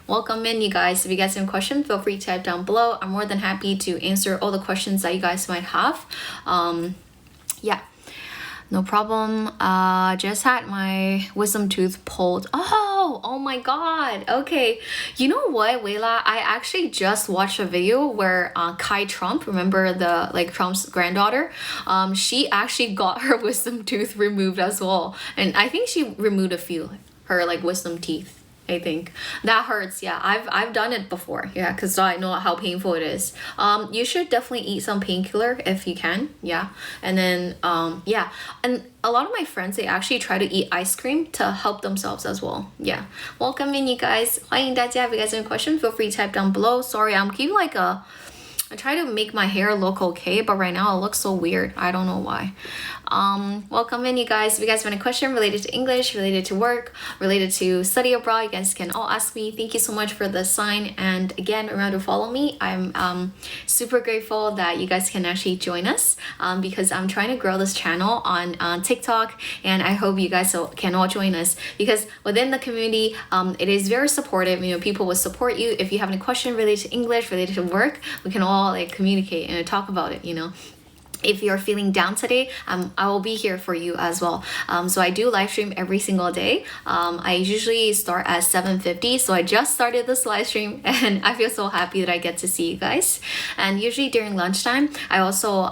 welcome in, you guys. If you guys have any questions, feel free to type down below. I'm more than happy to answer all the questions that you guys might have. Yeah, no problem. Just had my wisdom tooth pulled. Oh my god. Okay, you know what, Wayla, I actually just watched a video where Kai Trump, remember the Trump's granddaughter, she actually got her wisdom tooth removed as well, and I think she removed a few her wisdom teeth. I think that hurts. Yeah, I've done it before. Yeah, because I know how painful it is. You should definitely eat some painkiller if you can. Yeah, and then yeah, and a lot of my friends, they actually try to eat ice cream to help themselves as well. Yeah, welcome in, you guys. 欢迎大家. If you guys have any questions, feel free to type down below. Sorry, I'm keeping I try to make my hair look okay, but right now it looks so weird. I don't know why. Welcome in, you guys. If you guys have any question related to English, related to work, related to study abroad, you guys can all ask me. Thank you so much for the sign. And again, remember to follow me. I'm super grateful that you guys can actually join us because I'm trying to grow this channel on TikTok, and I hope you guys can all join us because within the community, it is very supportive. You know, people will support you. If you have any question related to English, related to work, we can all communicate and talk about it, you know. If you're feeling down today, I will be here for you as well. So I do live stream every single day. I usually start at 7:50, so I just started this live stream and I feel so happy that I get to see you guys. And usually during lunchtime, I also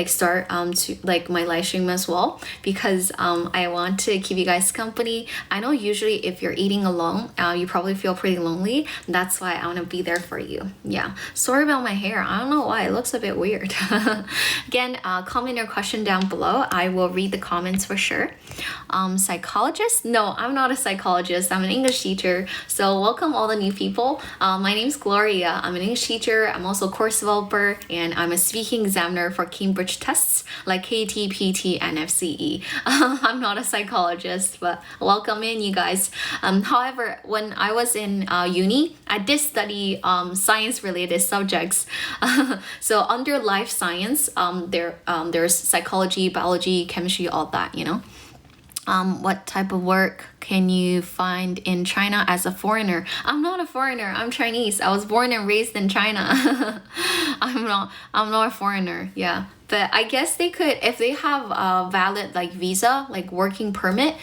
start to my live stream as well because I want to keep you guys company. I know usually if you're eating alone, you probably feel pretty lonely. That's why I want to be there for you. Yeah, sorry about my hair. I don't know why it looks a bit weird. Again, comment your question down below. I will read the comments for sure. Psychologist? No, I'm not a psychologist. I'm an English teacher. So welcome all the new people. My name's Gloria. I'm an English teacher. I'm also a course developer, and I'm a speaking examiner for Cambridge tests like KT, PT, and FCE. I'm not a psychologist, but welcome in, you guys. However, when I was in uni, I did study science-related subjects. So under life science, there's psychology, biology, chemistry, all that, you know. What type of work can you find in China as a foreigner? I'm not a foreigner. I'm Chinese. I was born and raised in China. I'm not a foreigner. Yeah. But I guess they could, if they have a valid visa, work permit,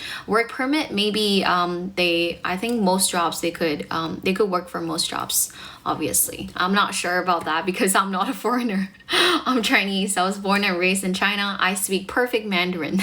maybe I think most jobs they could work for most jobs, obviously. I'm not sure about that because I'm not a foreigner. I'm Chinese. I was born and raised in China. I speak perfect Mandarin.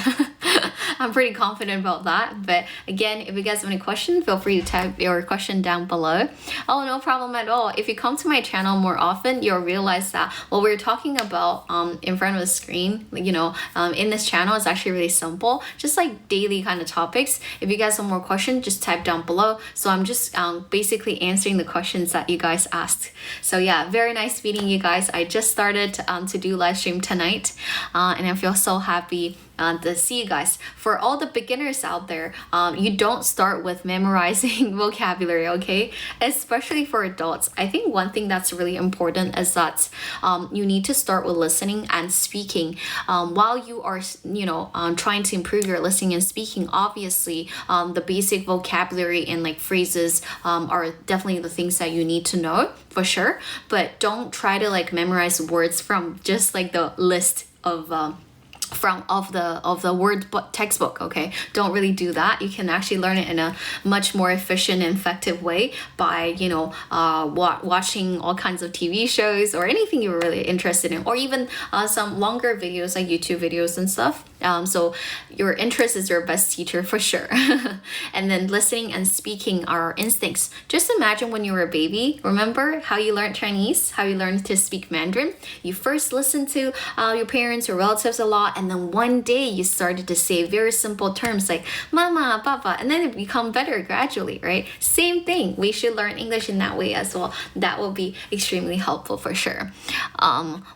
I'm pretty confident about that. But again, if you guys have any questions, feel free to type your question down below. Oh, no problem at all. If you come to my channel more often, you'll realize that what we're talking about in front of the screen, in this channel is actually really simple, just daily kind of topics. If you guys have more questions, just type down below. So I'm just basically answering the questions that you guys asked. So yeah, very nice meeting you guys. I just started to do live stream tonight, and I feel so happy to see you guys. For all the beginners out there, you don't start with memorizing vocabulary, okay? Especially for adults. I think one thing that's really important is that you need to start with listening and speaking. While you are, trying to improve your listening and speaking, obviously, the basic vocabulary and phrases are definitely the things that you need to know for sure. But don't try to memorize words from just the list of the word textbook, okay? Don't really do that. You can actually learn it in a much more efficient and effective way by watching all kinds of TV shows or anything you're really interested in, or even some longer videos like YouTube videos and stuff. So your interest is your best teacher for sure. And then listening and speaking are instincts. Just imagine when you were a baby. Remember how you learned Chinese, how you learned to speak Mandarin? You first listened to your parents or relatives a lot, and then one day you started to say very simple terms like mama, papa, and then it become better gradually, right? Same thing. We should learn English in that way as well. That will be extremely helpful for sure.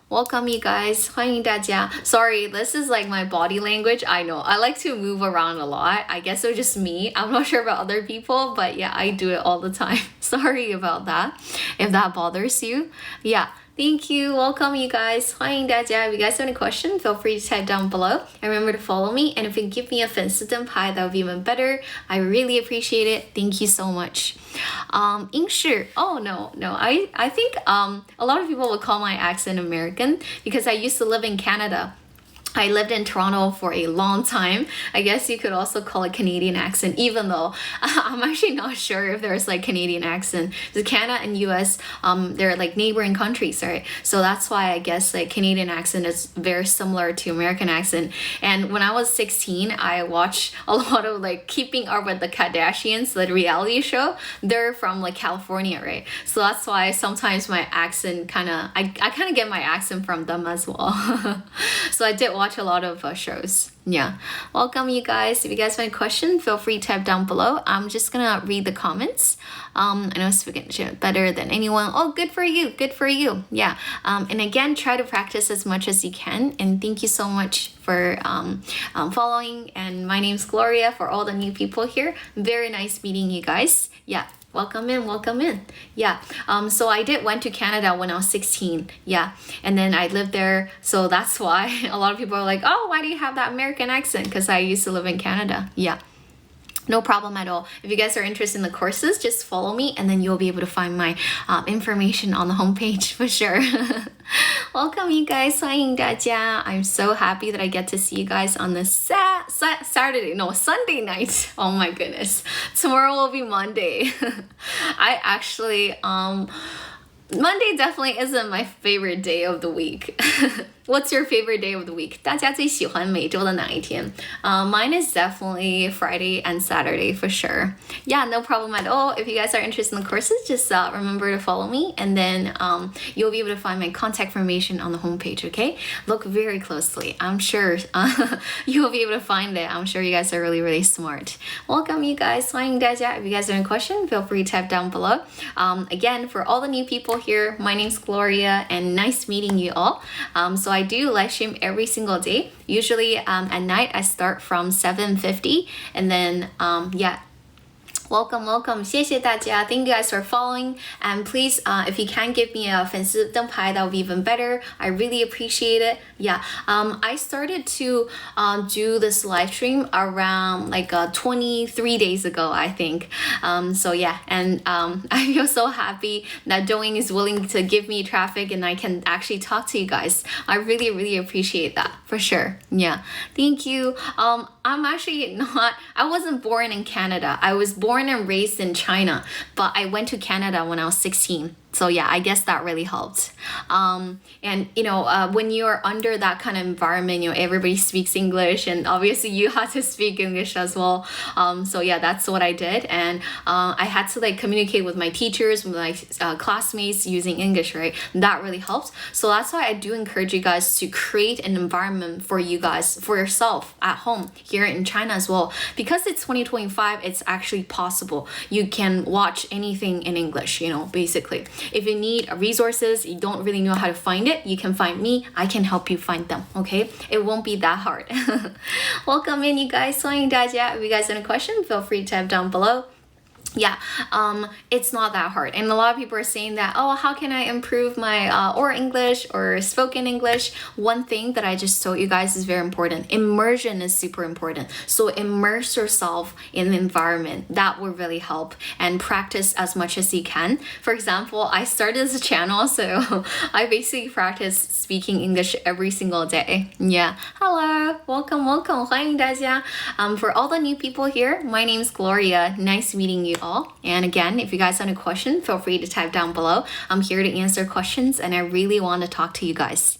Welcome, you guys. 欢迎大家. Sorry, this is my body language. I know. I like to move around a lot. I guess it was just me. I'm not sure about other people, but yeah, I do it all the time. Sorry about that. If that bothers you. Yeah. Thank you. Welcome, you guys. 欢迎大家. If you guys have any question, feel free to type down below. And remember to follow me. And if you can give me a 粉丝灯牌, that would be even better. I really appreciate it. Thank you so much. 英式. Oh, no. I think a lot of people would call my accent American because I used to live in Canada. I lived in Toronto for a long time. I guess you could also call it Canadian accent, even though I'm actually not sure if there's like Canadian accent. Because Canada and US, they're like neighboring countries, right? So that's why I guess like Canadian accent is very similar to American accent. And when I was 16, I watched a lot of like Keeping Up with the Kardashians, the reality show. They're from like California, right? So that's why sometimes my accent I kind of get my accent from them as well. So I did watch a lot of shows. Yeah. Welcome, you guys. If you guys have any questions, feel free to type down below. I'm just gonna read the comments. I know speaking better than anyone. Oh, good for you. Good for you. Yeah. And again, try to practice as much as you can. And thank you so much for following. And my name's Gloria for all the new people here. Very nice meeting you guys. Yeah. Welcome in. Yeah. So I went to Canada when I was 16. Yeah. And then I lived there. So that's why a lot of people are like, oh, why do you have that American accent? Because I used to live in Canada. Yeah. No problem at all. If you guys are interested in the courses, just follow me and then you'll be able to find my information on the homepage for sure. Welcome, you guys. 欢迎大家. I'm so happy that I get to see you guys on this Sunday night. Oh my goodness. Tomorrow will be Monday. I actually, Monday definitely isn't my favorite day of the week. What's your favorite day of the week? 大家最喜欢每周的哪一天? Mine is definitely Friday and Saturday for sure. Yeah, no problem at all. If you guys are interested in the courses, just remember to follow me and then you'll be able to find my contact information on the homepage, okay? Look very closely. I'm sure you'll be able to find it. I'm sure you guys are really, really smart. Welcome, you guys. 欢迎大家. If you guys have any question, feel free to type down below. Again, for all the new people here, my name's Gloria and nice meeting you all. So I do live stream every single day. Usually at night I start from 7:50 and then yeah. Welcome. 谢谢大家. Thank you guys for following. And please, if you can give me a 粉丝灯牌, that would be even better. I really appreciate it. Yeah. I started to do this live stream around like 23 days ago, I think. So yeah. And I feel so happy that Doing is willing to give me traffic and I can actually talk to you guys. I really, really appreciate that for sure. Yeah. Thank you. I'm actually I wasn't born in Canada. I was born and raised in China, but I went to Canada when I was 16. So yeah, I guess that really helped. And you know, when you're under that kind of environment, you know, everybody speaks English and obviously you had to speak English as well. So yeah, that's what I did. And I had to like communicate with my teachers, with my classmates using English, right? That really helped. So that's why I do encourage you guys to create an environment for you guys, for yourself at home here in China as well. Because it's 2025, it's actually possible. You can watch anything in English, you know, basically. If you need resources, you don't really know how to find it, you can find me. I can help you find them, okay? It won't be that hard. Welcome in, you guys. 欢迎大家. If you guys have any question, feel free to type down below. Yeah, it's not that hard. And a lot of people are saying that, oh, how can I improve my oral English or spoken English? One thing that I just told you guys is very important. Immersion is super important. So immerse yourself in the environment. That will really help, and practice as much as you can. For example, I started this channel, so I basically practice speaking English every single day. Yeah. Hello. Welcome. 欢迎大家. For all the new people here, my name's Gloria. Nice meeting you all. And again, if you guys have a question, feel free to type down below. I'm here to answer questions and I really want to talk to you guys.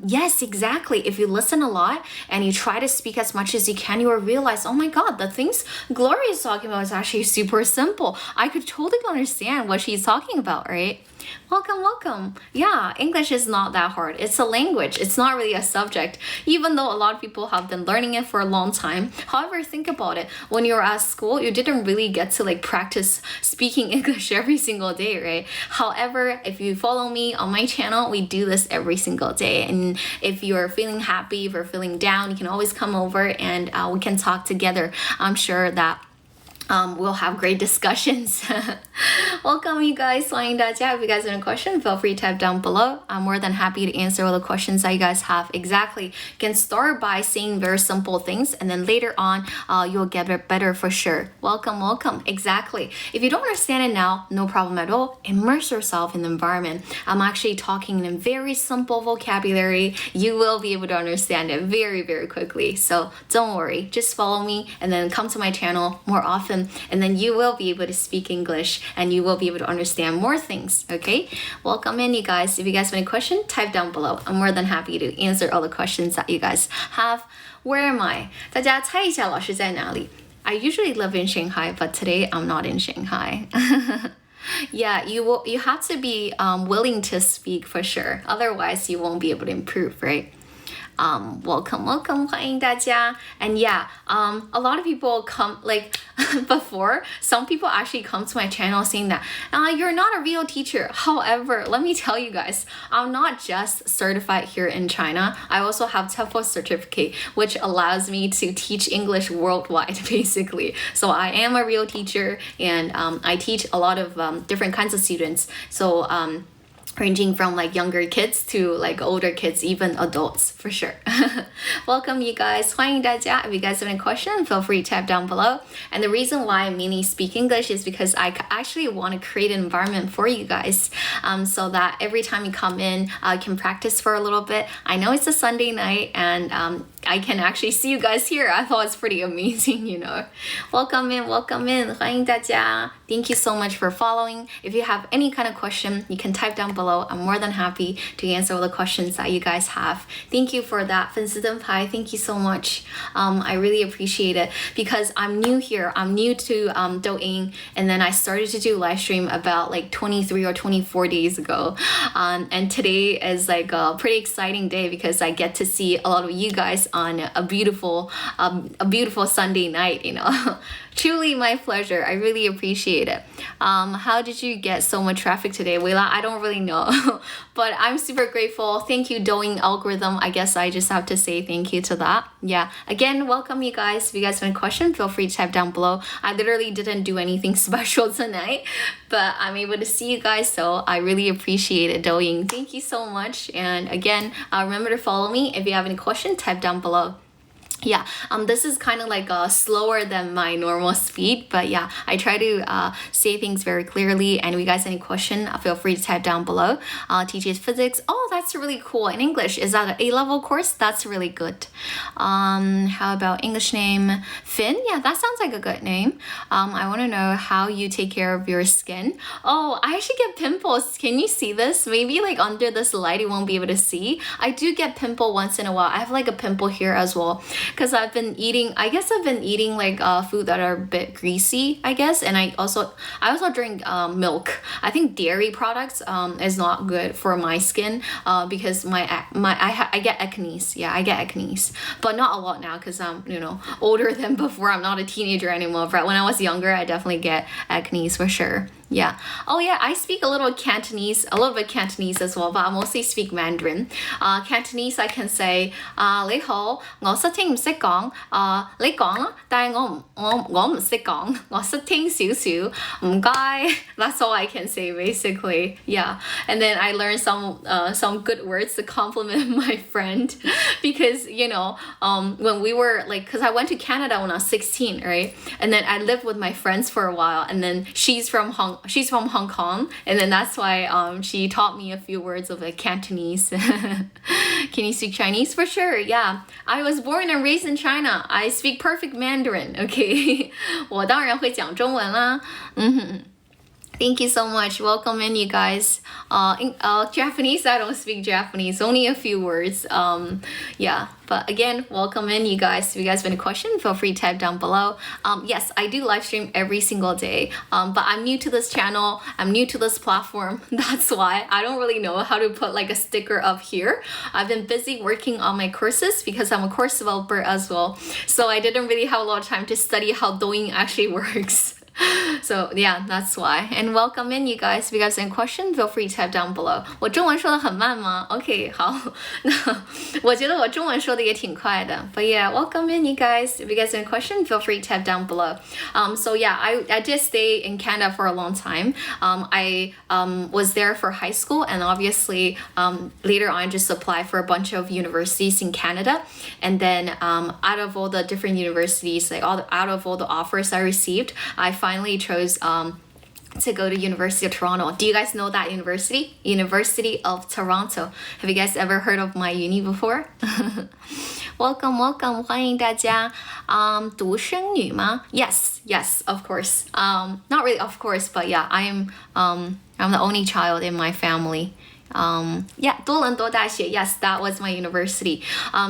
Yes, exactly. If you listen a lot and you try to speak as much as you can, you will realize, oh my God, the things Gloria is talking about is actually super simple. I could totally understand what she's talking about, right? Welcome. Yeah, English is not that hard. It's a language. It's not really a subject, even though a lot of people have been learning it for a long time. However, think about it. When you're at school, you didn't really get to like practice speaking English every single day, right? However, if you follow me on my channel, we do this every single day. And if you're feeling happy, if you're feeling down, you can always come over and we can talk together. I'm sure that we'll have great discussions. Welcome, you guys. 欢迎大家. If you guys have a question, feel free to type down below. I'm more than happy to answer all the questions that you guys have. Exactly. You can start by saying very simple things, and then later on, you'll get it better for sure. Welcome, welcome. Exactly. If you don't understand it now, no problem at all. Immerse yourself in the environment. I'm actually talking in a very simple vocabulary. You will be able to understand it very, very quickly. So don't worry. Just follow me and then come to my channel more often. And then you will be able to speak English and you will be able to understand more things, okay? Welcome in, you guys. If you guys have any question, type down below. I'm more than happy to answer all the questions that you guys have. Where am I? 大家猜一下老师在哪里? I usually live in Shanghai, but today I'm not in Shanghai. Yeah, you have to be willing to speak for sure. Otherwise, you won't be able to improve, right? Welcome, 欢迎大家. And yeah, a lot of people come, like, before, some people actually come to my channel saying that, you're not a real teacher. However, let me tell you guys, I'm not just certified here in China. I also have TOEFL certificate, which allows me to teach English worldwide, basically. So I am a real teacher, and I teach a lot of different kinds of students. So, ranging from like younger kids to like older kids, even adults, for sure. Welcome, you guys. 欢迎大家. If you guys have any question, feel free to type down below. And the reason why I mainly speak English is because I actually want to create an environment for you guys, so that every time you come in, I can practice for a little bit. I know it's a Sunday night, and I can actually see you guys here. I thought it's pretty amazing, you know. Welcome in. 欢迎大家. Thank you so much for following. If you have any kind of question, you can type down below. I'm more than happy to answer all the questions that you guys have. Thank you for that, 粉丝灯牌. Thank you so much. I really appreciate it because I'm new here. I'm new to Douyin, and then I started to do live stream about like 23 or 24 days ago. And today is like a pretty exciting day because I get to see a lot of you guys on a beautiful Sunday night, you know. Truly my pleasure. I really appreciate it. How did you get so much traffic today, Weila? I don't really know, but I'm super grateful. Thank you, Douyin algorithm. I guess I just have to say thank you to that. Yeah. Again, welcome, you guys. If you guys have a question, feel free to type down below. I literally didn't do anything special tonight, but I'm able to see you guys, so I really appreciate it, Douyin. Thank you so much. And again, remember to follow me. If you have any question, type down below. Yeah, this is kind of like slower than my normal speed, but yeah, I try to say things very clearly. And if you guys have any question, feel free to type down below. Teaches physics. Oh, that's really cool. In English, is that an A-level course? That's really good. How about English name? Finn? Yeah, that sounds like a good name. I want to know how you take care of your skin. Oh, I actually get pimples. Can you see this? Maybe like under this light, you won't be able to see. I do get pimple once in a while. I have like a pimple here as well. Because I've been eating like food that are a bit greasy, I guess, and I also drink milk. I think dairy products is not good for my skin because I get acne. Yeah, I get acne, but not a lot now because I'm older than before. I'm not a teenager anymore. But when I was younger, I definitely get acne for sure. Yeah. Oh yeah, I speak a little bit Cantonese as well, but I mostly speak Mandarin. Cantonese I can say 你好，我識聽唔識講，你講啦，但係我唔識講，我識聽少少，唔該. That's all I can say basically. Yeah. And then I learned some good words to compliment my friend because when we were like, because I went to Canada when I was 16, right? And then I lived with my friends for a while, and then she's from Hong Kong, and then that's why she taught me a few words of like Cantonese. Can you speak Chinese? For sure, yeah. I was born and raised in China. I speak perfect Mandarin. Okay. 我当然会讲中文啦。Thank you so much. Welcome in, you guys. Japanese, I don't speak Japanese. Only a few words. Yeah. But again, welcome in, you guys. If you guys have any questions, feel free to type down below. Yes, I do live stream every single day. But I'm new to this channel. I'm new to this platform. That's why I don't really know how to put like a sticker up here. I've been busy working on my courses because I'm a course developer as well. So I didn't really have a lot of time to study how Douyin actually works. So yeah, that's why. And welcome in, you guys. If you guys have any questions, feel free to type down below. 我中文说得很慢吗？ OK, 好。那我觉得我中文说的也挺快的。But yeah, welcome in, you guys. If you guys have any questions, feel free to type down below. So yeah, I did stay in Canada for a long time. I was there for high school, and obviously later on just applied for a bunch of universities in Canada. And then out of all the different universities, out of all the offers I received, I finally chose to go to University of Toronto. Do you guys know that university? University of Toronto. Have you guys ever heard of my uni before? Welcome, welcome. 欢迎大家。独生女吗？ Yes, of course. Not really of course, but yeah, I'm the only child in my family. Yeah, 多伦多大学. Yes, that was my university.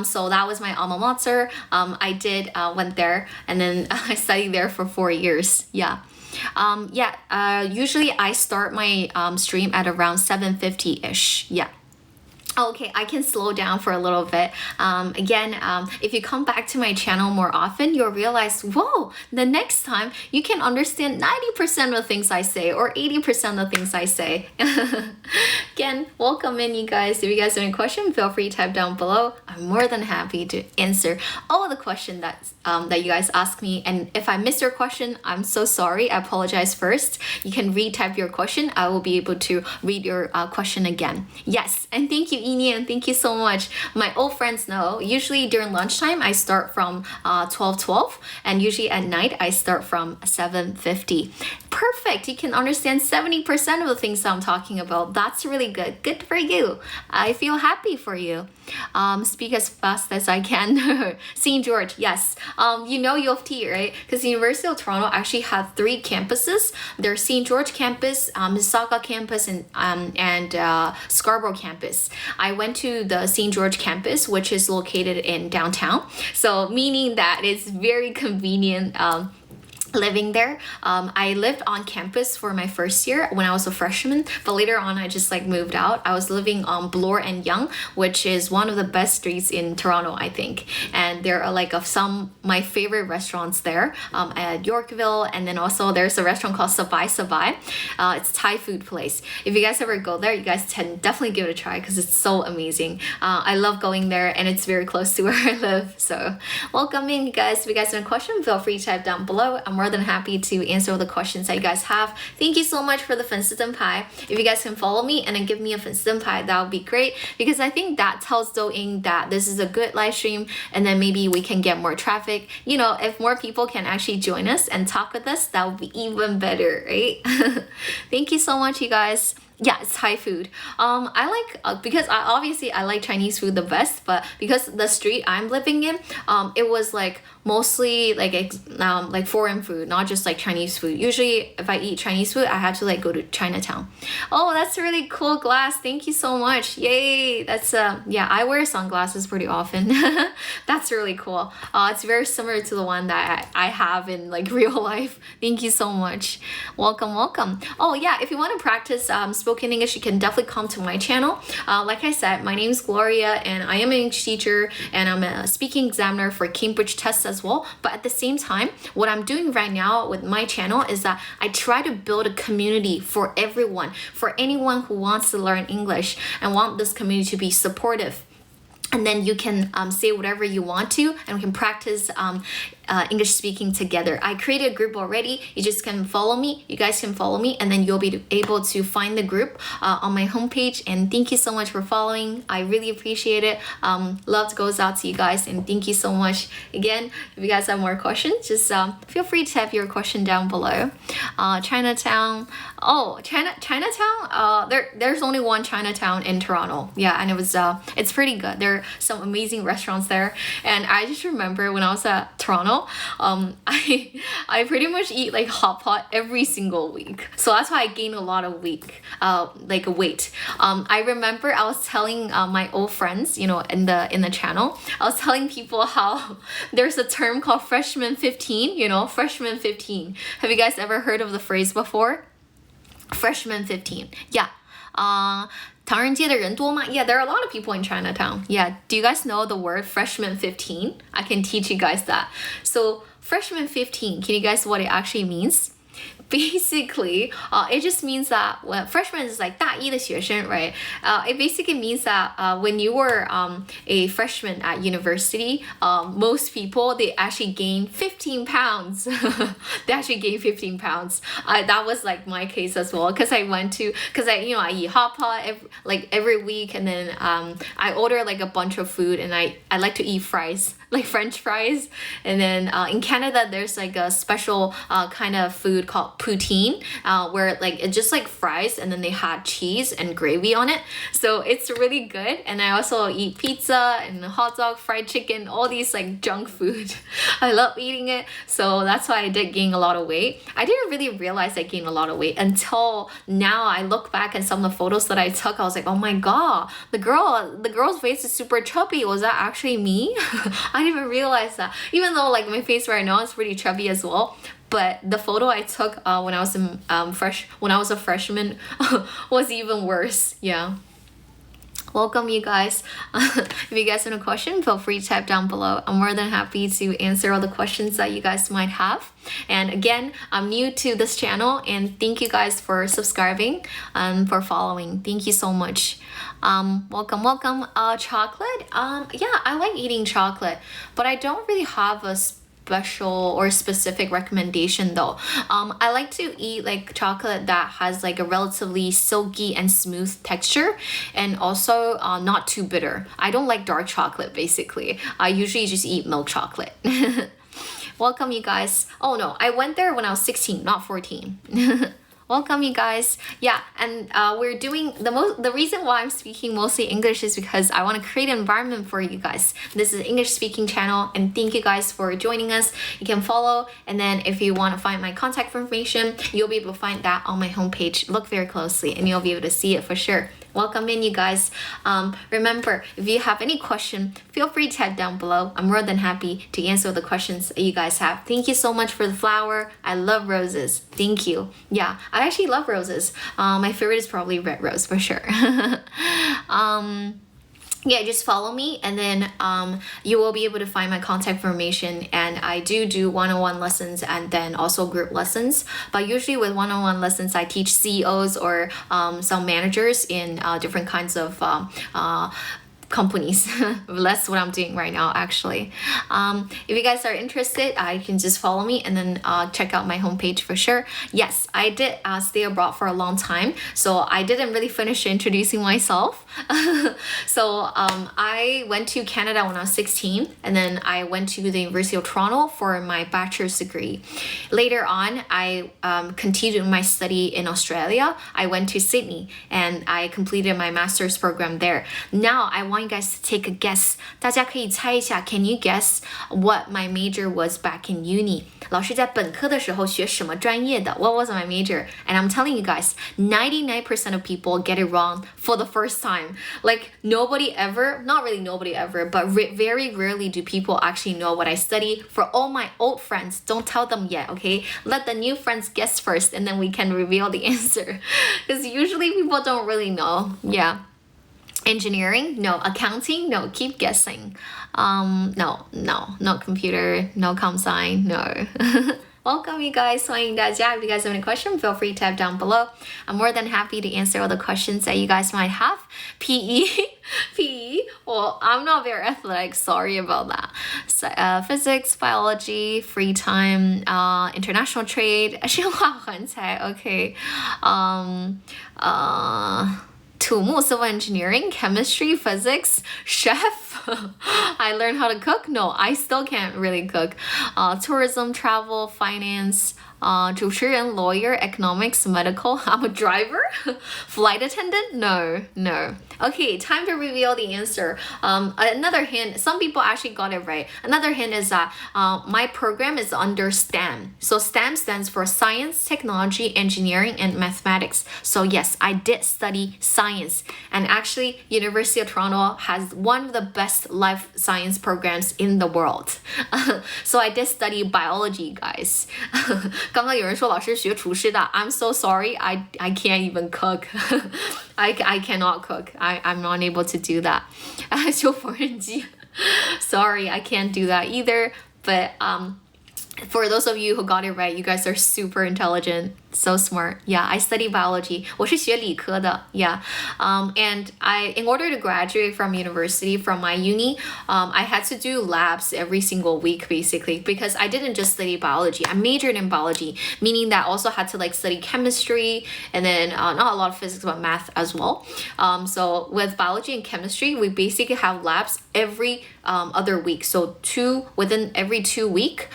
So that was my alma mater. I did went there, and then I studied there for 4 years. Yeah. Usually I start my stream at around 7:50-ish. Yeah. Okay, I can slow down for a little bit. Again, if you come back to my channel more often, you'll realize, whoa, the next time you can understand 90% of the things I say or 80% of the things I say. Again, welcome in, you guys. If you guys have any questions, feel free to type down below. I'm more than happy to answer all the questions that you guys ask me. And if I missed your question, I'm so sorry. I apologize first. You can retype your question. I will be able to read your question again. Yes, and thank you, Inian. Thank you so much. My old friends know, usually during lunchtime, I start from 12:12, and usually at night, I start from 7:50. Perfect. You can understand 70% of the things I'm talking about. That's really good. Good for you. I feel happy for you. Speak as fast as I can. St. George, yes. You know U of T, right? Because the University of Toronto actually had 3 campuses. There's St. George campus, Mississauga campus, and Scarborough campus. I went to the St. George campus, which is located in downtown. So meaning that it's very convenient living there. I lived on campus for my first year when I was a freshman, but later on I just moved out. I was living on Bloor and Yonge, which is one of the best streets in Toronto, I think. And there are some my favorite restaurants there at Yorkville, and then also there's a restaurant called Sabai Sabai. It's a Thai food place. If you guys ever go there, you guys can definitely give it a try because it's so amazing. I love going there, and it's very close to where I live. So welcome in, you guys. If you guys have a question, feel free to type down below. I'm more than happy to answer all the questions that you guys have. Thank you so much for the 粉丝灯牌. If you guys can follow me and then give me a 粉丝灯牌, that would be great, because I think that tells Douyin that this is a good live stream, and then maybe we can get more traffic. You know, if more people can actually join us and talk with us, that would be even better, right? Thank you so much, you guys. Yeah, it's Thai food. I like because I like Chinese food the best, but because the street I'm living in, it was mostly foreign food, not just Chinese food. Usually if I eat Chinese food, I have to go to Chinatown. Oh, that's a really cool glass. Thank you so much. Yay. That's yeah, I wear sunglasses pretty often. That's really cool. It's very similar to the one that I have in real life. Thank you so much. Welcome. Oh yeah, if you want to practice spoken English, you can definitely come to my channel. Like I said, my name is Gloria, and I am an English teacher, and I'm a speaking examiner for Cambridge tests as well. But at the same time, what I'm doing right now with my channel is that I try to build a community for everyone, for anyone who wants to learn English and want this community to be supportive. And then you can say whatever you want to, and we can practice English speaking together. I created a group already. You just can follow me. You guys can follow me, and then you'll be able to find the group on my homepage. And thank you so much for following. I really appreciate it. Love goes out to you guys, and thank you so much. Again, if you guys have more questions, just feel free to type your question down below. Chinatown. Oh, Chinatown. There's only one Chinatown in Toronto. Yeah, and it's pretty good. There are some amazing restaurants there, and I just remember when I was at Toronto, I pretty much eat hot pot every single week, so that's why I gained a lot of weight. I remember I was telling my old friends, in the channel, I was telling people how there's a term called freshman 15. Freshman 15. Have you guys ever heard of the phrase before? Freshman 15. Yeah. 唐人街的人多吗? Yeah, there are a lot of people in Chinatown. Yeah, do you guys know the word freshman 15? I can teach you guys that. So freshman 15, can you guys what it actually means? basically, it just means that when freshman is like 大一的学生, right? It basically means that when you were a freshman at university, most people, they actually gain 15 pounds. They actually gain 15 pounds. That was like my case as well, because I eat hot pot every week, and then I order like a bunch of food, and I like to eat fries, like French fries. And then in Canada, there's like a special kind of food called poutine, where like it's just like fries, and then they had cheese and gravy on it, so it's really good. And I also eat pizza and hot dog, fried chicken, all these like junk food. I love eating it, so that's why I did gain a lot of weight. I didn't really realize I gained a lot of weight until now. I look back at some of the photos that I took. I was like, oh my god, the girl's face is super chubby. Was that actually me? I didn't even realize that, even though like my face right now is pretty chubby as well. But the photo I took when I was a freshman was even worse. Yeah. Welcome, you guys. If you guys have a question, feel free to type down below. I'm more than happy to answer all the questions that you guys might have. And again, I'm new to this channel, and thank you guys for subscribing and for following. Thank you so much. Welcome. Chocolate. Yeah, I like eating chocolate, but I don't really have a special or specific recommendation though. I like to eat like chocolate that has like a relatively silky and smooth texture, and also not too bitter. I don't like dark chocolate basically. I usually just eat milk chocolate. Welcome, you guys. Oh no, I went there when I was 16, not 14. Welcome, you guys. Yeah, and we're doing the reason why I'm speaking mostly English is because I want to create an environment for you guys. This is an English speaking channel, and thank you guys for joining us. You can follow, and then if you want to find my contact information, you'll be able to find that on my homepage. Look very closely and you'll be able to see it for sure. Welcome in, you guys. Remember, if you have any question, feel free to type down below. I'm more than happy to answer the questions that you guys have. Thank you so much for the flower. I love roses. Thank you. Yeah, I actually love roses. My favorite is probably red rose for sure. Yeah, just follow me, and then you will be able to find my contact information. And I do one-on-one lessons and then also group lessons. But usually with one-on-one lessons, I teach CEOs or some managers in different kinds of companies. That's what I'm doing right now, actually. If you guys are interested, you can just follow me and then check out my homepage for sure. Yes, I did stay abroad for a long time, so I didn't really finish introducing myself. So I went to Canada when I was 16, and then I went to the University of Toronto for my bachelor's degree. Later on, I continued my study in Australia. I went to Sydney and I completed my master's program there. Now I want you guys to take a guess. 大家可以猜一下, can you guess what my major was back in uni? 老师在本科的时候学什么专业的? What was my major? And I'm telling you guys, 99% of people get it wrong for the first time. Like nobody ever, not really nobody ever, but very rarely do people actually know what I study. For all my old friends, don't tell them yet, okay? Let the new friends guess first, and then we can reveal the answer. Because usually people don't really know. Yeah. Engineering? No. Accounting? No. Keep guessing. No computer, no comp sci, no. Welcome, you guys. 欢迎大家. If you guys have any question, feel free to type down below. I'm more than happy to answer all the questions that you guys might have. PE? Well, I'm not very athletic. Sorry about that. So, physics, biology, free time, international trade. 生化环材, okay. 土木 civil engineering, chemistry, physics, chef. I learned how to cook. No, I still can't really cook. Tourism, travel, finance, 主持人, lawyer, economics, medical. I'm a driver. Flight attendant? No. Okay, time to reveal the answer. Another hint, some people actually got it right. Another hint is that my program is under STEM. So STEM stands for science, technology, engineering, and mathematics. So yes, I did study science. And actually, University of Toronto has one of the best life science programs in the world. So I did study biology, guys. 刚刚有人说老师学厨师的, I'm so sorry, I can't even cook. I cannot cook. I'm not able to do that. 修缝纫机. Sorry, I can't do that either. But For those of you who got it right, you guys are super intelligent, so smart. Yeah, I study biology. 我是学理科的. Yeah. And in order to graduate from university, from my uni, I had to do labs every single week basically because I didn't just study biology. I majored in biology, meaning that I also had to like study chemistry and then not a lot of physics but math as well. So with biology and chemistry, we basically have labs every other week. So within every 2 weeks.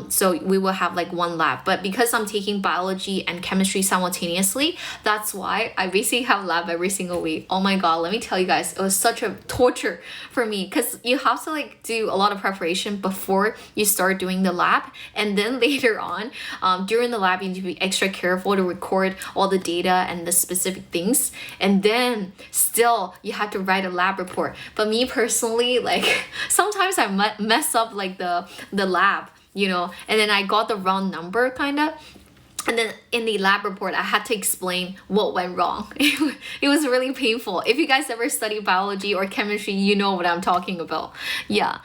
So we will have like one lab, but because I'm taking biology and chemistry simultaneously, that's why I basically have lab every single week. Oh my god, let me tell you guys, it was such a torture for me because you have to like do a lot of preparation before you start doing the lab, and then later on during the lab you need to be extra careful to record all the data and the specific things, and then still you have to write a lab report. But me personally, like sometimes I mess up like the lab, you know, and then I got the wrong number kind of. And then in the lab report, I had to explain what went wrong. It was really painful. If you guys ever study biology or chemistry, you know what I'm talking about. Yeah.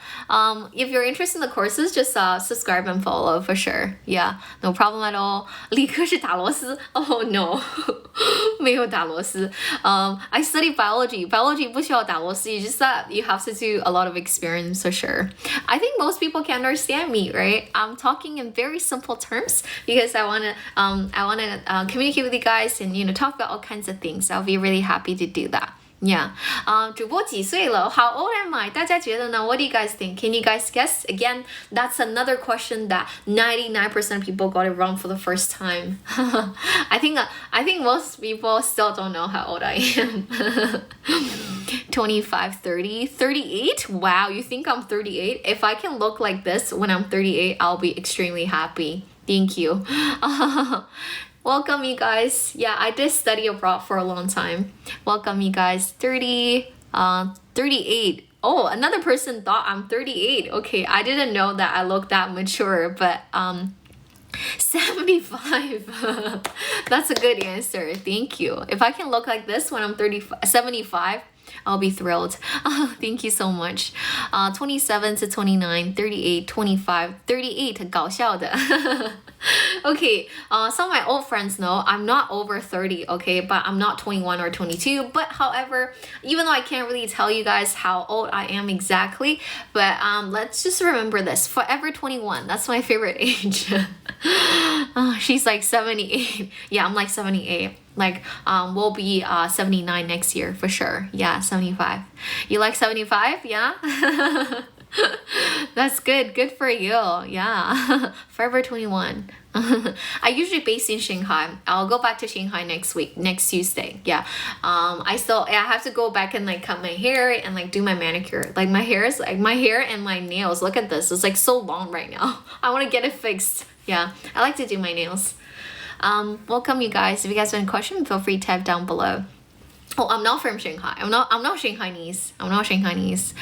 If you're interested in the courses, just subscribe and follow for sure. Yeah, no problem at all. 理科是打螺丝? Oh no. 没有打螺丝. I study biology. Biology 不需要打螺丝. It's just that you have to do a lot of experience for sure. I think most people can understand me, right? I'm talking in very simple terms because I want to communicate with you guys and, you know, talk about all kinds of things. I'll be really happy to do that. Yeah. 主播几岁了? How old am I? 大家觉得呢? What do you guys think? Can you guys guess? Again, that's another question that 99% of people got it wrong for the first time. I think most people still don't know how old I am. 25, 30, 38? Wow, you think I'm 38? If I can look like this when I'm 38, I'll be extremely happy. Thank you. Welcome, you guys. Yeah, I did study abroad for a long time. Welcome, you guys. 38. Oh, another person thought I'm 38. Okay, I didn't know that I looked that mature, but 75. That's a good answer. Thank you. If I can look like this when I'm 75, I'll be thrilled. Thank you so much. 27 to 29, 38, 25, 38, 搞笑的. Okay, some of my old friends know I'm not over 30, okay, but I'm not 21 or 22. But however, even though I can't really tell you guys how old I am exactly, but let's just remember this: forever 21. That's my favorite age. She's like 78. Yeah, I'm like 78. Like, we'll be 79 next year for sure. Yeah, 75. You like 75? Yeah? That's good. Good for you. Yeah. Forever 21. I usually based in Shanghai. I'll go back to Shanghai next Tuesday. Yeah. I have to go back and like cut my hair and like do my manicure. Like my hair and my nails. Look at this. It's like so long right now. I want to get it fixed. Yeah. I like to do my nails. Welcome, you guys. If you guys have any questions, feel free to type down below. Oh, I'm not from Shanghai. I'm not Shanghainese. I'm not Shanghainese.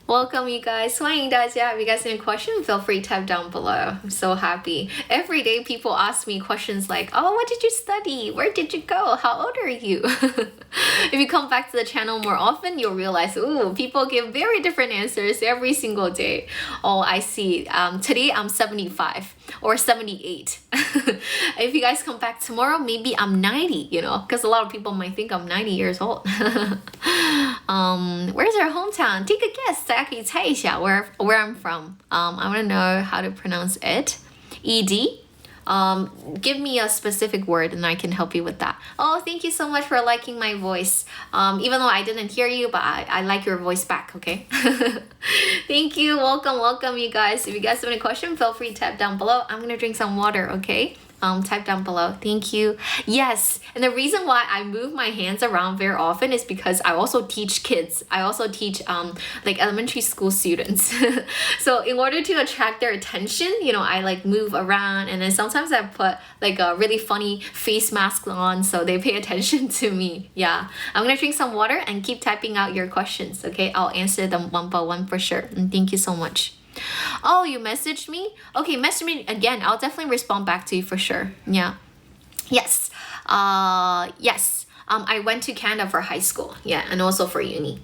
Welcome, you guys. 欢迎大家. If you guys have any questions, feel free to type down below. I'm so happy. Every day people ask me questions like, oh, what did you study? Where did you go? How old are you? If you come back to the channel more often, you'll realize, ooh, people give very different answers every single day. Oh, I see. Today I'm 75 or 78. If you guys come back tomorrow, maybe I'm 90, you know, because a lot of people might think I'm 90 years old. Where's our hometown? Take a guess. 大家可以猜一下 where I'm from. I want to know how to pronounce it. ED. Give me a specific word and I can help you with that. Oh, thank you so much for liking my voice. Even though I didn't hear you, but I like your voice back, okay? Thank you. Welcome, you guys. If you guys have any questions, feel free to type down below. I'm gonna drink some water, okay? Type down below. Thank you. Yes, and the reason why I move my hands around very often is because I also teach kids. I also teach like elementary school students. So in order to attract their attention, you know, I like move around, and then sometimes I put like a really funny face mask on so they pay attention to me. Yeah, I'm gonna drink some water and keep typing out your questions, okay? I'll answer them one by one for sure. And thank you so much. Oh, you messaged me? Okay, message me again. I'll definitely respond back to you for sure. Yeah. Yes. Yes. I went to Canada for high school. Yeah, and also for uni.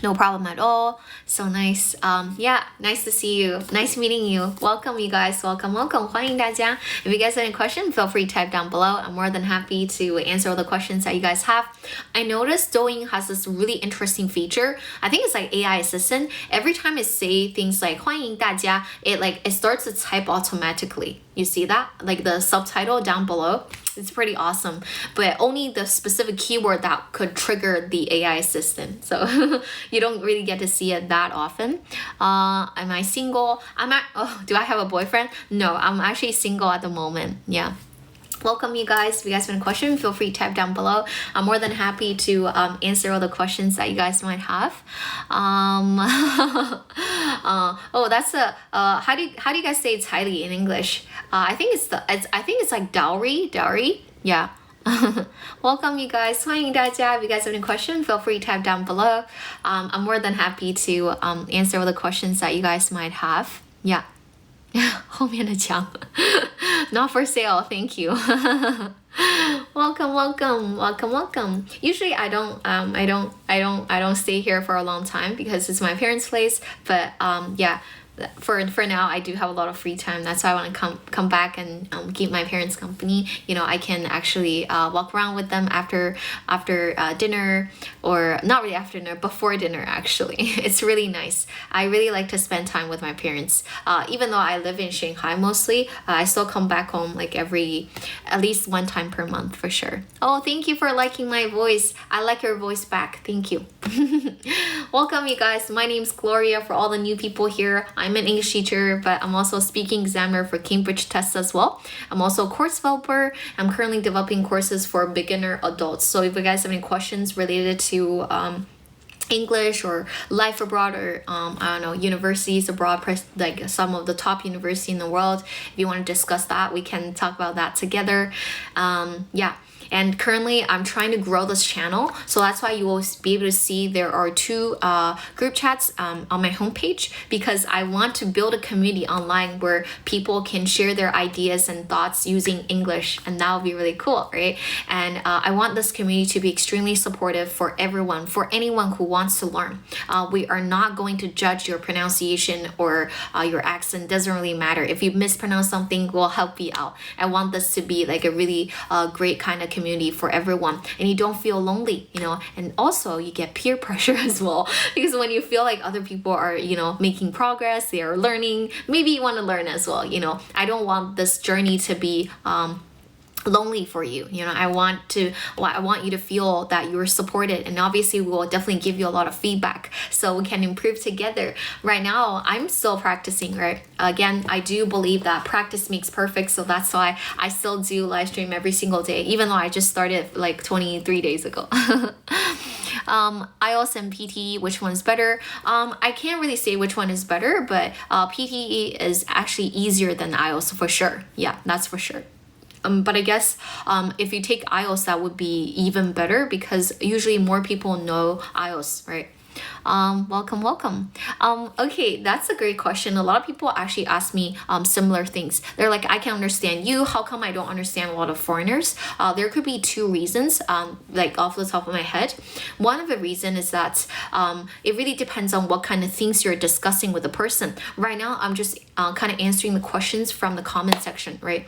No problem at all. So nice. Yeah, nice to see you. Nice meeting you. Welcome, you guys. Welcome. 欢迎大家. If you guys have any questions, feel free to type down below. I'm more than happy to answer all the questions that you guys have. I noticed Douyin has this really interesting feature. I think it's like AI assistant. Every time it say things like 欢迎大家, it starts to type automatically. You see that? Like the subtitle down below. It's pretty awesome, but only the specific keyword that could trigger the AI assistant. So you don't really get to see it that often. Am I single? Do I have a boyfriend? No, I'm actually single at the moment. Yeah. Welcome, you guys. If you guys have a question, feel free to type down below. I'm more than happy to answer all the questions that you guys might have. That's a how do you guys say 彩礼 in English? I think it's like dowry. Yeah. Welcome, you guys. 欢迎大家. If you guys have any question, feel free to type down below. I'm more than happy to answer all the questions that you guys might have. Yeah. 后面的墙 Not for sale, thank you. Welcome. Usually I don't stay here for a long time because it's my parents' place, but yeah, for now I do have a lot of free time. That's why I want to come back and keep my parents company. You know, I can actually walk around with them after dinner, or not really after dinner, before dinner actually. It's really nice. I really like to spend time with my parents. Even though I live in Shanghai mostly, I still come back home like at least one time per month for sure. Oh, thank you for liking my voice. I like your voice back. Thank you. Welcome, you guys. My name's Gloria. For all the new people here, I'm an English teacher, but I'm also a speaking examiner for Cambridge tests as well. I'm also a course developer. I'm currently developing courses for beginner adults. So if you guys have any questions related to English or life abroad, or I don't know, universities abroad, like some of the top universities in the world, if you want to discuss that, we can talk about that together. Yeah. And currently I'm trying to grow this channel, so that's why you will be able to see there are 2 group chats on my homepage, because I want to build a community online where people can share their ideas and thoughts using English, and that would be really cool, right? And I want this community to be extremely supportive for everyone, for anyone who wants to learn. We are not going to judge your pronunciation or your accent. Doesn't really matter. If you mispronounce something, we'll help you out. I want this to be like a really great kind of community for everyone, and you don't feel lonely, you know. And also you get peer pressure as well, because when you feel like other people are, you know, making progress, they are learning, maybe you want to learn as well, you know. I don't want this journey to be lonely for you. You know, I want you to feel that you're supported, and obviously we will definitely give you a lot of feedback so we can improve together. Right now I'm still practicing, right? Again, I do believe that practice makes perfect, so that's why I still do live stream every single day, even though I just started like 23 days ago. IELTS and PTE, which one is better? I can't really say which one is better, but PTE is actually easier than IELTS for sure. Yeah, that's for sure. But I guess if you take IELTS, that would be even better, because usually more people know IELTS, right? Welcome. Okay, that's a great question. A lot of people actually ask me similar things. They're like, I can understand you, how come I don't understand a lot of foreigners? There could be 2 reasons, like off the top of my head. One of the reasons is that it really depends on what kind of things you're discussing with the person. Right now, I'm just kind of answering the questions from the comment section, right?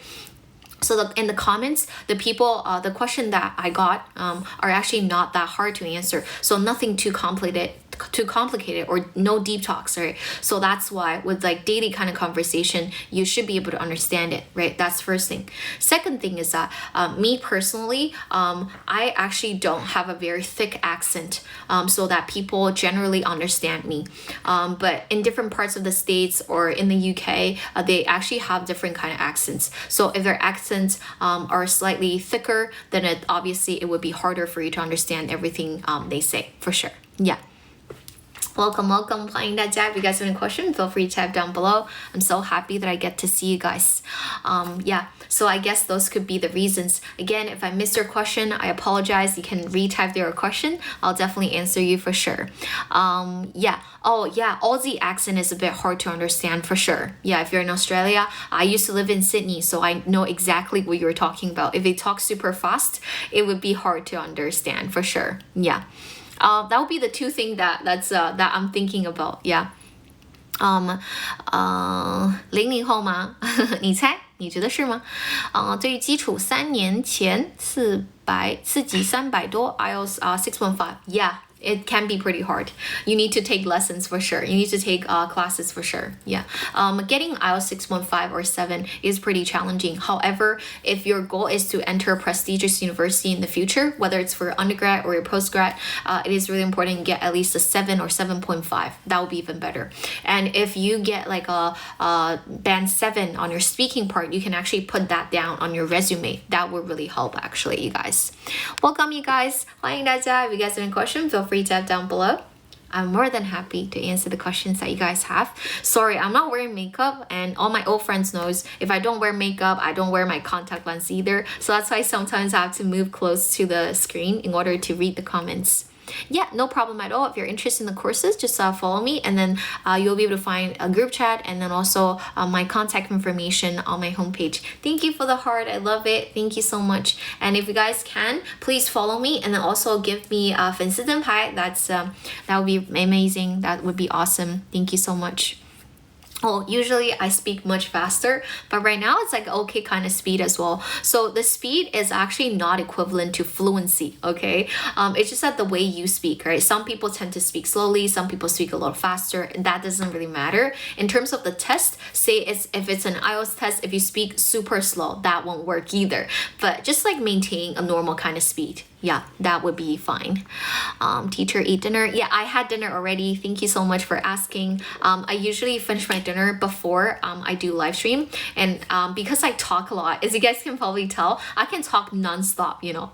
So in the comments, the people, the question that I got are actually not that hard to answer. So nothing too complicated or no deep talks, right? So that's why with like daily kind of conversation, you should be able to understand it, right? That's first thing. Second thing is that me personally, I actually don't have a very thick accent, so that people generally understand me. But in different parts of the States or in the UK, they actually have different kind of accents. So if their accents are slightly thicker, then obviously it would be harder for you to understand everything they say, for sure. Yeah. Welcome. 欢迎大家. If you guys have any questions, feel free to type down below. I'm so happy that I get to see you guys. Yeah, so I guess those could be the reasons. Again, if I missed your question, I apologize. You can retype your question. I'll definitely answer you for sure. Yeah. Oh, yeah, Aussie accent is a bit hard to understand for sure. Yeah, if you're in Australia, I used to live in Sydney, so I know exactly what you're talking about. If they talk super fast, it would be hard to understand for sure. Yeah. That would be the two things that I'm thinking about. Yeah. 00后吗？你猜？你觉得是吗？对于基础3年前4级300多 IELTS 615 yeah. It can be pretty hard. You need to take lessons for sure. You need to take classes for sure. Yeah. Getting IELTS 615 or 7 is pretty challenging. However, if your goal is to enter a prestigious university in the future, whether it's for undergrad or your postgrad, it is really important to get at least a 7 or 7.5. That would be even better. And if you get like a band 7 on your speaking part, you can actually put that down on your resume. That would really help actually, you guys. Welcome, you guys. 欢迎大家. If you guys have any questions, feel free to type down below. I'm more than happy to answer the questions that you guys have. Sorry, I'm not wearing makeup, and all my old friends knows if I don't wear makeup, I don't wear my contact lens either. So that's why sometimes I have to move close to the screen in order to read the comments. Yeah, no problem at all. If you're interested in the courses, just follow me, and then you'll be able to find a group chat and then also my contact information on my homepage. Thank you for the heart. I love it. Thank you so much. And if you guys can, please follow me and then also give me 粉丝灯牌. That would be amazing. That would be awesome. Thank you so much. Oh, usually I speak much faster, but right now it's like okay kind of speed as well. So the speed is actually not equivalent to fluency, okay? It's just that the way you speak, right? Some people tend to speak slowly, some people speak a little faster, and that doesn't really matter. In terms of the test, say if it's an IELTS test, if you speak super slow, that won't work either. But just like maintain a normal kind of speed. Yeah, that would be fine. Teacher, eat dinner. Yeah, I had dinner already. Thank you so much for asking. I usually finish my dinner before I do live stream. And because I talk a lot, as you guys can probably tell, I can talk nonstop, you know.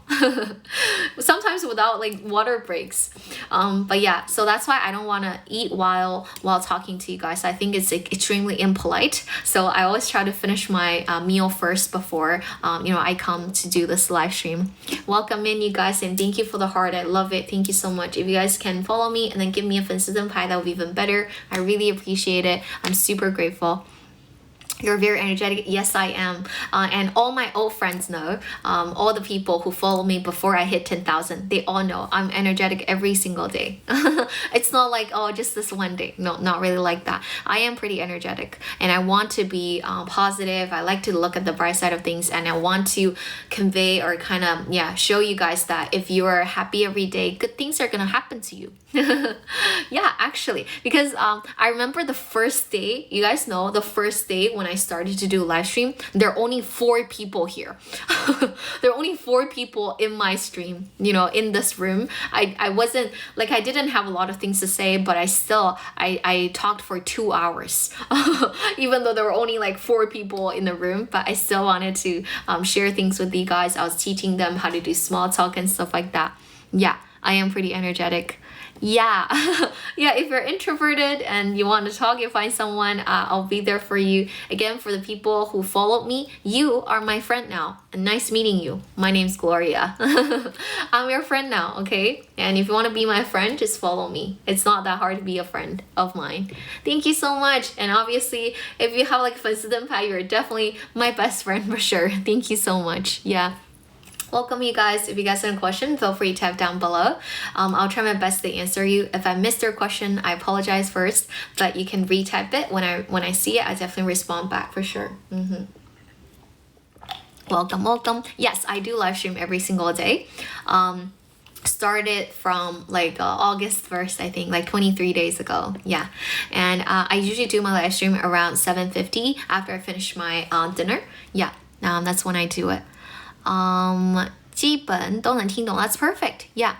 Sometimes without like water breaks. But yeah, so that's why I don't want to eat while talking to you guys. I think it's like, extremely impolite. So I always try to finish my meal first before I come to do this live stream. Welcome in, you guys, and thank you for the heart. I love it. Thank you so much. If you guys can follow me and then give me a 粉丝灯牌, that would be even better. I really appreciate it. I'm super grateful. You're very energetic. Yes, I am. And all my old friends know, all the people who follow me before I hit 10,000, they all know I'm energetic every single day. It's not like, oh, just this one day. No, not really like that. I am pretty energetic and I want to be positive. I like to look at the bright side of things, and I want to convey or kind of, show you guys that if you are happy every day, good things are going to happen to you. Yeah, actually, because I remember the first day, you guys know, the first day when I started to do live stream, there are only 4 people here. There are only 4 people in my stream, in this room. I wasn't like, I didn't have a lot of things to say, but I talked for 2 hours. Even though there were only like 4 people in the room, but I still wanted to share things with you guys. I was teaching them how to do small talk and stuff like that. Yeah, I am pretty energetic. Yeah. Yeah, if you're introverted and you want to talk, you find someone, I'll be there for you. Again, for the people who followed me, you are my friend now. Nice meeting you. My name's Gloria. I'm your friend now, okay? And if you want to be my friend, just follow me. It's not that hard to be a friend of mine. Thank you so much. And obviously, if you have like 粉丝灯牌, you're definitely my best friend for sure. Thank you so much. Yeah. Welcome, you guys. If you guys have a question, feel free to type down below. I'll try my best to answer you. If I missed your question, I apologize first, but you can retype it. When I see it, I definitely respond back for sure. Welcome. Yes, I do live stream every single day. Started from like August 1st, I think, like 23 days ago. Yeah. And I usually do my live stream around 7:50 after I finish my dinner. Yeah, that's when I do it. 基本都能听懂. That's perfect. Yeah.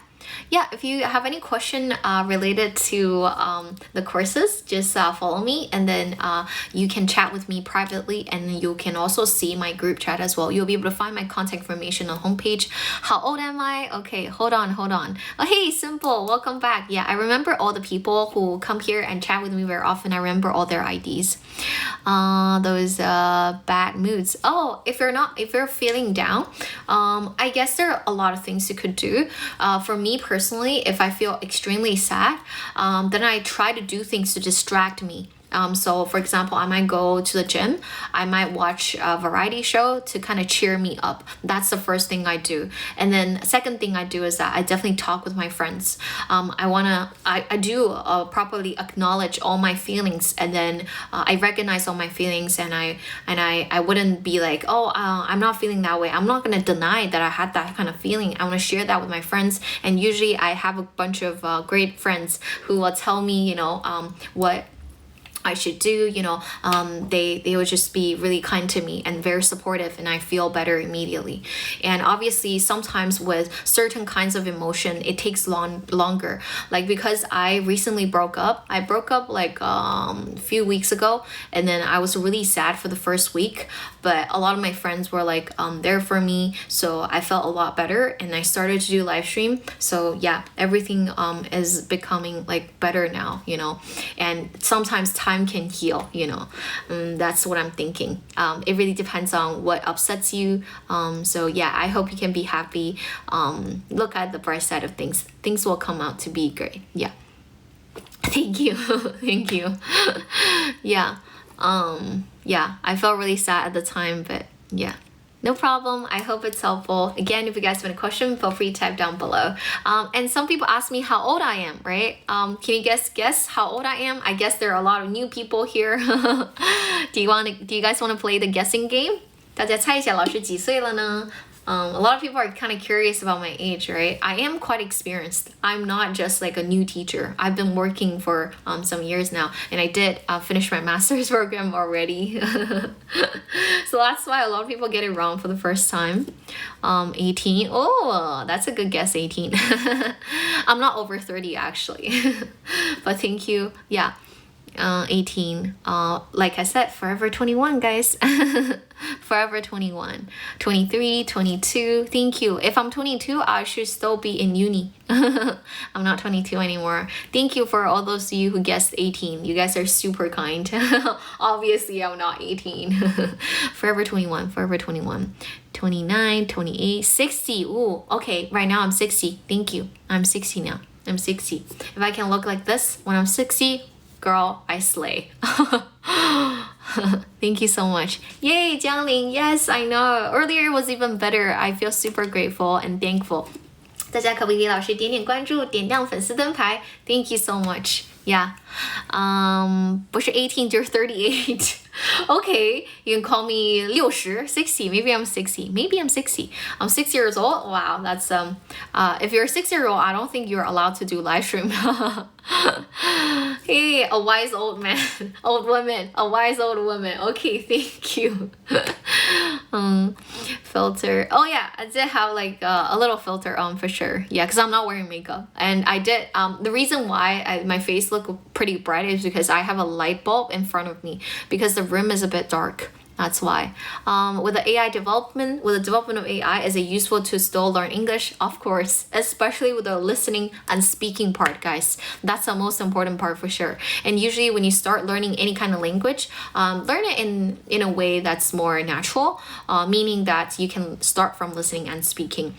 If you have any question related to the courses, just follow me, and then you can chat with me privately, and you can also see my group chat as well. You'll be able to find my contact information on homepage. How old am I? Okay, hold on. Oh, hey, Simple, welcome back. Yeah, I remember all the people who come here and chat with me very often. I remember all their IDs. Those bad moods. Oh, if you're feeling down, I guess there are a lot of things you could do. For me personally, if I feel extremely sad, then I try to do things to distract me. So for example, I might go to the gym, I might watch a variety show to kind of cheer me up. That's the first thing I do. And then second thing I do is that I definitely talk with my friends. I do properly acknowledge all my feelings, and then I recognize all my feelings, and I wouldn't be like, oh, I'm not feeling that way. I'm not gonna deny that I had that kind of feeling. I want to share that with my friends, and usually I have a bunch of great friends who will tell me, what I should do. They would just be really kind to me and very supportive, and I feel better immediately. And obviously sometimes with certain kinds of emotion it takes longer, like because I recently broke up. I broke up like a few weeks ago, and then I was really sad for the first week, but a lot of my friends were like there for me, so I felt a lot better, and I started to do live stream. So yeah, everything is becoming like better now, and sometimes time can heal, that's what I'm thinking. It really depends on what upsets you. So yeah, I hope you can be happy. Look at the bright side of things will come out to be great. Yeah. Thank you. Thank you. Yeah. Yeah, I felt really sad at the time, but yeah, no problem. I hope it's helpful. Again, if you guys have any question, feel free to type down below. And some people ask me how old I am, right? Can you guess how old I am? I guess there are a lot of new people here. Do you guys want to play the guessing game? 大家猜一下老师几岁了呢? A lot of people are kind of curious about my age, right? I am quite experienced. I'm not just like a new teacher. I've been working for some years now, and I did finish my master's program already. So that's why a lot of people get it wrong for the first time. 18. Oh, that's a good guess, 18. I'm not over 30 actually. But thank you. Yeah. 18. Like I said, forever 21, guys. Forever 21. 23, 22. Thank you. If I'm 22, I should still be in uni. I'm not 22 anymore. Thank you for all those of you who guessed 18. You guys are super kind. Obviously, I'm not 18. Forever 21. Forever 21. 29, 28, 60. Ooh, okay. Right now I'm 60. Thank you. I'm 60 now. I'm 60. If I can look like this when I'm 60, girl, I slay. Thank you so much. Yay, Jiangling. Yes, I know. Earlier was even better. I feel super grateful and thankful. 大家可不可以给老师点点关注，点亮粉丝灯牌 ？Thank you so much. Yeah. 不是 18 就是 38. Okay, you can call me 60, 60. Maybe I'm 60. Maybe I'm 60. I'm 6 years old. Wow, that's if you're a 6-year-old, I don't think you're allowed to do live stream. Hey, a wise old man, old woman, a wise old woman. Okay, thank you. Filter. Oh yeah, I did have like a little filter on for sure. Yeah, because I'm not wearing makeup, and I did. The reason why my face looked pretty bright is because I have a light bulb in front of me because the room is a bit dark. That's why. With the development of AI, is it useful to still learn English? Of course, especially with the listening and speaking part, guys. That's the most important part for sure. And usually when you start learning any kind of language, learn it in a way that's more natural, meaning that you can start from listening and speaking.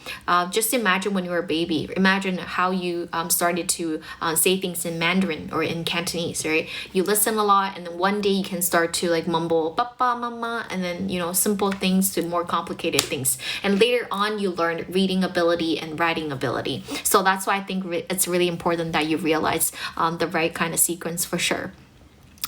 Just imagine when you were a baby. Imagine how you started to say things in Mandarin or in Cantonese, right? You listen a lot, and then one day you can start to like mumble, papa, mama, and then simple things to more complicated things, and later on you learn reading ability and writing ability. So that's why I think it's really important that you realize the right kind of sequence for sure.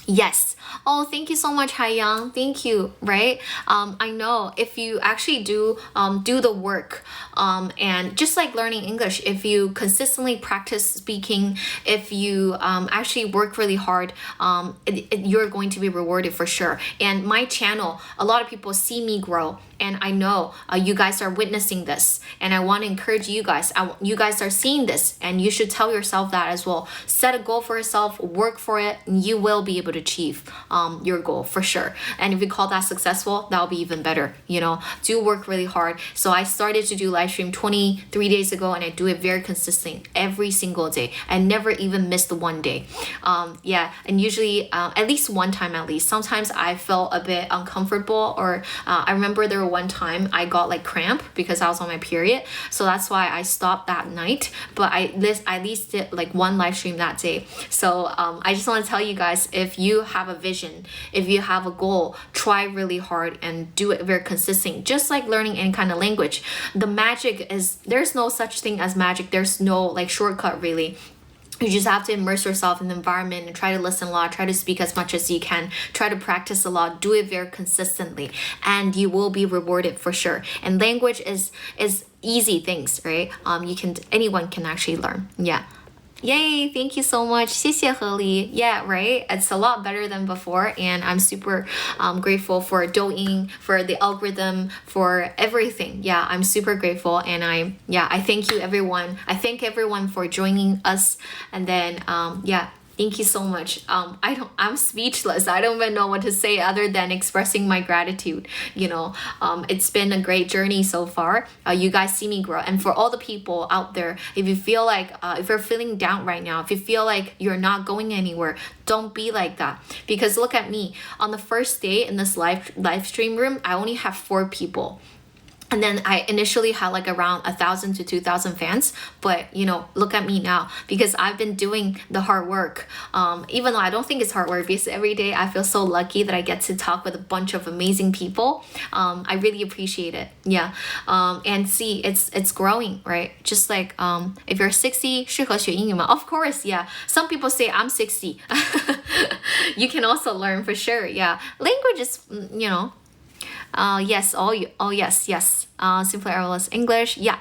Yes. Oh, thank you so much, Haiyang. Thank you. Right? I know if you actually do the work, and just like learning English, if you consistently practice speaking, if you actually work really hard, you're going to be rewarded for sure. And my channel, a lot of people see me grow, and I know you guys are witnessing this, and I want to encourage you guys. You guys are seeing this, and you should tell yourself that as well. Set a goal for yourself, work for it, and you will be able to achieve your goal for sure. And if you call that successful, that'll be even better. Do work really hard. So I started to do live stream 23 days ago, and I do it very consistently every single day. I never even missed one day. Yeah, and usually at least one time at least. Sometimes I felt a bit uncomfortable, or I remember there were one time I got like cramp because I was on my period, so that's why I stopped that night. But I at least did like one live stream that day. So I just want to tell you guys, if you you have a vision, if you have a goal, try really hard and do it very consistent. Just like learning any kind of language, the magic is, there's no such thing as magic. There's no like shortcut really. You just have to immerse yourself in the environment and try to listen a lot, try to speak as much as you can, try to practice a lot, do it very consistently, and you will be rewarded for sure. And language is easy things, right? Anyone can actually learn. Yeah. Yay, thank you so much. 谢谢何理. Yeah, right? It's a lot better than before, and I'm super grateful for Douyin, for the algorithm, for everything. Yeah, I'm super grateful, and I thank you everyone. I thank everyone for joining us, and then thank you so much. I'm speechless. I don't even know what to say other than expressing my gratitude. It's been a great journey so far. You guys see me grow. And for all the people out there, if you feel like, if you're feeling down right now, if you feel like you're not going anywhere, don't be like that. Because look at me. On the first day in this live stream room, I only have 4 people. And then I initially had like around 1,000 to 2,000 fans, but look at me now, because I've been doing the hard work. Even though I don't think it's hard work, because every day I feel so lucky that I get to talk with a bunch of amazing people. I really appreciate it. Yeah. And see, it's growing, right? Just like if you're 60, 适合学英语吗? Of course, yeah. Some people say I'm 60. You can also learn for sure. Yeah. Language is, yes, yes. Simply errorless English. Yeah.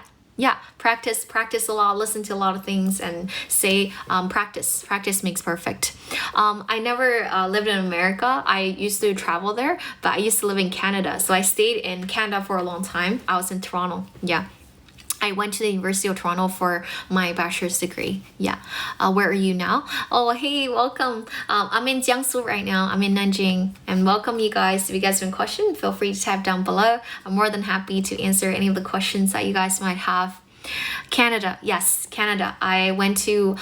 Practice a lot, listen to a lot of things, and say practice makes perfect. I never lived in America. I used to travel there, but I used to live in Canada. So I stayed in Canada for a long time. I was in Toronto. Yeah. I went to the University of Toronto for my bachelor's degree. Yeah. Where are you now? Oh, hey, welcome. I'm in Jiangsu right now. I'm in Nanjing. And welcome, you guys. If you guys have a question, feel free to type down below. I'm more than happy to answer any of the questions that you guys might have. Canada, yes, Canada. I went to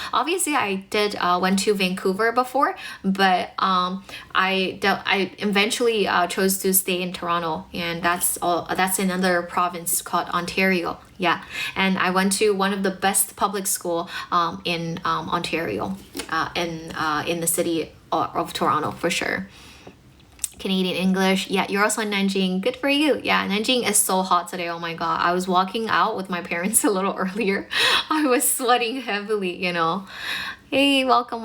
Vancouver before, but I eventually chose to stay in Toronto, and that's another province called Ontario. Yeah, and I went to one of the best public school in Ontario, in the city of Toronto for sure. Canadian English. Yeah, you're also in Nanjing. Good for you. Yeah, Nanjing is so hot today. Oh my god. I was walking out with my parents a little earlier. I was sweating heavily, Hey, welcome.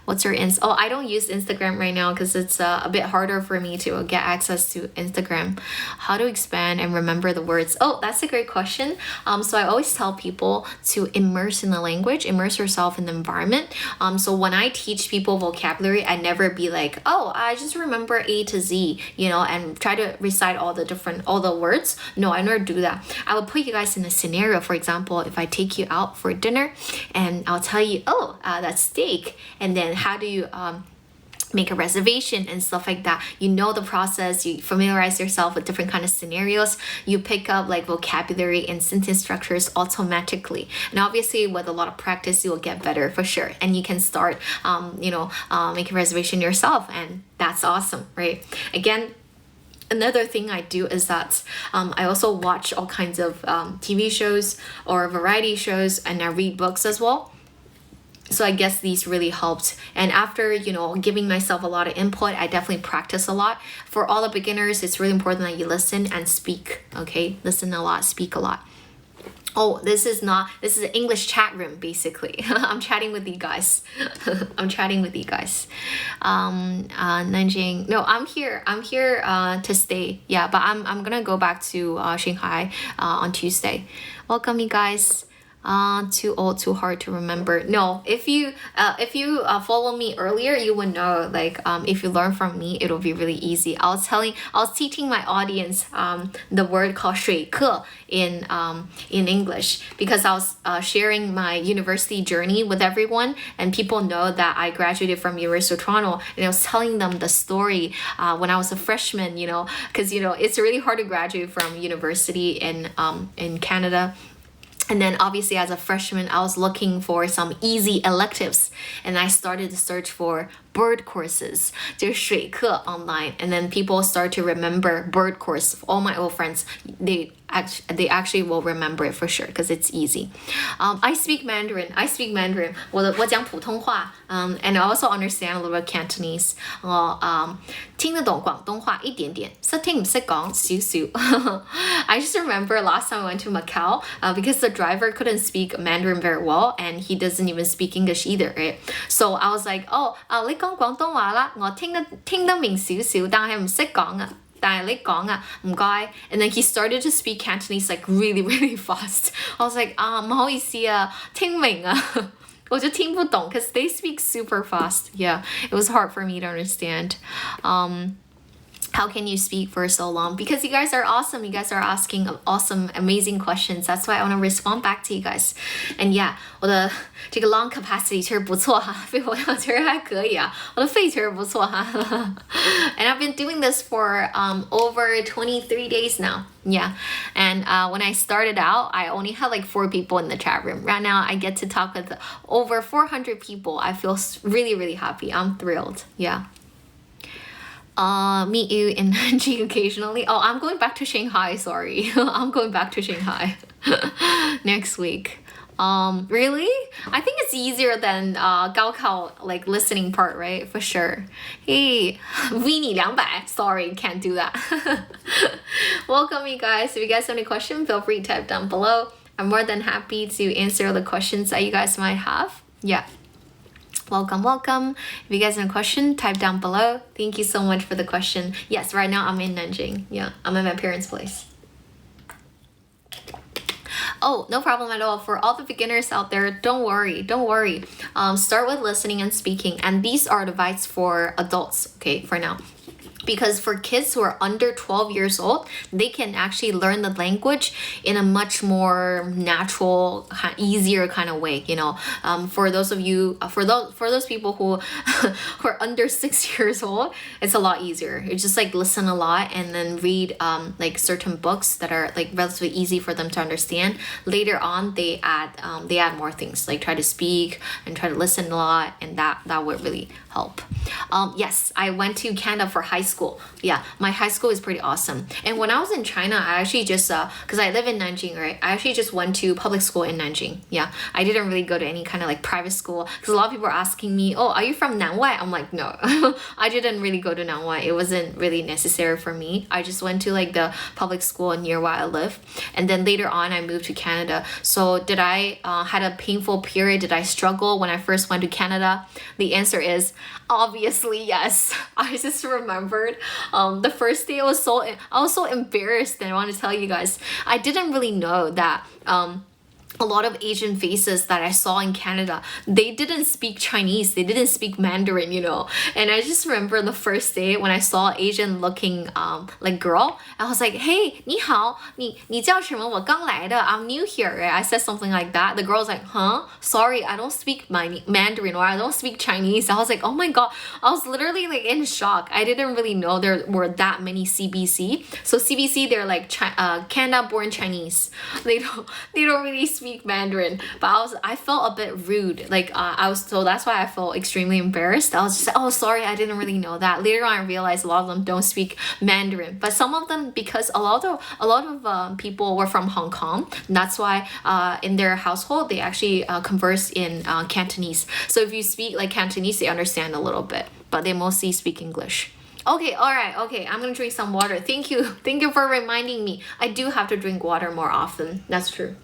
What's your Oh, I don't use Instagram right now because it's a bit harder for me to get access to Instagram. How to expand and remember the words? Oh, that's a great question. So I always tell people to immerse in the language, immerse yourself in the environment. So when I teach people vocabulary, I never be like, oh, I just remember A to Z, and try to recite all the words. No, I never do that. I will put you guys in a scenario. For example, if I take you out for dinner and I'll tell you, that's steak, and then how do you make a reservation and stuff like that. You know the process, you familiarize yourself with different kind of scenarios, you pick up like vocabulary and sentence structures automatically, and obviously with a lot of practice you will get better for sure, and you can start make a reservation yourself, and that's awesome, right? Again, another thing I do is that I also watch all kinds of TV shows or variety shows, and I read books as well. So I guess these really helped. And after, giving myself a lot of input, I definitely practice a lot. For all the beginners, it's really important that you listen and speak, okay? Listen a lot, speak a lot. Oh, this is an English chat room, basically. I'm chatting with you guys. Nanjing. No, I'm here to stay. Yeah, but I'm gonna go back to Shanghai on Tuesday. Welcome, you guys. Too old, too hard to remember. No, if you follow me earlier, you would know, like, if you learn from me, it'll be really easy. I was teaching my audience the word called 水课 in English, because I was sharing my university journey with everyone, and people know that I graduated from University of Toronto, and I was telling them the story when I was a freshman, because it's really hard to graduate from university in Canada. And then obviously as a freshman, I was looking for some easy electives, and I started to search for bird courses, 就是水课 online. And then people start to remember bird course. All my old friends, they actually will remember it for sure because it's easy. I speak Mandarin. 我讲普通话 and I also understand a little bit Cantonese. 我听得懂广东话一点点，識聽唔識講少少。I just remember last time I went to Macau because the driver couldn't speak Mandarin very well, and he doesn't even speak English either, right? So I was like, 你講廣東話啦，我聽得明少少，但係唔識講啊。但係你講啊，唔該。And then he started to speak Cantonese like really, really fast. I was like, 唔好意思啊，聽明啊。我就聽不懂 because they speak super fast. Yeah, it was hard for me to understand. How can you speak for so long? Because you guys are awesome. You guys are asking awesome, amazing questions. That's why I want to respond back to you guys. And yeah, 我的这个 lung capacity 其实不错哈，肺活量其实还可以啊，我的肺其实不错哈。And I've been doing this for over 23 days now. Yeah, and when I started out, I only had like 4 people in the chat room. Right now, I get to talk with over 400 people. I feel really, really happy. I'm thrilled. Yeah. Meet you in Nanjing occasionally. Oh, I'm going back to Shanghai, sorry. I'm going back to Shanghai next week. Really? I think it's easier than Gaokao like listening part, right? For sure. Hey, Weenie 200. Sorry, can't do that. Welcome, you guys. If you guys have any questions, feel free to type down below. I'm more than happy to answer the questions that you guys might have. Yeah. Welcome. If you guys have a question, type down below. Thank you so much for the question. Yes, right now I'm in Nanjing. Yeah, I'm at my parents' place. Oh, no problem at all. For all the beginners out there, don't worry. Start with listening and speaking. And these are advice for adults, okay, for now. Because for kids who are under 12 years old, they can actually learn the language in a much more natural, easier kind of way, you know. For those of you, for those people who are under 6 years old, it's a lot easier. It's just like listen a lot and then read like certain books that are like relatively easy for them to understand. Later on, they add more things, like try to speak and try to listen a lot, and that would really help. Yes, I went to Canada for high school. Yeah, my high school is pretty awesome. And when I was in China, I actually just because I live in Nanjing, right? I actually just went to public school in Nanjing. Yeah, I didn't really go to any kind of like private school because a lot of people are asking me, oh, are you from Nanwai? I'm like, no. I didn't really go to Nanwai. It wasn't really necessary for me. I just went to like the public school near where I live, and then later on I moved to Canada. So did I had a painful period? Did I struggle when I first went to Canada? The answer is obviously yes. I just remembered the first day I was so embarrassed, and I want to tell you guys, I didn't really know that a lot of Asian faces that I saw in Canada, they didn't speak Chinese, they didn't speak Mandarin, you know. And I just remember the first day when I saw Asian looking like girl, I was like, hey, 你好，你叫什么？我刚来的, I'm new here, right? I said something like that. The girl was like, huh? Sorry, I don't speak Mandarin, or I don't speak Chinese. I was like, oh my god, I was literally like in shock. I didn't really know there were that many CBC. So CBC, they're like Canada born Chinese. They don't really speak Mandarin, but I felt a bit rude. Like so that's why I felt extremely embarrassed. I was just like, oh, sorry, I didn't really know that. Later on, I realized a lot of them don't speak Mandarin, but some of them, because a lot of people were from Hong Kong. That's why in their household they actually converse in Cantonese. So if you speak like Cantonese, they understand a little bit, but they mostly speak English. Okay, alright, okay, I'm gonna drink some water. Thank you for reminding me. I do have to drink water more often. That's true.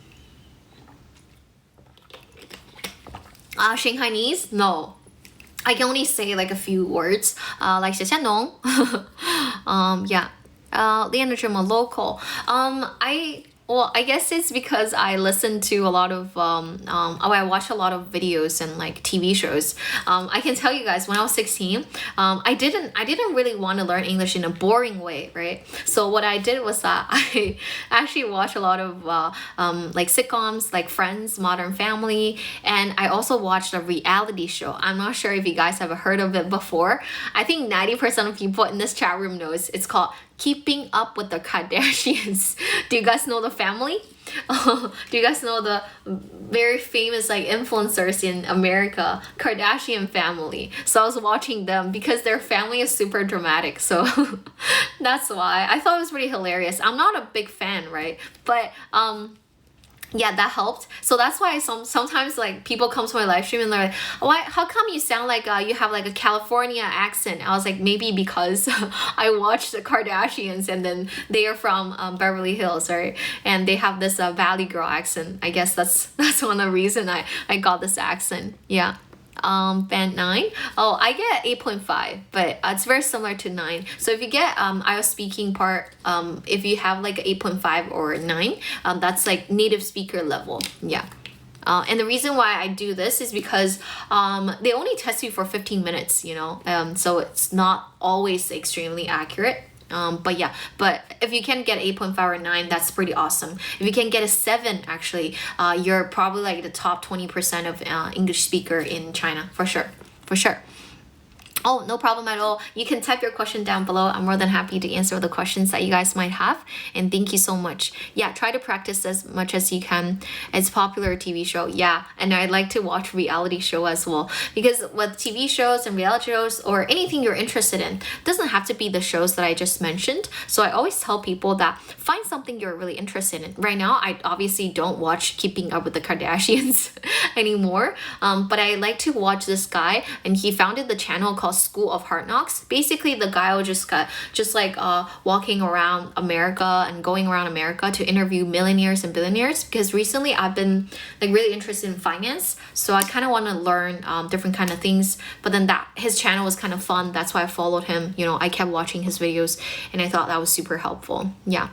Shanghainese? No. I can only say like a few words. Like 谢谢侬. Yeah. 练得这么 local. I guess it's because I listen to a lot of I watch a lot of videos and like TV shows. I can tell you guys, when I was 16, I didn't really want to learn English in a boring way, right? So what I did was that I actually watched a lot of like sitcoms, like Friends, Modern Family, and I also watched a reality show. I'm not sure if you guys have heard of it before. I think 90% of people in this chat room knows. It's called Keeping Up with the Kardashians. Do you guys know the family? Do you guys know the very famous like influencers in America, Kardashian family? So I was watching them because their family is super dramatic. So that's why I thought it was pretty hilarious. I'm not a big fan, right? But yeah, that helped. So that's why sometimes like people come to my live stream and they're like, why, how come you sound like you have like a California accent? I was like, maybe because I watched the Kardashians and then they are from Beverly Hills, right? And they have this Valley Girl accent. I guess that's one of the reason I got this accent. Yeah. Band 9. Oh, I get 8.5, but it's very similar to 9. So if you get IELTS speaking part, if you have like 8.5 or 9, that's like native speaker level. Yeah. And the reason why I do this is because they only test you for 15 minutes, you know, so it's not always extremely accurate. But yeah, but if you can get 8.5 or 9, that's pretty awesome. If you can get a 7, actually, you're probably like the top 20% of English speaker in China, for sure, for sure. Oh, no problem at all. You can type your question down below. I'm more than happy to answer the questions that you guys might have. And thank you so much. Yeah, try to practice as much as you can. It's a popular TV show. Yeah, and I like to watch reality show as well. Because with TV shows and reality shows or anything you're interested in, it doesn't have to be the shows that I just mentioned. So I always tell people that find something you're really interested in. Right now, I obviously don't watch Keeping Up with the Kardashians anymore. But I like to watch this guy, and he founded the channel called School of Hard Knocks. Basically, the guy will just walking around America and going around America to interview millionaires and billionaires, because recently I've been like really interested in finance, so I kind of want to learn different kind of things. But then that his channel was kind of fun, that's why I followed him. You know, I kept watching his videos and I thought that was super helpful. Yeah.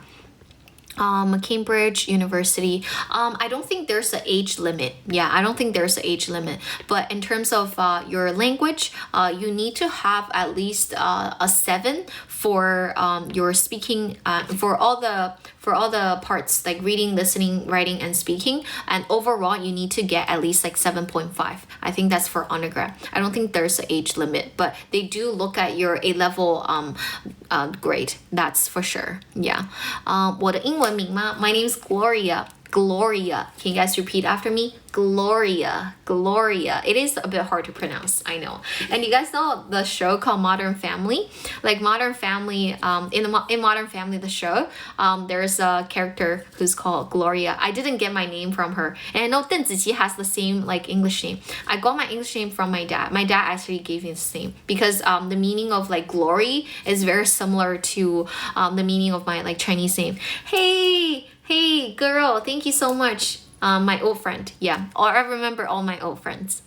Cambridge University. I don't think there's an age limit. Yeah, I don't think there's an age limit. But in terms of your language, you need to have at least a 7 for your speaking, for all the parts like reading, listening, writing, and speaking. And overall, you need to get at least like 7.5. I think that's for undergrad. I don't think there's an age limit, but they do look at your A-level grade. That's for sure. Yeah. 我的英文名吗? My name's Gloria. Gloria. Can you guys repeat after me? Gloria. Gloria. It is a bit hard to pronounce, I know. And you guys know the show called Modern Family? Like Modern Family, in Modern Family, the show, there's a character who's called Gloria. I didn't get my name from her. And I know Deng Ziqi has the same like English name. I got my English name from my dad. My dad actually gave me this name because the meaning of like glory is very similar to the meaning of my like Chinese name. Hey girl, thank you so much. My old friend, yeah. Or I remember all my old friends.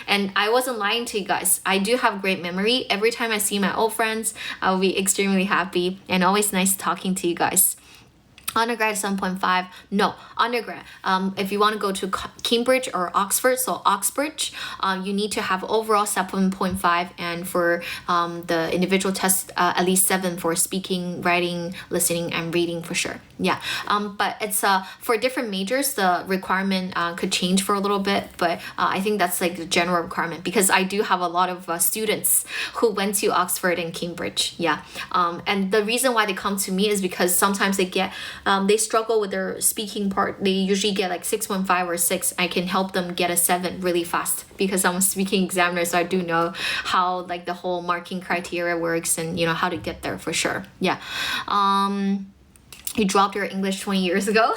And I wasn't lying to you guys. I do have great memory. Every time I see my old friends, I'll be extremely happy and always nice talking to you guys. Undergrad 7.5. No, undergrad. If you want to go to Cambridge or Oxford, so Oxbridge, you need to have overall 7.5, and for the individual test, at least 7 for speaking, writing, listening, and reading for sure. Yeah. But it's for different majors, the requirement could change for a little bit, but I think that's like the general requirement because I do have a lot of students who went to Oxford and Cambridge. Yeah. And the reason why they come to me is because sometimes they struggle with their speaking part. They usually get like 6.5 or 6. I can help them get a 7 really fast because I'm a speaking examiner, so I do know how like the whole marking criteria works and you know how to get there for sure. Yeah. You dropped your English 20 years ago,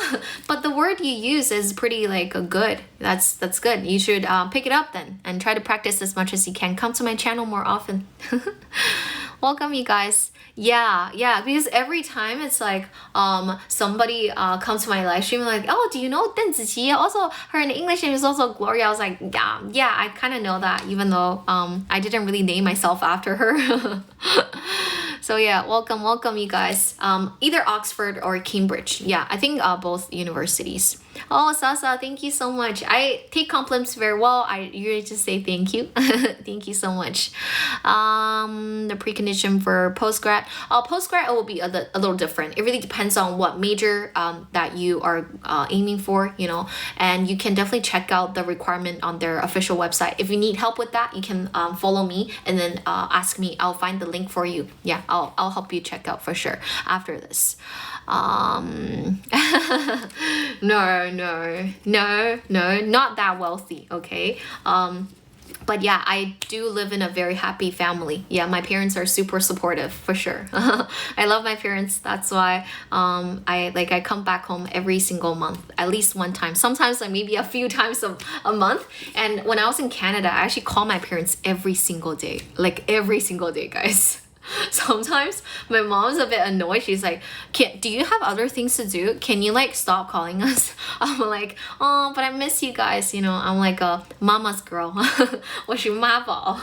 but the word you use is pretty like good. That's good. You should pick it up then and try to practice as much as you can. Come to my channel more often. Welcome, you guys. Yeah, because every time it's like somebody comes to my live stream like, oh, do you know Deng Ziqi? Also, her English name is also Gloria. I was like, yeah, I kind of know that, even though I didn't really name myself after her. So yeah, welcome you guys. Either Oxford or Cambridge. Yeah, I think both universities. Oh, Sasa, thank you so much. I take compliments very well. I usually just say thank you. Thank you so much. The precondition for postgrad. Postgrad it will be a little different. It really depends on what major that you are aiming for, you know, and you can definitely check out the requirement on their official website. If you need help with that, you can follow me and then ask me. I'll find the link for you. Yeah, I'll help you check out for sure after this. No, not that wealthy, okay? But yeah, I do live in a very happy family. Yeah, my parents are super supportive for sure. I love my parents. That's why I come back home every single month, at least one time. Sometimes like maybe a few times a month. And when I was in Canada, I actually call my parents every single day, guys. Sometimes my mom's a bit annoyed. She's like, do you have other things to do? Can you like stop calling us? I'm like, oh, but I miss you guys, you know. I'm like a mama's girl. 我是妈宝.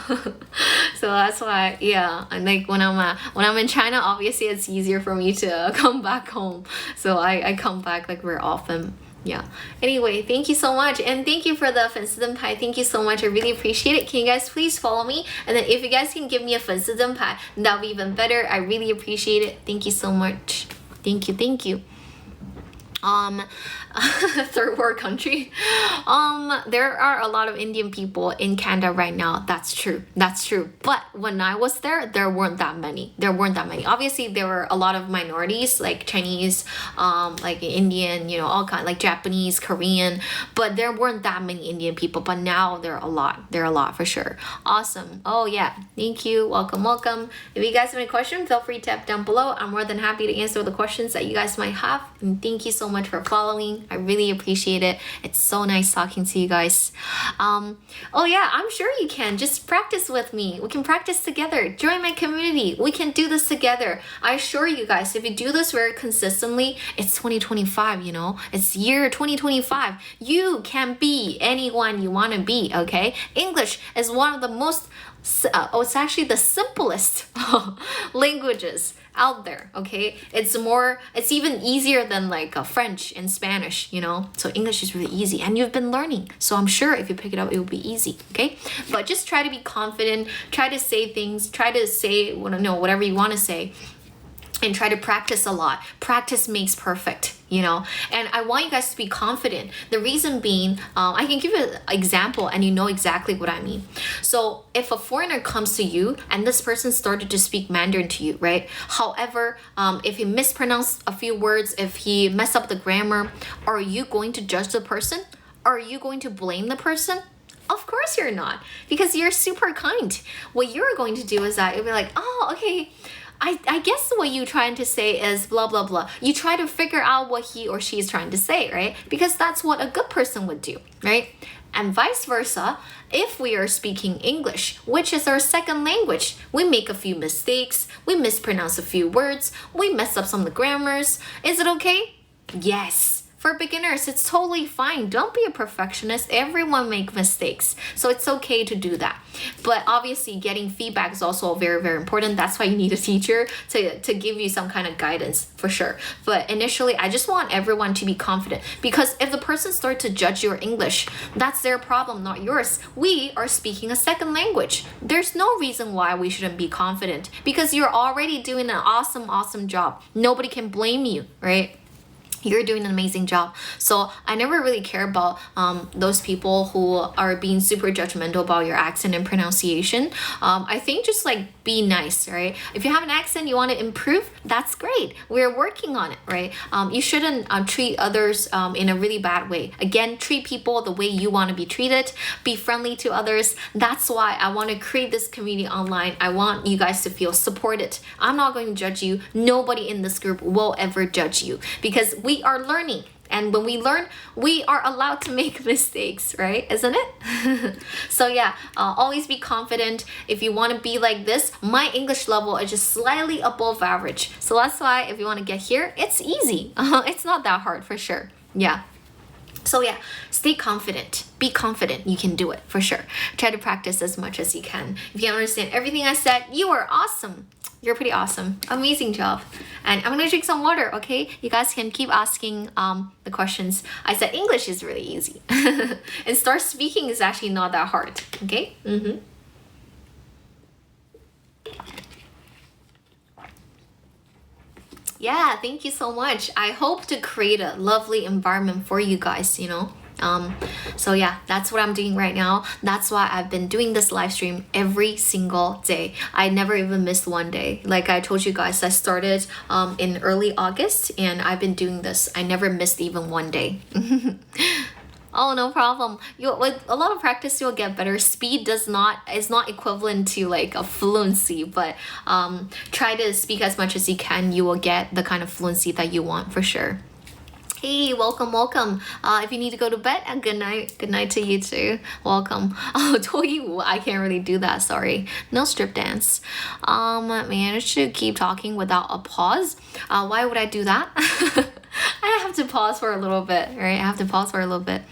So that's why, yeah. And like when I'm in China, obviously it's easier for me to come back home. So I come back like very often. Yeah. Anyway, thank you so much. And thank you for the 粉丝灯牌. Thank you so much. I really appreciate it. Can you guys please follow me? And then if you guys can give me a 粉丝灯牌, that'll be even better. I really appreciate it. Thank you so much. Thank you. Third world country. There are a lot of Indian people in Canada right now. That's true. But when I was there weren't that many. Obviously, there were a lot of minorities like Chinese, like Indian, you know, all kind like Japanese, Korean. But there weren't that many Indian people. But now there are a lot. There are a lot for sure. Awesome. Oh yeah. Thank you. Welcome. If you guys have any questions, feel free to tap down below. I'm more than happy to answer the questions that you guys might have. And thank you so much for following. I really appreciate it. It's so nice talking to you guys. Oh yeah, I'm sure you can. Just practice with me. We can practice together. Join my community. We can do this together. I assure you guys, if you do this very consistently, it's 2025, you know? It's year 2025. You can be anyone you want to be, okay? English is one of the most it's actually the simplest languages out there, okay? It's even easier than like French and Spanish, you know? So English is really easy and you've been learning. So I'm sure if you pick it up, it will be easy, okay? But just try to be confident, try to say things, try to say, whatever you want to say, and try to practice a lot. Practice makes perfect, you know? And I want you guys to be confident. The reason being, I can give you an example and you know exactly what I mean. So if a foreigner comes to you and this person started to speak Mandarin to you, right? However, if he mispronounced a few words, if he messed up the grammar, are you going to judge the person? Are you going to blame the person? Of course you're not, because you're super kind. What you're going to do is that you'll be like, oh, okay, I guess what you're trying to say is blah, blah, blah. You try to figure out what he or she is trying to say, right? Because that's what a good person would do, right? And vice versa, if we are speaking English, which is our second language, we make a few mistakes, we mispronounce a few words, we mess up some of the grammars. Is it okay? Yes. For beginners, it's totally fine. Don't be a perfectionist. Everyone makes mistakes. So it's okay to do that. But obviously, getting feedback is also very, very important. That's why you need a teacher to give you some kind of guidance, for sure. But initially, I just want everyone to be confident. Because if the person starts to judge your English, that's their problem, not yours. We are speaking a second language. There's no reason why we shouldn't be confident. Because you're already doing an awesome, awesome job. Nobody can blame you, right? You're doing an amazing job. So I never really care about those people who are being super judgmental about your accent and pronunciation. I think just like be nice, right? If you have an accent you want to improve, that's great. We're working on it, right? You shouldn't treat others in a really bad way. Again, treat people the way you want to be treated. Be friendly to others. That's why I want to create this community online. I want you guys to feel supported. I'm not going to judge you. Nobody in this group will ever judge you because we are learning. And when we learn, we are allowed to make mistakes, right? Isn't it? So yeah, always be confident. If you want to be like this, my English level is just slightly above average. So that's why if you want to get here, it's easy. It's not that hard for sure. Yeah. So yeah, stay confident. Be confident. You can do it for sure. Try to practice as much as you can. If you understand everything I said, you are awesome. You're pretty awesome. Amazing job. And I'm gonna drink some water, okay? You guys can keep asking the questions. I said English is really easy. And start speaking is actually not that hard, okay? Yeah, thank you so much. I hope to create a lovely environment for you guys, you know. So yeah, that's what I'm doing right now. That's why I've been doing this live stream every single day. I never even missed one day. Like I told you guys, I started in early August and I've been doing this. I never missed even one day. Oh, no problem. With a lot of practice, you'll get better. Speed is not equivalent to like a fluency, but try to speak as much as you can. You will get the kind of fluency that you want for sure. Hey, welcome. If you need to go to bed, good night to you too. Welcome. Oh, 脱衣舞, I can't really do that, sorry. No strip dance. Managed to keep talking without a pause. Why would I do that? I have to pause for a little bit, right? I have to pause for a little bit.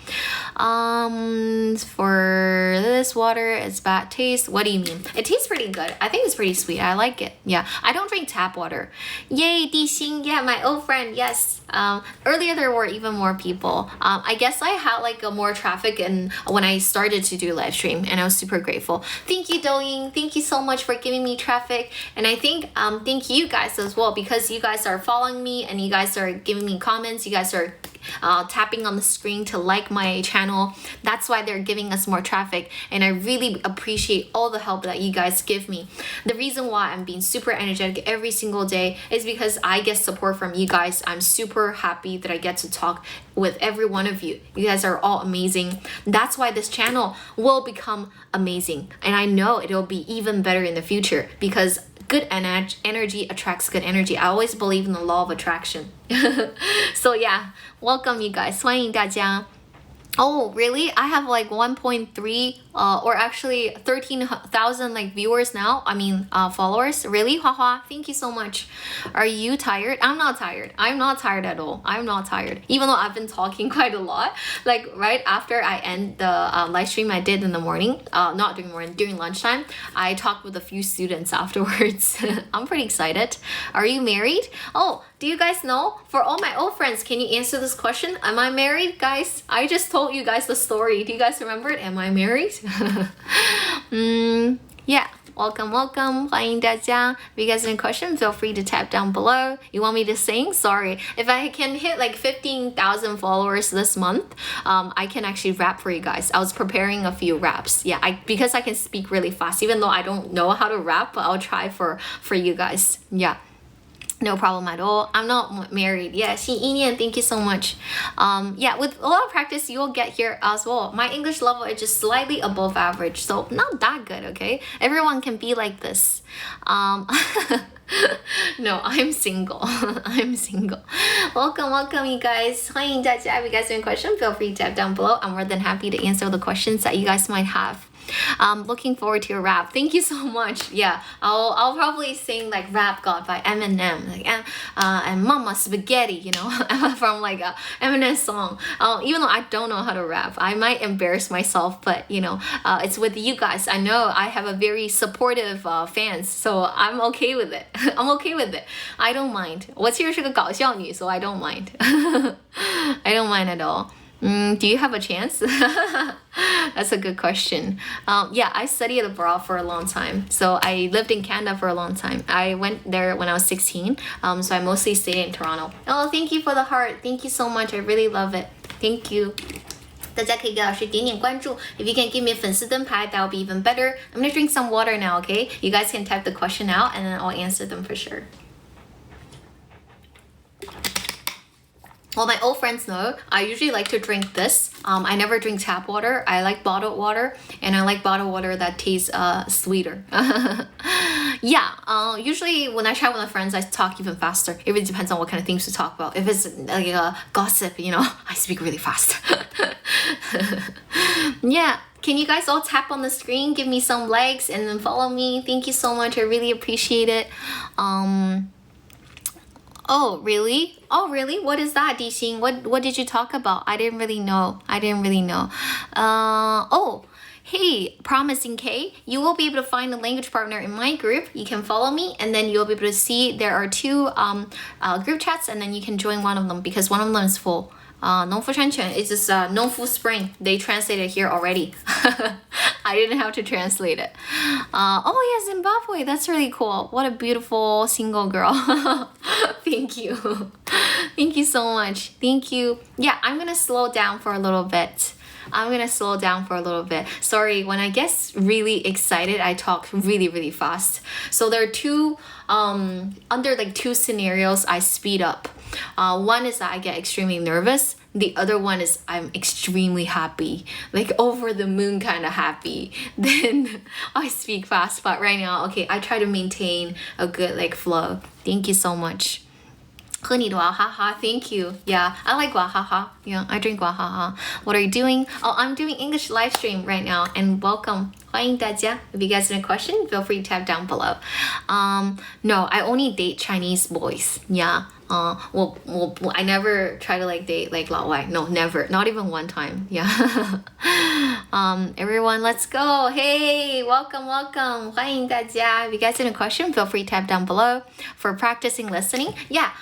For this water, it's bad taste. What do you mean? It tastes pretty good. I think it's pretty sweet. I like it. Yeah. I don't drink tap water. Yay, Dixing. Yeah, my old friend. Yes. Earlier there were even more people. I guess I had like a more traffic and when I started to do live stream, and I was super grateful. Thank you, Douyin. Thank you so much for giving me traffic. And I think thank you guys as well, because you guys are following me and you guys are giving me comments. You guys are tapping on the screen to like my channel. That's why they're giving us more traffic, and I really appreciate all the help that you guys give me. The reason why I'm being super energetic every single day is because I get support from you guys. I'm super happy that I get to talk with every one of you. You guys are all amazing. That's why this channel will become amazing, and I know it'll be even better in the future, because good energy attracts good energy. I always believe in the law of attraction. So yeah, welcome you guys. 欢迎大家. Oh, really? I have like 1.3 or actually 13,000 like viewers now. I mean followers. Really? Haha. Thank you so much. Are you tired? I'm not tired. I'm not tired at all. I'm not tired. Even though I've been talking quite a lot. Like right after I end the live stream I did in the morning, not during morning, during lunchtime, I talked with a few students afterwards. I'm pretty excited. Are you married? Oh, do you guys know? For all my old friends, can you answer this question? Am I married, guys? I just told you guys the story. Do you guys remember it? Am I married? Yeah. Welcome. 欢迎大家. If you guys have any questions, feel free to tap down below. You want me to sing? Sorry. If I can hit like 15,000 followers this month, I can actually rap for you guys. I was preparing a few raps. Yeah, because I can speak really fast. Even though I don't know how to rap, but I'll try for you guys. Yeah. No problem at all. I'm not married. Yeah, Xi thank you so much. Yeah, with a lot of practice, you'll get here as well. My English level is just slightly above average, so not that good, okay? Everyone can be like this. No, I'm single. I'm single. Welcome, you guys. 欢迎大家. If you guys have any questions, feel free to tap down below. I'm more than happy to answer the questions that you guys might have. Looking forward to your rap. Thank you so much. Yeah, I'll probably sing like Rap God by Eminem, like and Mama Spaghetti, you know, from like a Eminem song. Even though I don't know how to rap, I might embarrass myself, but you know, it's with you guys. I know I have a very supportive fans, so I'm okay with it. I'm okay with it. I don't mind. 我其实是个搞笑女, so I don't mind. I don't mind at all. Do you have a chance? That's a good question. Yeah, I studied abroad for a long time. So I lived in Canada for a long time. I went there when I was 16. So I mostly stayed in Toronto. Oh, thank you for the heart. Thank you so much. I really love it. Thank you. 大家可以给老师点点关注. If you can give me a 粉丝灯牌, that would be even better. I'm gonna drink some water now, okay? You guys can type the question out and then I'll answer them for sure. Well, my old friends know I usually like to drink this. I never drink tap water. I like bottled water, and I like bottled water that tastes sweeter. Yeah, usually when I chat with my friends, I talk even faster. It really depends on what kind of things to talk about. If it's like gossip, you know, I speak really fast. Yeah. Can you guys all tap on the screen, give me some likes, and then follow me? Thank you so much. I really appreciate it. Oh, really? Oh, really? What is that, Dixing? What did you talk about? I didn't really know. Oh, hey, promising K, you will be able to find a language partner in my group. You can follow me, and then you'll be able to see there are two group chats, and then you can join one of them because one of them is full. 农夫山泉 is just 农夫 spring. They translated here already. I didn't have to translate it. Oh yeah, Zimbabwe. That's really cool. What a beautiful single girl. Thank you. Thank you so much. Thank you. Yeah, I'm gonna slow down for a little bit. Sorry, when I get really excited, I talk really, really fast. So there are two, under like two scenarios, I speed up. One is that I get extremely nervous. The other one is I'm extremely happy, like over the moon kind of happy. Then I speak fast, but right now, okay, I try to maintain a good like flow. Thank you so much. 喝你的娃哈哈, thank you. Yeah, I like 娃哈哈. Yeah, I drink 娃哈哈. What are you doing? Oh, I'm doing English live stream right now, and welcome. 欢迎大家. If you guys have a question, feel free to type down below. No, I only date Chinese boys. Yeah. I never try to like date like 老外. No, never. Not even one time. Yeah. Everyone, let's go. Hey, welcome. 欢迎大家. If you guys have a question, feel free to type down below. For practicing listening, yeah,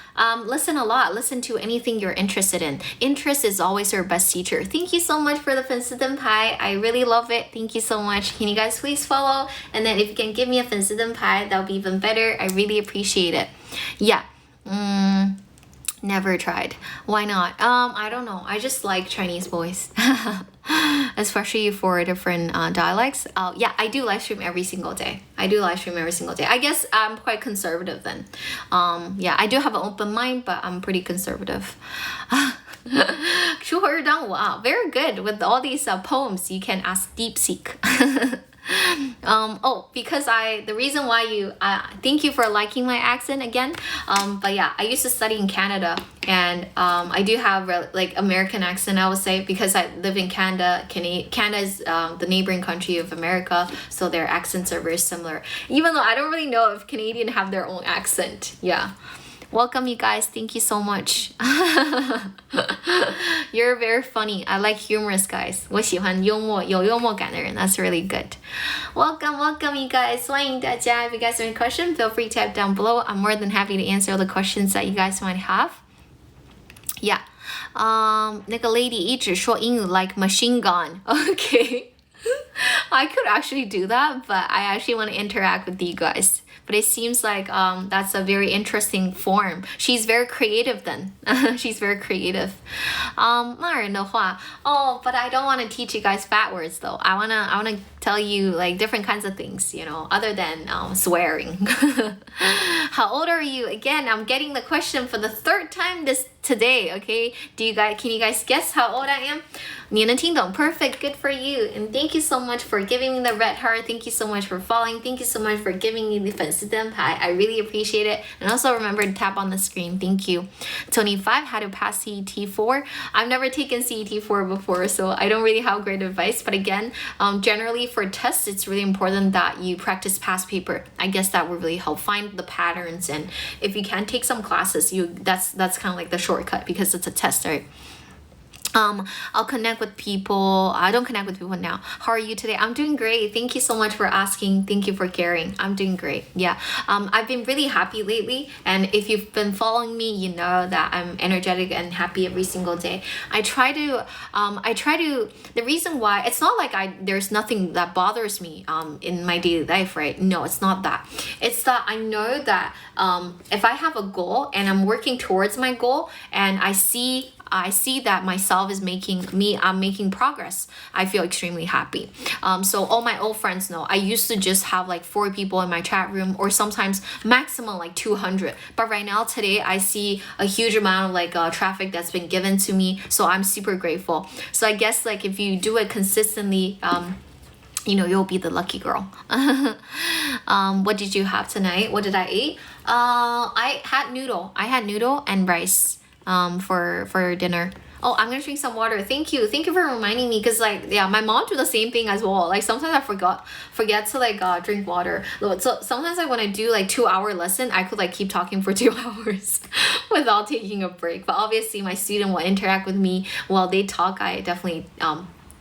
listen a lot. Listen to anything you're interested in. Interest is always your best teacher. Thank you so much for the 粉丝灯牌. I really love it. Thank you so much. Can you guys please follow? And then if you can give me a 粉丝灯牌, that would be even better. I really appreciate it. Yeah. Never tried. Why not? I don't know. I just like Chinese boys. Especially for different dialects. Yeah, I do live stream every single day. I guess I'm quite conservative then. Yeah, I do have an open mind, but I'm pretty conservative. 出尔当我, very good. With all these poems, you can ask DeepSeek. Because the reason why you thank you for liking my accent again, but yeah, I used to study in Canada, and I do have like American accent, I would say, because I live in Canada. Canada is the neighboring country of America, so their accents are very similar, even though I don't really know if Canadian have their own accent. Yeah. Welcome, you guys. Thank you so much. You're very funny. I like humorous guys. 我喜欢幽默有幽默感的人. That's really good. Welcome, you guys. 欢迎大家. If you guys have any question, feel free to type down below. I'm more than happy to answer all the questions that you guys might have. Yeah. 那个 lady 一直说英语 like machine gun. Okay. I could actually do that, but I actually want to interact with you guys. But it seems like that's a very interesting form. She's very creative then. She's very creative. 骂人的话, but I don't want to teach you guys bad words though. I wanna tell you like different kinds of things, you know, other than swearing. How old are you? Again, I'm getting the question for the third time today, okay? Can you guys guess how old I am? 你能听懂? Perfect, good for you. And thank you so much for giving me the red heart. Thank you so much for following. Thank you so much for giving me the 粉丝灯牌. I really appreciate it. And also remember to tap on the screen. Thank you. 25, how to pass CET4. I've never taken CET4 before, so I don't really have great advice. But again, generally for tests, it's really important that you practice past paper. I guess that would really help find the patterns. And if you can take some classes, that's kind of like the shortcut because it's a test, right? I'll connect with people. I don't connect with people now. How are you today? I'm doing great. Thank you so much for asking. Thank you for caring. I'm doing great. Yeah. I've been really happy lately. And if you've been following me, you know that I'm energetic and happy every single day. I try to, the reason why, it's not like there's nothing that bothers me, in my daily life, right? No, it's not that. It's that I know that, if I have a goal and I'm working towards my goal and I see that myself is I'm making progress, I feel extremely happy. So all my old friends know I used to just have like 4 people in my chat room, or sometimes maximum like 200. But right now today I see a huge amount of like traffic that's been given to me, so I'm super grateful. So I guess like if you do it consistently, you know, you'll be the lucky girl. What did you have tonight? What did I eat? I had noodle and rice for dinner. Oh, I'm gonna drink some water. Thank you for reminding me, because like, yeah, my mom do the same thing as well. Like sometimes I forget to like drink water. So sometimes like when I do like 2-hour lesson, I could like keep talking for 2 hours without taking a break. But obviously my student will interact with me while they talk. I definitely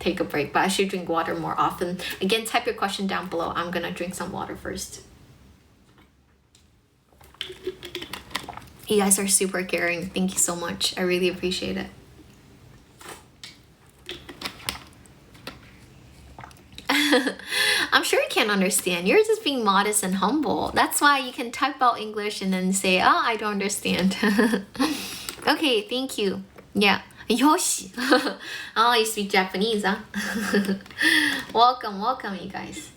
take a break, but I should drink water more often. Again, type your question down below. I'm gonna drink some water first. You guys are super caring. Thank you so much. I really appreciate it. I'm sure you can understand. You're just being modest and humble. That's why you can type out English and then say, oh, I don't understand. Okay, thank you. Yeah. Yoshi. Oh, you speak Japanese, huh? Welcome, you guys.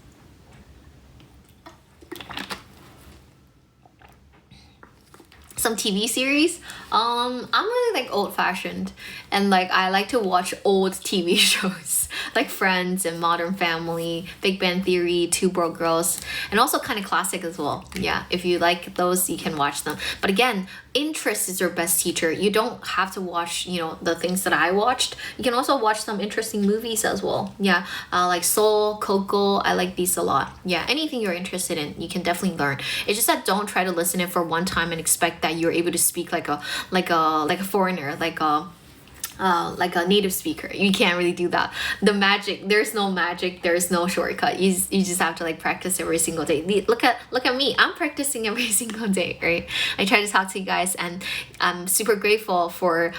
Some TV series. I'm really like old-fashioned, and like I like to watch old TV shows like Friends and Modern Family, Big Bang Theory, Two Broke Girls, and also kind of classic as well. Yeah, if you like those, you can watch them. But again, interest is your best teacher. You don't have to watch, you know, the things that I watched. You can also watch some interesting movies as well. Yeah, like Soul, Coco. I like these a lot. Yeah, anything you're interested in, you can definitely learn. It's just that don't try to listen it for one time and expect that you're able to speak like a foreigner, like a native speaker. You can't really do that. There's no magic, there's no shortcut. You just have to like practice every single day. Look at me, I'm practicing every single day, right? I try to talk to you guys, and I'm super grateful for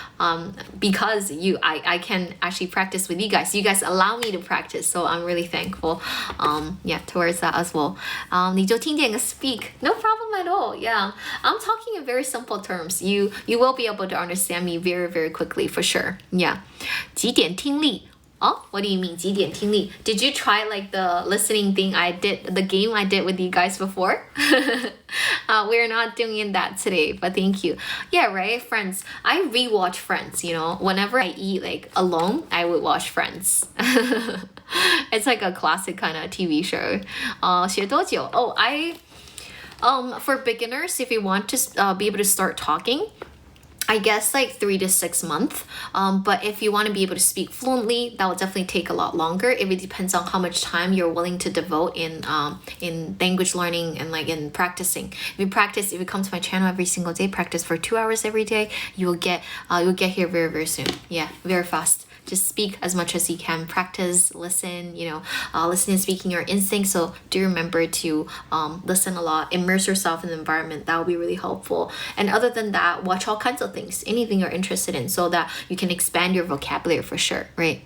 because I can actually practice with you guys. You guys allow me to practice, so I'm really thankful towards that as well. 你就听点个 speak, no problem at all. Yeah, I'm talking in very simple terms. You will be able to understand me very, very quickly for sure. Yeah. 几点听力? Oh, what do you mean 几点听力? Did you try like the listening thing the game I did with you guys before? We're not doing that today, but thank you. Yeah, right, Friends. I rewatch Friends, you know. Whenever I eat like alone, I would watch Friends. It's like a classic kind of TV show. 学多久? Oh, for beginners, if you want to be able to start talking, I guess like 3 to 6 months. But if you want to be able to speak fluently, that will definitely take a lot longer. It depends on how much time you're willing to devote in language learning and like in practicing. If you come to my channel every single day, practice for 2 hours every day, you'll get here very, very soon. Yeah, very fast. Just speak as much as you can. Practice, listen, you know, listen and speaking your instincts. So do remember to listen a lot, immerse yourself in the environment. That will be really helpful. And other than that, watch all kinds of things, anything you're interested in, so that you can expand your vocabulary for sure, right?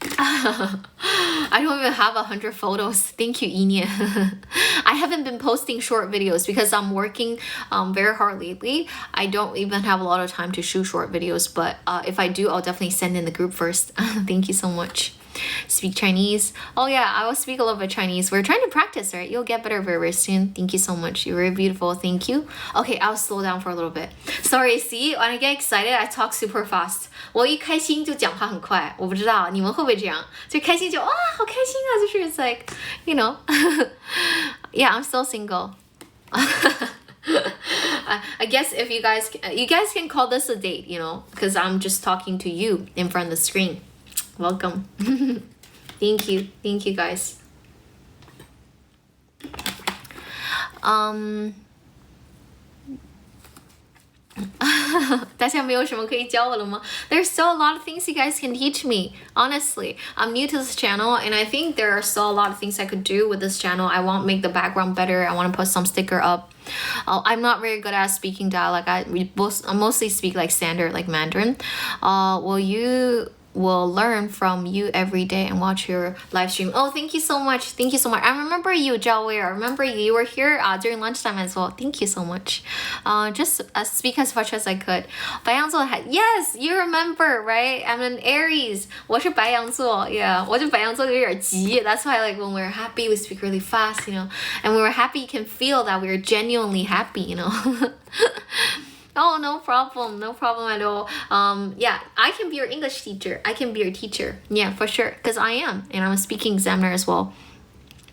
I don't even have 100 photos. Thank you, Inia. I haven't been posting short videos because I'm working very hard lately. I don't even have a lot of time to shoot short videos, but if I do, I'll definitely send in the group first. Thank you so much. Speak Chinese. Oh yeah, I will speak a little bit Chinese. We're trying to practice, right? You'll get better very, very soon. Thank you so much. You're very beautiful. Thank you. Okay, I'll slow down for a little bit. Sorry, see, when I get excited, I talk super fast. 我一开心就讲话很快，我不知道你们会不会这样，就开心就哇好开心啊，就是 it's like, you know. Yeah, I'm still single. I guess if you guys can call this a date, you know, because I'm just talking to you in front of the screen. Welcome. Thank you guys. 大家没有什么可以教我了吗? There's still a lot of things you guys can teach me. Honestly, I'm new to this channel, and I think there are still a lot of things I could do with this channel. I want to make the background better. I want to put some sticker up. I'm not very good at speaking dialect. I mostly speak like standard, like Mandarin. Will learn from you every day and watch your live stream. Oh, thank you so much. I remember you, Zhao Wei. I remember you were here during lunchtime as well. Thank you so much. Just speak as much as I could. 白羊座, yes, you remember, right? I'm an Aries. 我是白羊座, yeah. 我就白羊座有点急. That's why like when we're happy, we speak really fast, you know. And when we're happy, you can feel that we're genuinely happy, you know. Oh, no problem at all. Yeah, I can be your English teacher. I can be your teacher. Yeah, for sure. Because I am. And I'm a speaking examiner as well.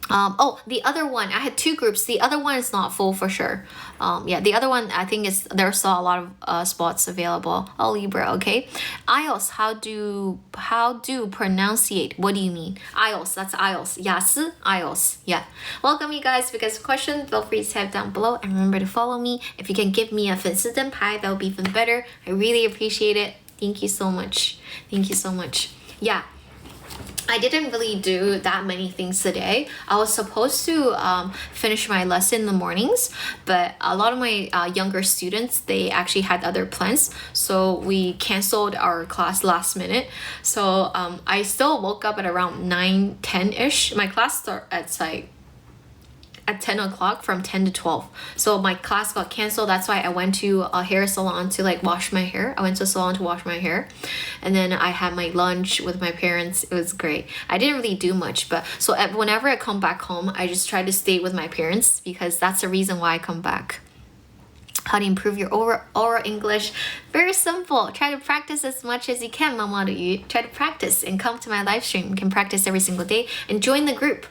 Oh, the other one, I had 2 groups. The other one is not full for sure. Yeah, the other one, I think there's still a lot of spots available. Oh, Libra, okay. IELTS, how do pronunciate? What do you mean? IELTS, that's IELTS. 雅思, IELTS, yeah. Welcome you guys. If you guys have questions, feel free to type down below. And remember to follow me. If you can give me a 粉丝灯牌, that would be even better. I really appreciate it. Thank you so much. Yeah. I didn't really do that many things today. I was supposed to finish my lesson in the mornings, but a lot of my younger students, they actually had other plans. So we canceled our class last minute. So I still woke up at around 9, 10-ish. My class starts at 10 o'clock from 10 to 12. So my class got canceled. That's why I went to a hair salon to like wash my hair. I went to a salon to wash my hair. And then I had my lunch with my parents. It was great. I didn't really do much, but so whenever I come back home, I just try to stay with my parents because that's the reason why I come back. How to improve your oral English? Very simple. Try to practice as much as you can, 妈妈的语. Try to practice and come to my live stream. You can practice every single day and join the group.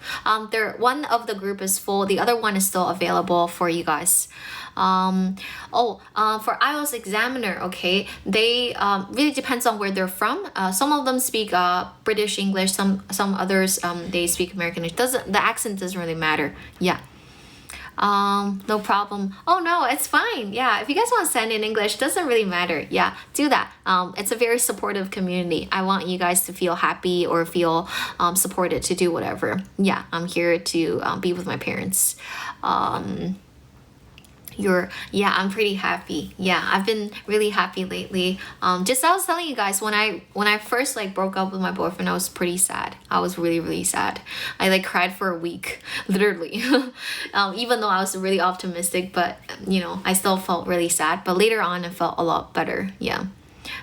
One of the group is full. The other one is still available for you guys. For IELTS examiner, okay, they really depends on where they're from. Some of them speak British English. Some others they speak American English. The accent doesn't really matter. Yeah. No problem. Oh no, it's fine. Yeah, if you guys want to send in English, doesn't really matter. Yeah, do that. It's a very supportive community. I want you guys to feel happy or feel supported to do whatever. Yeah, I'm here to be with my parents. I'm pretty happy. Yeah, I've been really happy lately. I was telling you guys, when I first like broke up with my boyfriend, I was pretty sad. I was really, really sad. I like cried for a week, literally. Even though I was really optimistic, but I still felt really sad. But later on, I felt a lot better. Yeah.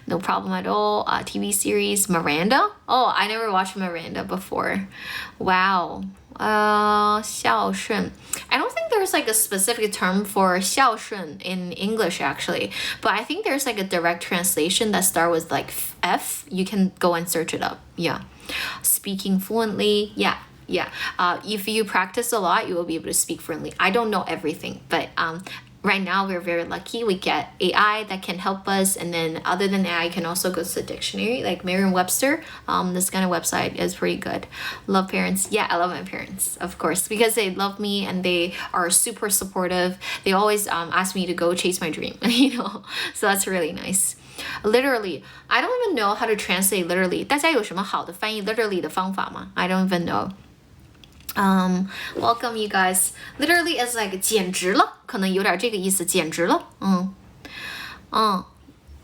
No problem at all. TV series, Miranda. Oh, I never watched Miranda before. Wow. 孝顺. I don't think there's like a specific term for 孝顺 in English actually, but I think there's like a direct translation that starts with like F. You can go and search it up. Yeah. Speaking fluently. Yeah. If you practice a lot, you will be able to speak fluently. I don't know everything, but right now we're very lucky. We get AI that can help us, and then other than AI, you can also go to the dictionary like Merriam-Webster. This kind of website is pretty good. Love parents. Yeah, I love my parents, of course, because they love me and they are super supportive. They always ask me to go chase my dream, so that's really nice. Literally, I don't even know how to translate literally. 大家有什么好的翻译 literally 的方法吗? I don't even know. Welcome you guys. Literally is like 简直了，可能有点这个意思，简直了。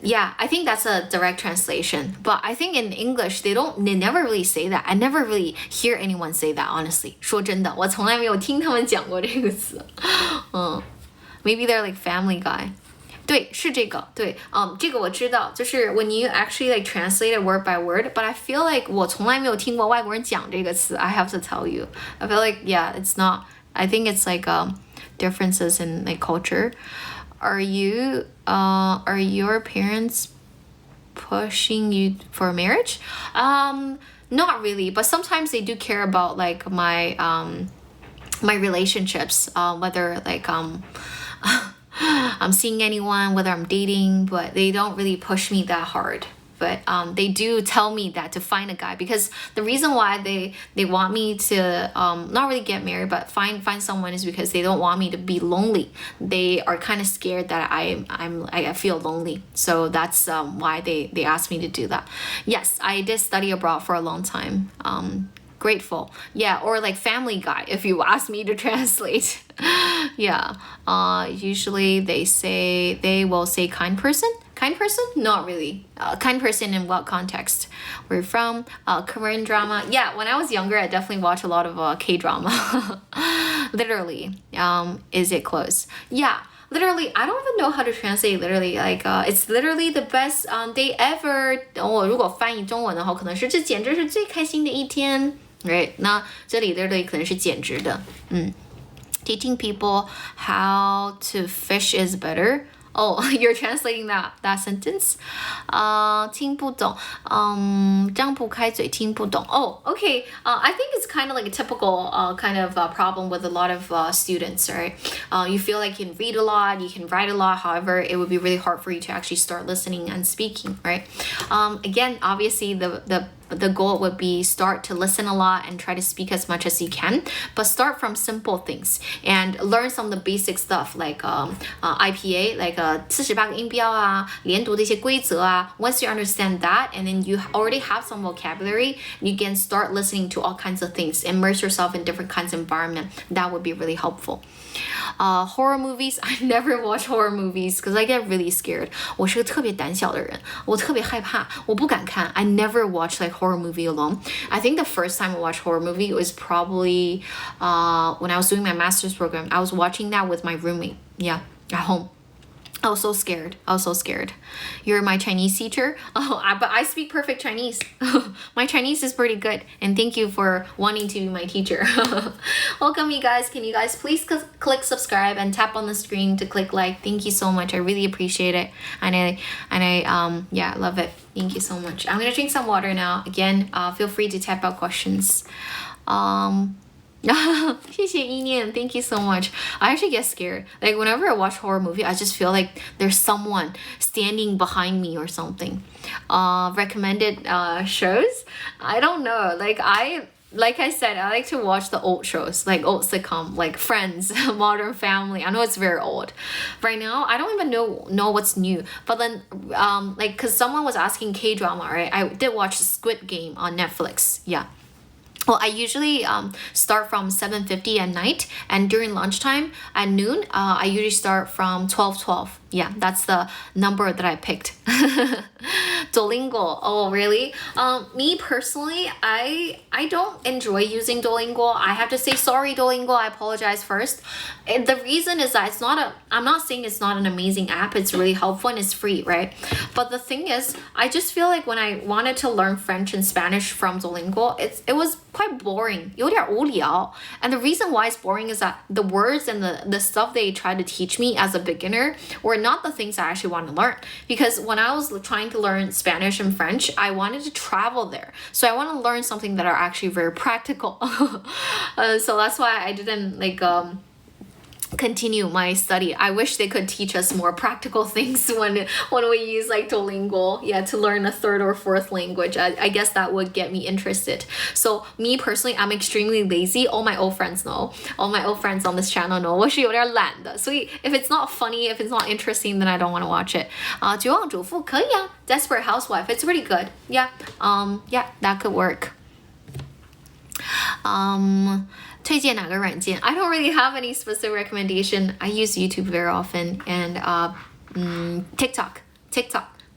Yeah, I think that's a direct translation. But I think in English they never really say that. I never really hear anyone say that, honestly. 说真的，我从来没有听他们讲过这个词。Maybe they're like Family Guy. 对，是这个，对，这个我知道，就是 when you actually like translate it word by word, but I feel like 我从来没有听过外国人讲这个词. I have to tell you. I feel like, yeah, it's not, I think it's like differences in like culture. Are your parents pushing you for marriage? Not really, but sometimes they do care about like my relationships, whether like I'm seeing anyone, whether I'm dating, but they don't really push me that hard. But they do tell me that to find a guy, because the reason why they want me to not really get married but find someone is because they don't want me to be lonely. They are kind of scared that I feel lonely, so that's why they asked me to do that. Yes, I did study abroad for a long time. Grateful. Yeah, or like Family Guy if you ask me to translate. Yeah. Usually they will say kind person. Kind person? Not really. Kind person in what context? Where you're from? Korean drama. Yeah, when I was younger, I definitely watched a lot of K-drama. Literally. Is it close? Yeah. Literally, I don't even know how to translate literally. Like, it's literally the best day ever. 如果翻译中文的话，可能是这简直是最开心的一天。Right? 那这里 literally 可能是简直的。Teaching people how to fish is better. Oh, you're translating that sentence? 听不懂，张不开嘴听不懂。Oh, okay. I think it's kind of like a typical kind of problem with a lot of students, right? You feel like you can read a lot, you can write a lot. However, it would be really hard for you to actually start listening and speaking, right? Again, obviously the the goal would be start to listen a lot and try to speak as much as you can, but start from simple things and learn some of the basic stuff like IPA, like 48个音标啊，连读的一些规则啊。Once you understand that, and then you already have some vocabulary, you can start listening to all kinds of things, immerse yourself in different kinds of environment. That would be really helpful. Horror movies, I never watch horror movies because I get really scared. 我是个特别胆小的人，我特别害怕，我不敢看。I never watch like horror movie alone. I think the first time I watched horror movie was probably when I was doing my master's program. I was watching that with my roommate. Yeah, at home. I was so scared. You're my Chinese teacher? But I speak perfect Chinese. My Chinese is pretty good. And thank you for wanting to be my teacher. Welcome, you guys. Can you guys please click subscribe and tap on the screen to click like? Thank you so much. I really appreciate it. And I love it. Thank you so much. I'm going to drink some water now. Again, feel free to tap out questions. 谢谢意念 Thank you so much. I actually get scared. Like whenever I watch horror movie, I just feel like there's someone standing behind me or something. Recommended shows? I don't know. Like I said, I like to watch the old shows, like old sitcom, like Friends, Modern Family. I know it's very old. Right now, I don't even know what's new. But then, like, cause someone was asking K-drama, right? I did watch Squid Game on Netflix. Yeah. Well, I usually start from 7:50 at night, and during lunchtime at noon, I usually start from 12:12. Yeah, that's the number that I picked. Duolingo. Oh, really? Me personally, I don't enjoy using Duolingo. I have to say sorry, Duolingo. I apologize first. And the reason is that I'm not saying it's not an amazing app. It's really helpful and it's free, right? But the thing is, I just feel like when I wanted to learn French and Spanish from Duolingo, it was quite boring. 有点无聊. And the reason why it's boring is that the words and the stuff they tried to teach me as a beginner were not the things I actually want to learn. Because when I was trying to learn Spanish and French, I wanted to travel there. So I want to learn something that are actually very practical. So that's why I didn't continue my study. I wish they could teach us more practical things when we use like Duolingo, to learn a third or fourth language. I guess that would get me interested. So me personally, I'm extremely lazy. All my old friends know. All my old friends on this channel know. 我是有点懒的. So if it's not funny, if it's not interesting, then I don't want to watch it. 绝望主妇可以啊. Desperate Housewife, it's pretty good. Yeah, that could work. 推荐哪个软件? I don't really have any specific recommendation. I use YouTube very often and TikTok.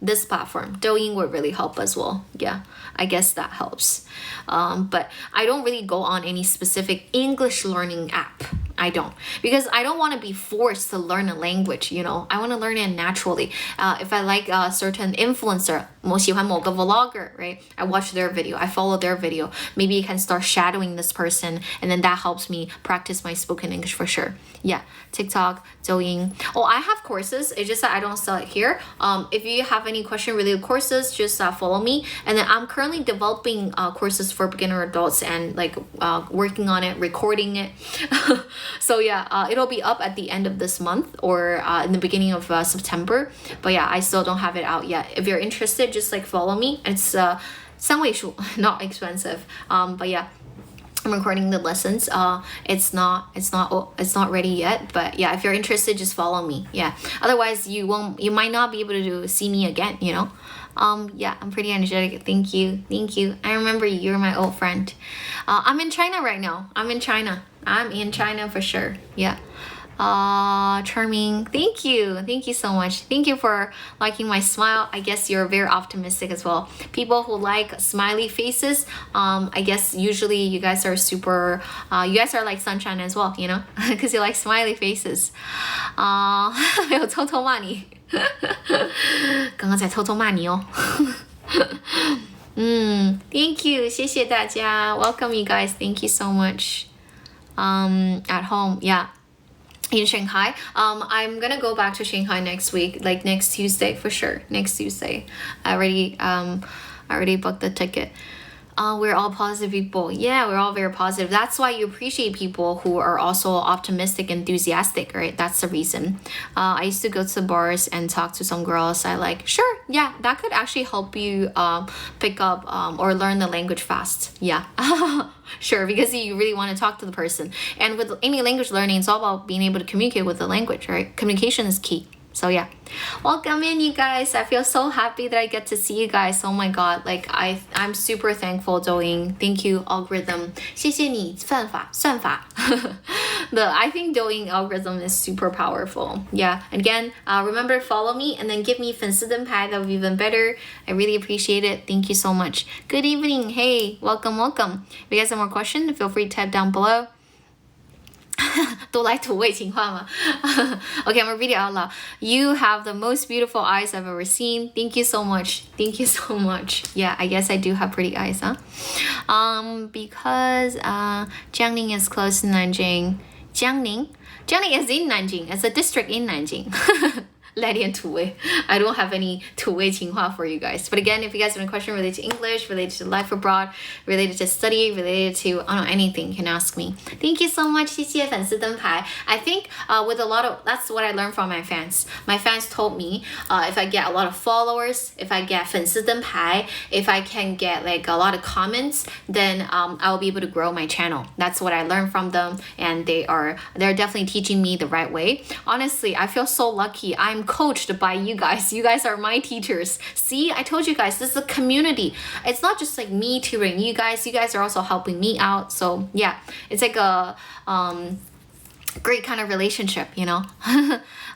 This platform, Douyin would really help as well. Yeah, I guess that helps. But I don't really go on any specific English learning app. I don't, because I don't want to be forced to learn a language, I want to learn it naturally. If I like a certain influencer, 我喜欢某个 vlogger, right? I watch their video, I follow their video. Maybe I can start shadowing this person, and then that helps me practice my spoken English for sure. Yeah, TikTok, Douyin. Oh, I have courses. It's just that I don't sell it here. If you have any question related courses, just follow me. And then I'm currently developing courses for beginner adults and working on it, recording it. So it'll be up at the end of this month or in the beginning of September. But I still don't have it out yet. If you're interested, just follow me. It's 三位数, not expensive. But I'm recording the lessons. It's not ready yet, but if you're interested, just follow me. Otherwise you might not be able to see me again, I'm pretty energetic. Thank you. I remember you're my old friend. I'm in China right now. I'm in China for sure. Charming. Thank you so much. Thank you for liking my smile. I guess you're very optimistic as well. People who like smiley faces, I guess usually you guys are super, you guys are like sunshine as well, because you like smiley faces. 没有偷偷骂你刚刚在偷偷骂你哦Thank you 谢谢大家 Welcome you guys. Thank you so much. At home, in Shanghai. I'm gonna go back to Shanghai next week, like next Tuesday for sure. Next Tuesday. I already booked the ticket. We're all positive people. Yeah, we're all very positive. That's why you appreciate people who are also optimistic, enthusiastic, right? That's the reason. I used to go to bars and talk to some girls. I like, sure, yeah, that could actually help you pick up or learn the language fast. Yeah. Sure, because you really want to talk to the person. And with any language learning, it's all about being able to communicate with the language, right? Communication is key. So yeah, welcome in, you guys. I feel so happy that I get to see you guys. Oh my god, like I'm super thankful, Douyin. Thank you, algorithm. 谢谢你，算法。I think Douyin algorithm is super powerful. Yeah, and again, remember follow me and then give me 粉丝灯牌. That would be even better. I really appreciate it. Thank you so much. Good evening. Hey, welcome. If you guys have more questions, feel free to type down below. 都来土味情话吗？ Okay, I'm gonna read it out loud. You have the most beautiful eyes I've ever seen. Thank you so much. Thank you so much. Yeah, I guess I do have pretty eyes, huh? Because Jiangning is close to Nanjing. Jiangning is in Nanjing. It's a district in Nanjing. 来点土味. I don't have any 土味情话 for you guys. But again, if you guys have any question related to English, related to life abroad, related to study, related to, I don't know, anything, you can ask me. Thank you so much. 谢谢粉丝灯牌. I think with a lot of, that's what I learned from my fans. My fans told me if I get a lot of followers, if I get 粉丝灯牌, if I can get like a lot of comments, then I will be able to grow my channel. That's what I learned from them, and they're definitely teaching me the right way. Honestly, I feel so lucky. I'm coached by you guys. You guys are my teachers. See, I told you guys, this is a community. It's not just like me tutoring you guys. You guys are also helping me out. So yeah, it's like a great kind of relationship, you know.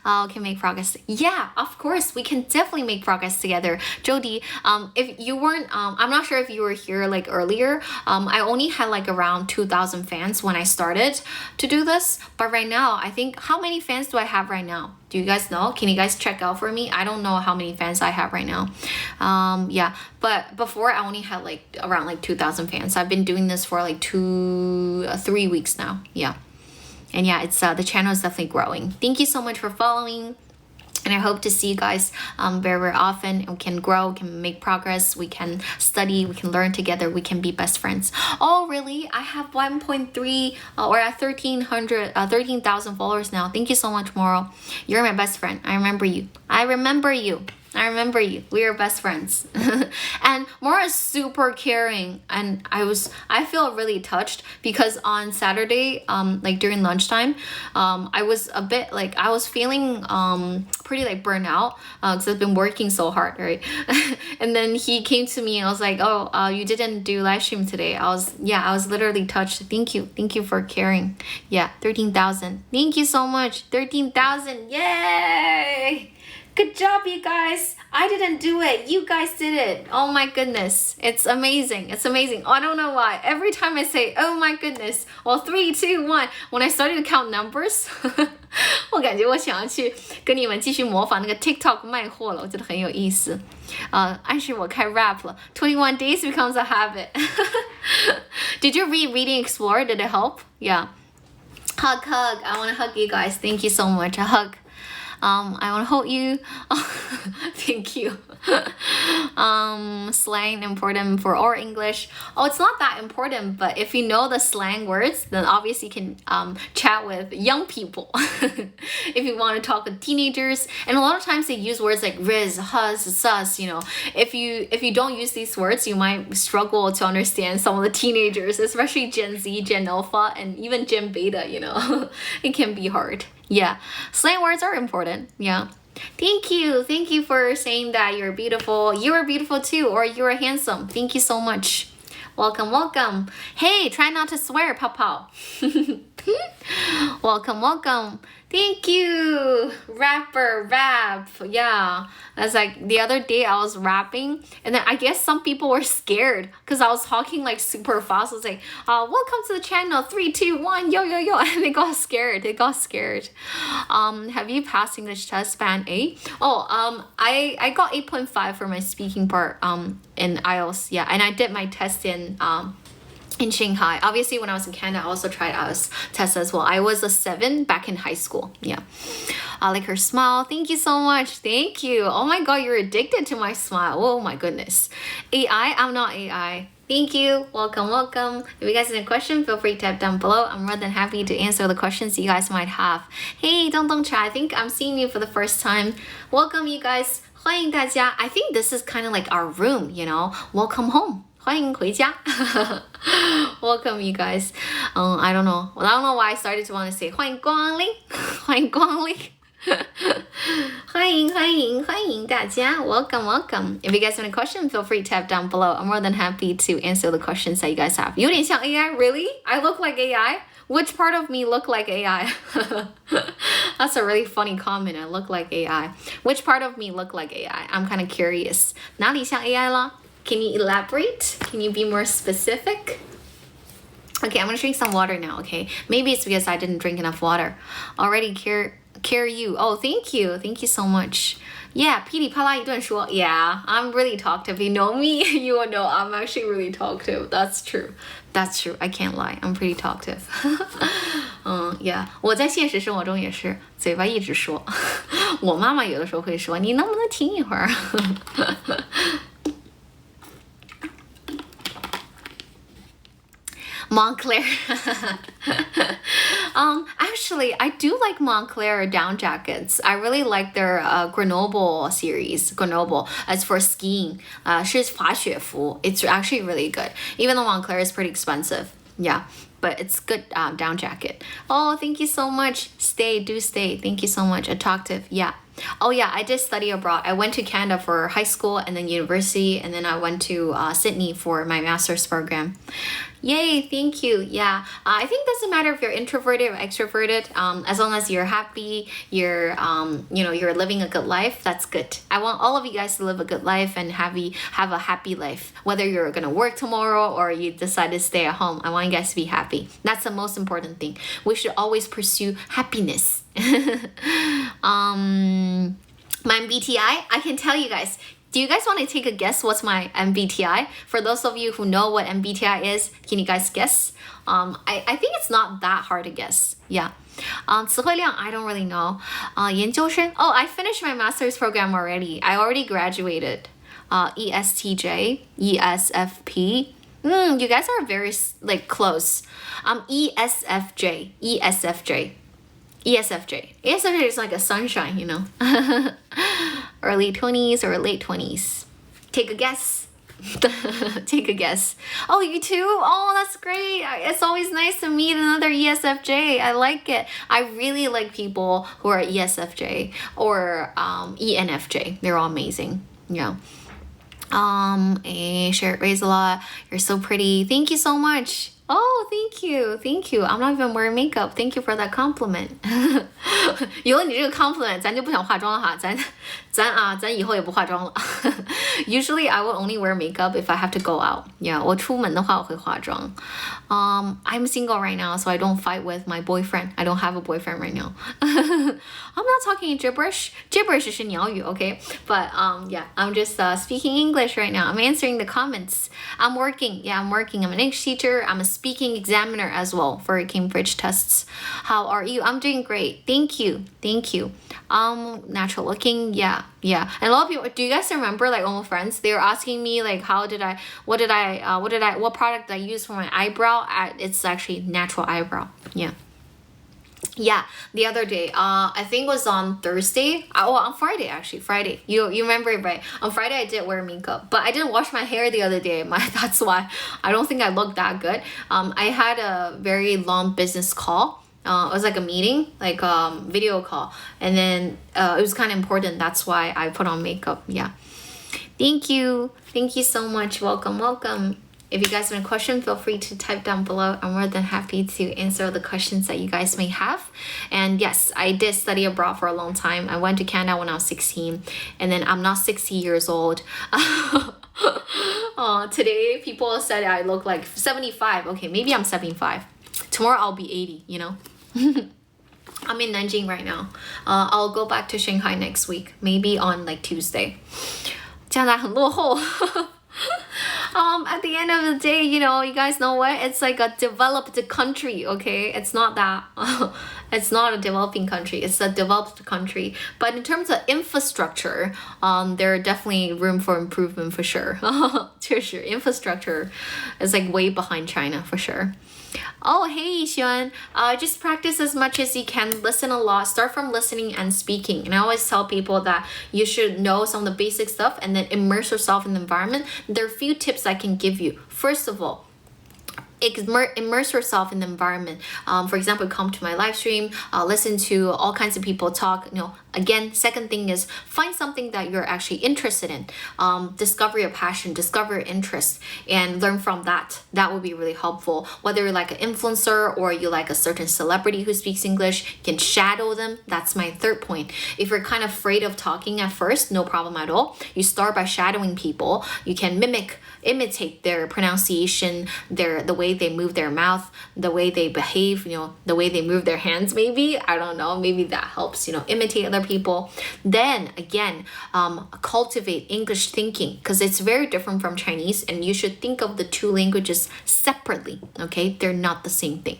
Can make progress. Yeah, of course, we can definitely make progress together. Jody, if you weren't, I'm not sure if you were here like earlier. I only had like around 2,000 fans when I started to do this. But right now, I think, how many fans do I have right now? Do you guys know? Can you guys check out for me? I don't know how many fans I have right now. Yeah, but before I only had like around like 2,000 fans. I've been doing this for like 3 weeks now. Yeah. And yeah, it's the channel is definitely growing. Thank you so much for following. And I hope to see you guys very, very often. We can grow, we can make progress, we can study, we can learn together, we can be best friends. Oh, really? I have 1.3 or at 13,000 followers now. Thank you so much, Moro. You're my best friend. I remember you. We are best friends. And Mora is super caring, and I feel really touched because on Saturday, like during lunchtime, I was a bit like, I was feeling pretty like burnt out because I've been working so hard, right? And then he came to me and I was like, oh, you didn't do live stream today. I was literally touched. Thank you for caring. Yeah, 13,000. Thank you so much. 13,000. Yay! Good job, you guys. I didn't do it. You guys did it. Oh my goodness. It's amazing. It's amazing. I don't know why. Every time I say, oh my goodness, well, 3, 2, 1, when I started to count numbers, 我感觉我想要去跟你们继续模仿那个 TikTok 卖货了，我觉得很有意思。暗示我开 rap 了。21 days becomes a habit. Did you read Reading Explorer? Did it help? Yeah. Hug. I want to hug you guys. Thank you so much. A hug. I want to hold you. Thank you. Slang important for our English. Oh, it's not that important, but if you know the slang words, then obviously you can chat with young people. If you want to talk with teenagers, and a lot of times they use words like riz, hus, sus. You know, if you don't use these words, you might struggle to understand some of the teenagers, especially Gen Z, Gen Alpha, and even Gen Beta. You know, it can be hard. Yeah, slang words are important. Yeah. Thank you for saying that you're beautiful. You are beautiful too, or you are handsome. Thank you so much. Welcome. Hey, try not to swear, Pao. Welcome. Thank you. Rap. Yeah. That's like the other day I was rapping, and then I guess some people were scared because I was talking like super fast. I was like, welcome to the channel, 3, 2, 1, yo. And they got scared. Have you passed English test band A? Oh, I got 8.5 for my speaking part in IELTS. Yeah, and I did my test in Shanghai. Obviously, when I was in Canada, I also tried IELTS test as well. I was a 7 back in high school. Yeah. I like her smile. Thank you so much. Thank you. Oh my god, you're addicted to my smile. Oh my goodness. AI? I'm not AI. Thank you. Welcome, welcome. If you guys have a question, feel free to type down below. I'm more than happy to answer the questions you guys might have. Hey, Dong Chat, I think I'm seeing you for the first time. Welcome, you guys. 欢迎大家. I think this is kind of like our room, you know. Welcome home. 欢迎回家. Welcome, you guys. I don't know. Well, I don't know why I started to want to say 欢迎光临. 欢迎光临. 欢迎大家. Welcome, welcome. If you guys have a question, feel free to type down below. I'm more than happy to answer the questions that you guys have. 有点像 AI, really? I look like AI? Which part of me look like AI? That's a really funny comment. I look like AI. Which part of me look like AI? I'm kind of curious. 哪里像 AI 啦? Can you elaborate? Can you be more specific? Okay, I'm gonna drink some water now, okay? Maybe it's because I didn't drink enough water. Already care you. Oh, thank you. Thank you so much. Yeah, 噼里啪啦一顿说. Yeah, I'm really talkative. You know me, you will know I'm actually really talkative. That's true. That's true. I can't lie. I'm pretty talkative. Yeah. 我在现实生活中也是嘴巴一直说。我妈妈有的时候会说，你能不能停一会儿？Montclair. Actually, I do like Montclair down jackets. I really like their Grenoble series. Grenoble, as for skiing, 是滑雪服. It's actually really good. Even though Montclair is pretty expensive. Yeah, but it's good down jacket. Oh, thank you so much. Do stay. Thank you so much. Attractive. Yeah. Oh yeah, I did study abroad. I went to Canada for high school and then university, and then I went to Sydney for my master's program. Yay, thank you. Yeah, I think it doesn't matter if you're introverted or extroverted. As long as you're happy, you're you're living a good life, that's good. I want all of you guys to live a good life and have a happy life. Whether you're gonna work tomorrow or you decide to stay at home, I want you guys to be happy. That's the most important thing. We should always pursue happiness. My MBTI, I can tell you guys. Do you guys want to take a guess what's my MBTI? For those of you who know what MBTI is, can you guys guess? I think it's not that hard to guess. Yeah. 词汇量, I don't really know. 研究生, oh, I finished my master's program already. I already graduated. ESTJ, ESFP. You guys are very close. ESFJ. ESFJ is like a sunshine, you know. Early 20s or late 20s. Take a guess. Take a guess. Oh, you too? Oh, that's great. It's always nice to meet another ESFJ. I like it. I really like people who are ESFJ or ENFJ. They're all amazing. Yeah. Share it raise a lot. You're so pretty. Thank you so much. Oh, thank you. I'm not even wearing makeup. Thank you for that compliment. 有了你这个 compliment, 咱就不想化妆了哈。咱以后也不化妆了。Usually, I will only wear makeup if I have to go out. Yeah, 我出门的话我会化妆。I'm single right now, so I don't fight with my boyfriend. I don't have a boyfriend right now. I'm not talking gibberish. Gibberish 是鸟语, okay? But yeah, I'm just speaking English right now. I'm answering the comments. I'm working. Yeah, I'm working. I'm an English teacher. I'm a speaking examiner as well for Cambridge tests. How are you? I'm doing great. Thank you. Natural looking. Yeah. And a lot of people, do you guys remember, like, all my friends, they were asking me, like, what product did I use for my eyebrow? It's actually natural eyebrow. Yeah, the other day, I think it was on Thursday. On Friday, actually. Friday. You remember it, right? On Friday, I did wear makeup, but I didn't wash my hair the other day. That's why I don't think I looked that good. I had a very long business call. It was like a meeting, like video call. And then it was kind of important. That's why I put on makeup. Yeah. Thank you. Thank you so much. Welcome. If you guys have a question, feel free to type down below. I'm more than happy to answer the questions that you guys may have. And yes, I did study abroad for a long time. I went to Canada when I was 16. And then I'm not 60 years old. Today, people said I look like 75. Okay, maybe I'm 75. Tomorrow, I'll be 80, you know? I'm in Nanjing right now. I'll go back to Shanghai next week. Maybe on like Tuesday. 这样很落后。At the end of the day, you know, you guys know what? It's like a developed country, okay? It's not that It's not a developing country, it's a developed country. But in terms of infrastructure, there are definitely room for improvement for sure. 确实 infrastructure is like way behind China for sure. Oh, hey, Xuan. Just practice as much as you can. Listen a lot. Start from listening and speaking. And I always tell people that you should know some of the basic stuff and then immerse yourself in the environment. There are a few tips I can give you. First of all, immerse yourself in the environment. For example, come to my live stream, listen to all kinds of people talk. Again, second thing is find something that you're actually interested in. Discover your passion, discover your interest, and learn from that. That will be really helpful. Whether you're like an influencer or you like a certain celebrity who speaks English, you can shadow them. That's my third point. If you're kind of afraid of talking at first, no problem at all. You start by shadowing people. You can imitate their pronunciation, the way they move their mouth, the way they behave, the way they move their hands, maybe. I don't know, maybe that helps, imitate other people. Then again, cultivate English thinking, because it's very different from Chinese, and you should think of the two languages separately, okay? They're not the same thing.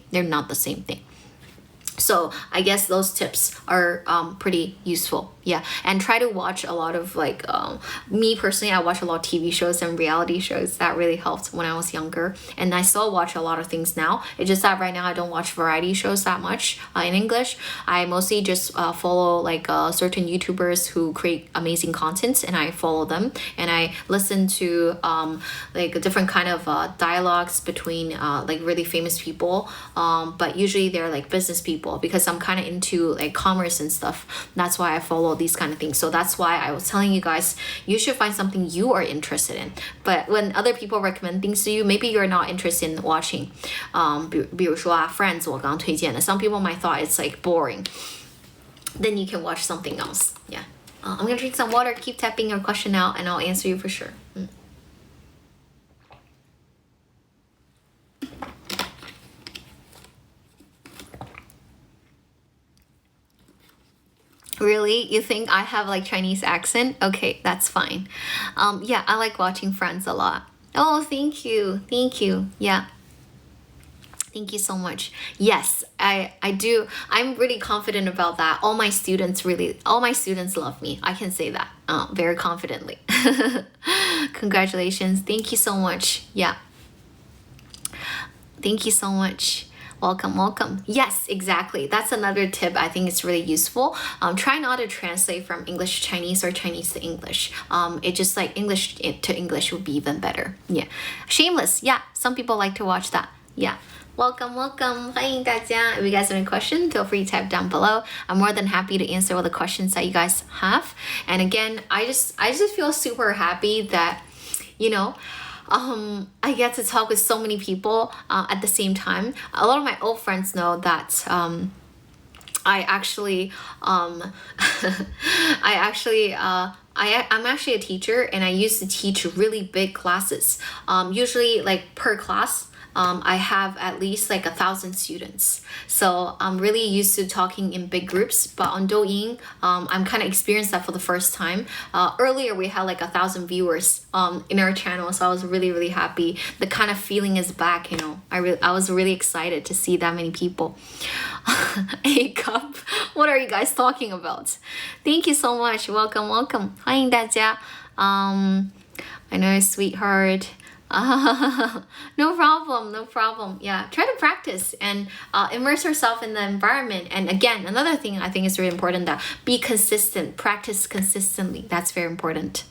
So I guess those tips are pretty useful. Yeah, and try to watch a lot of me personally, I watch a lot of TV shows and reality shows. That really helped when I was younger, and I still watch a lot of things now. It's just that right now I don't watch variety shows that much in English. I mostly just follow certain YouTubers who create amazing content, and I follow them, and I listen to different kind of dialogues between really famous people, but usually they're like business people, because I'm kind of into commerce and stuff. That's why I follow these kind of things. So that's why I was telling you guys, you should find something you are interested in. But when other people recommend things to you, maybe you're not interested in watching. 比如说 Friends 我刚推荐的, some people might thought it's boring. Then you can watch something else. Yeah. I'm gonna drink some water. Keep typing your question out and I'll answer you for sure. Really? You think I have Chinese accent? Okay, that's fine. Yeah, I like watching Friends a lot. Oh, thank you. Yeah. Thank you so much. Yes, I do. I'm really confident about that. All my students love me. I can say that very confidently. Congratulations. Thank you so much. Yeah. Thank you so much. Welcome. Yes, exactly. That's another tip I think it's really useful. Try not to translate from English to Chinese or Chinese to English. It just English to English would be even better. Yeah. Shameless. Yeah. Some people like to watch that. Yeah. Welcome. 欢迎大家. If you guys have any questions, feel free to type down below. I'm more than happy to answer all the questions that you guys have. And again, I just feel super happy that, I get to talk with so many people at the same time. A lot of my old friends know that I'm actually a teacher, and I used to teach really big classes. Usually per class, I have at least 1,000 students. So I'm really used to talking in big groups, but on Douyin, I'm kind of experienced that for the first time. Earlier we had 1,000 viewers in our channel, so I was really, really happy. The kind of feeling is back, I was really excited to see that many people. A cup. What are you guys talking about? Thank you so much. Welcome. 欢迎大家. I know, sweetheart. No problem. Yeah, try to practice and immerse yourself in the environment. And again, another thing I think is really important, that be consistent, practice consistently. That's very important.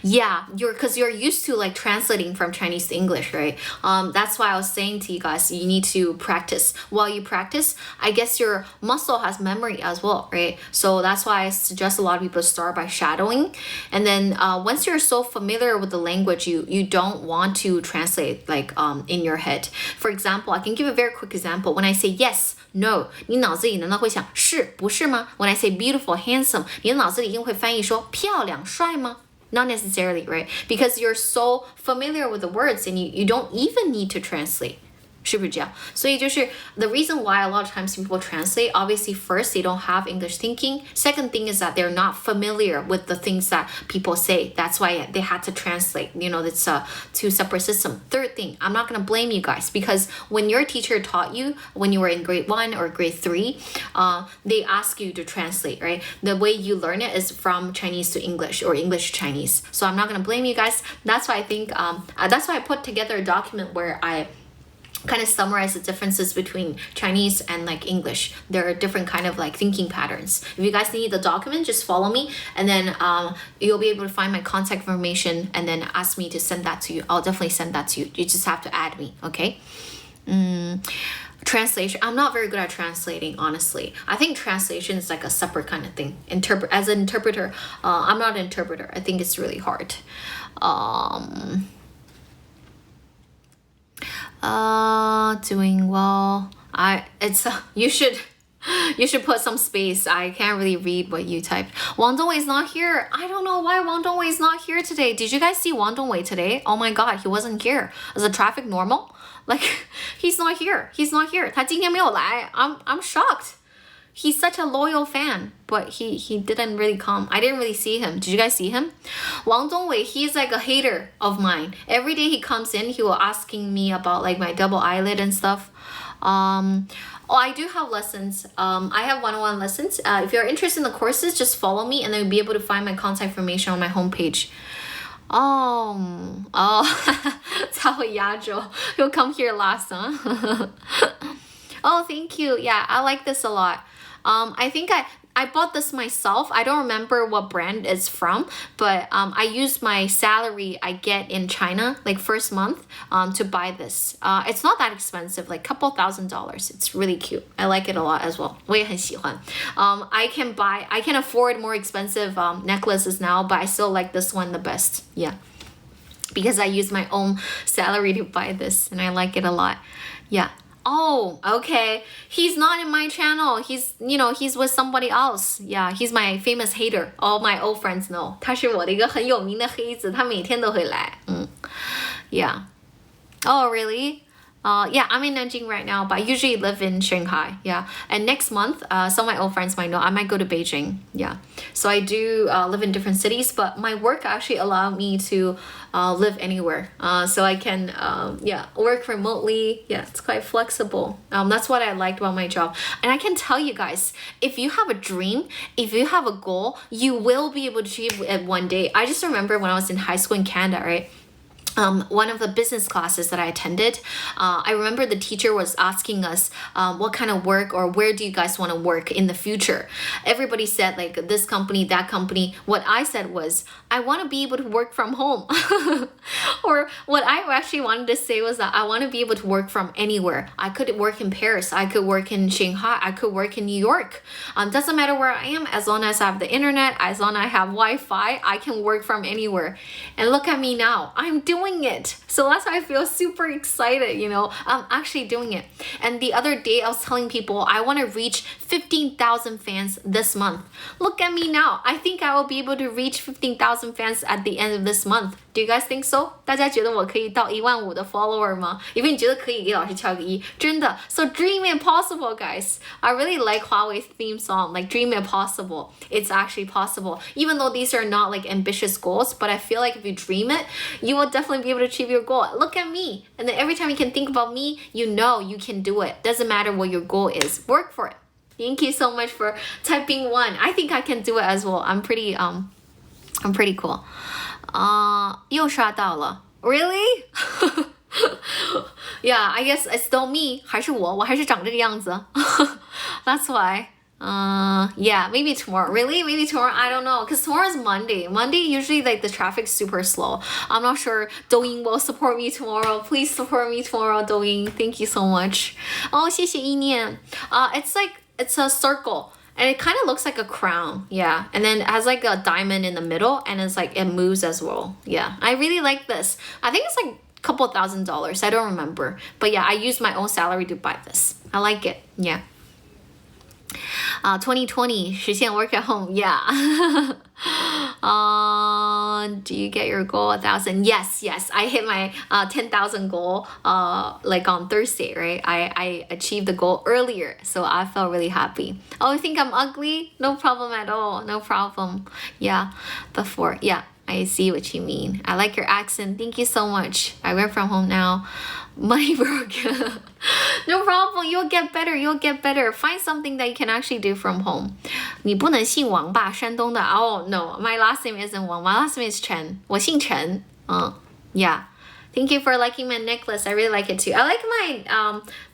Yeah, because you're used to translating from Chinese to English, right? That's why I was saying to you guys, you need to practice. While you practice, I guess your muscle has memory as well, right? So that's why I suggest a lot of people start by shadowing, and then once you're so familiar with the language, you don't want to translate in your head. For example, I can give a very quick example. When I say yes, no, 你脑子里难道会想是不是吗? When I say beautiful, handsome, 你的脑子里一定会翻译说漂亮帅吗? Not necessarily, right? Because you're so familiar with the words and you don't even need to translate. 是不是这样？所以就是 the reason why a lot of times people translate, obviously first they don't have English thinking. Second thing is that they're not familiar with the things that people say. That's why they had to translate. You know, it's a two separate system. Third thing, I'm not gonna blame you guys because when your teacher taught you when you were in grade 1 or grade 3, they ask you to translate, right? The way you learn it is from Chinese to English or English to Chinese. So I'm not gonna blame you guys. That's why I think that's why I put together a document where I kind of summarize the differences between Chinese and like English. There are different kind of like thinking patterns. If you guys need the document, just follow me and then you'll be able to find my contact information and then ask me to send that to you. I'll definitely send that to you. You just have to add me, okay? Translation. I'm not very good at translating, honestly. I think translation is like a separate kind of thing. As an interpreter, I'm not an interpreter. I think it's really hard. Doing well. You should put some space. I can't really read what you typed. Wang Dongwei is not here. I don't know why Wang Dongwei is not here today. Did you guys see Wang Dongwei today? Oh my god, he wasn't here. Is the traffic normal? Like, he's not here. He's not here. 他今天没有来. I'm shocked. He's such a loyal fan, but he didn't really come. I didn't really see him. Did you guys see him? Wang Dongwei, he's like a hater of mine. Every day he comes in, he will asking me about like my double eyelid and stuff. I do have lessons. I have one-on-one lessons. If you're interested in the courses, just follow me and then you'll be able to find my contact information on my homepage. Cao Yajo, he'll come here last, huh? Oh, thank you. Yeah, I like this a lot. I think I bought this myself. I don't remember what brand it's from, but I used my salary I get in China, like first month, to buy this. It's not that expensive, like couple $1,000s. It's really cute. I like it a lot as well. 我也很喜欢. I can afford more expensive necklaces now, but I still like this one the best. Yeah. Because I use my own salary to buy this and I like it a lot. Yeah. Oh, okay. He's not in my channel. He's with somebody else. Yeah, he's my famous hater. All my old friends know. 他是我的一个很有名的黑子，他每天都会来。Yeah. Oh, really? Yeah, I'm in Nanjing right now, but I usually live in Shanghai. Yeah. And next month, some of my old friends might know, I might go to Beijing. Yeah. So I do live in different cities, but my work actually allowed me to live anywhere. So I can, work remotely. Yeah, it's quite flexible. That's what I liked about my job. And I can tell you guys, if you have a dream, if you have a goal, you will be able to achieve it one day. I just remember when I was in high school in Canada, right? One of the business classes that I attended, I remember the teacher was asking us what kind of work or where do you guys want to work in the future. Everybody said like this company, that company. What I said was, I want to be able to work from home. Or what I actually wanted to say was that I want to be able to work from anywhere. I could work in Paris, I could work in Shanghai, I could work in New York. Doesn't matter where I am, as long as I have the internet, as long as I have Wi-Fi, I can work from anywhere. And look at me now, I'm doing it. So that's why I feel super excited, I'm actually doing it. And the other day I was telling people I want to reach 15,000 fans this month. Look at me now. I think I will be able to reach 15,000 fans at the end of this month. Do you guys think so? 大家觉得我可以到15000的 follower 吗？因为你觉得可以，给老师敲个1，真的。So dream it possible, guys. I really like Huawei's theme song, like dream it possible. It's actually possible. Even though these are not like ambitious goals, but I feel like if you dream it, you will definitely be able to achieve your goal. Look at me. And then every time you can think about me, you know you can do it. Doesn't matter what your goal is. Work for it. Thank you so much for typing 1. I think I can do it as well. I'm pretty cool. 又刷到了 Really? Yeah, I guess it's still me. 还是我还是长这个样子 That's why. Yeah, maybe tomorrow. Really? Maybe tomorrow? I don't know. Because tomorrow is Monday. Monday, usually like the traffic's super slow. I'm not sure Douyin will support me tomorrow. Please support me tomorrow, Douyin. Thank you so much. 谢谢意念 It's a circle. And it kind of looks like a crown, yeah. And then it has like a diamond in the middle, and it's like it moves as well. Yeah, I really like this. I think it's like a couple $1,000s. I don't remember, but yeah, I used my own salary to buy this. I like it. Yeah. 2020 实现 work at home. Yeah. Do you get your goal 1,000? Yes. I hit my 10,000 goal like on Thursday, right? I achieved the goal earlier, so I felt really happy. Oh, you think I'm ugly? No problem at all. No problem. Yeah, before. Yeah, I see what you mean. I like your accent. Thank you so much. I work from home now. Money broke. No problem. You'll get better. Find something that you can actually do from home. 你不能姓王吧？山东的。Oh no, my last name isn't Wang. My last name is Chen. 我姓陈。Yeah. Thank you for liking my necklace. I really like it too. I like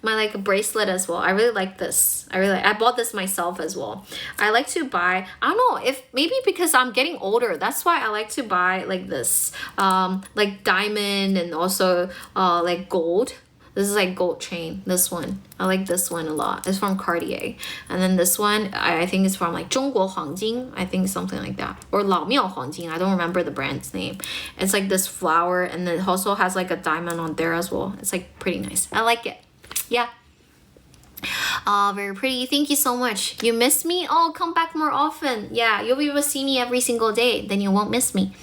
my like bracelet as well. I really like this. I bought this myself as well. I like to buy, I don't know, if maybe because I'm getting older, that's why I like to buy like this like diamond and also like gold. This is like gold chain, this one. I like this one a lot. It's from Cartier. And then this one, I think it's from like 中国黄金, I think something like that. Or 老庙黄金, I don't remember the brand's name. It's like this flower and then it also has like a diamond on there as well. It's like pretty nice. I like it. Yeah. Very pretty. Thank you so much. You miss me? Oh, come back more often. Yeah, you'll be able to see me every single day. Then you won't miss me.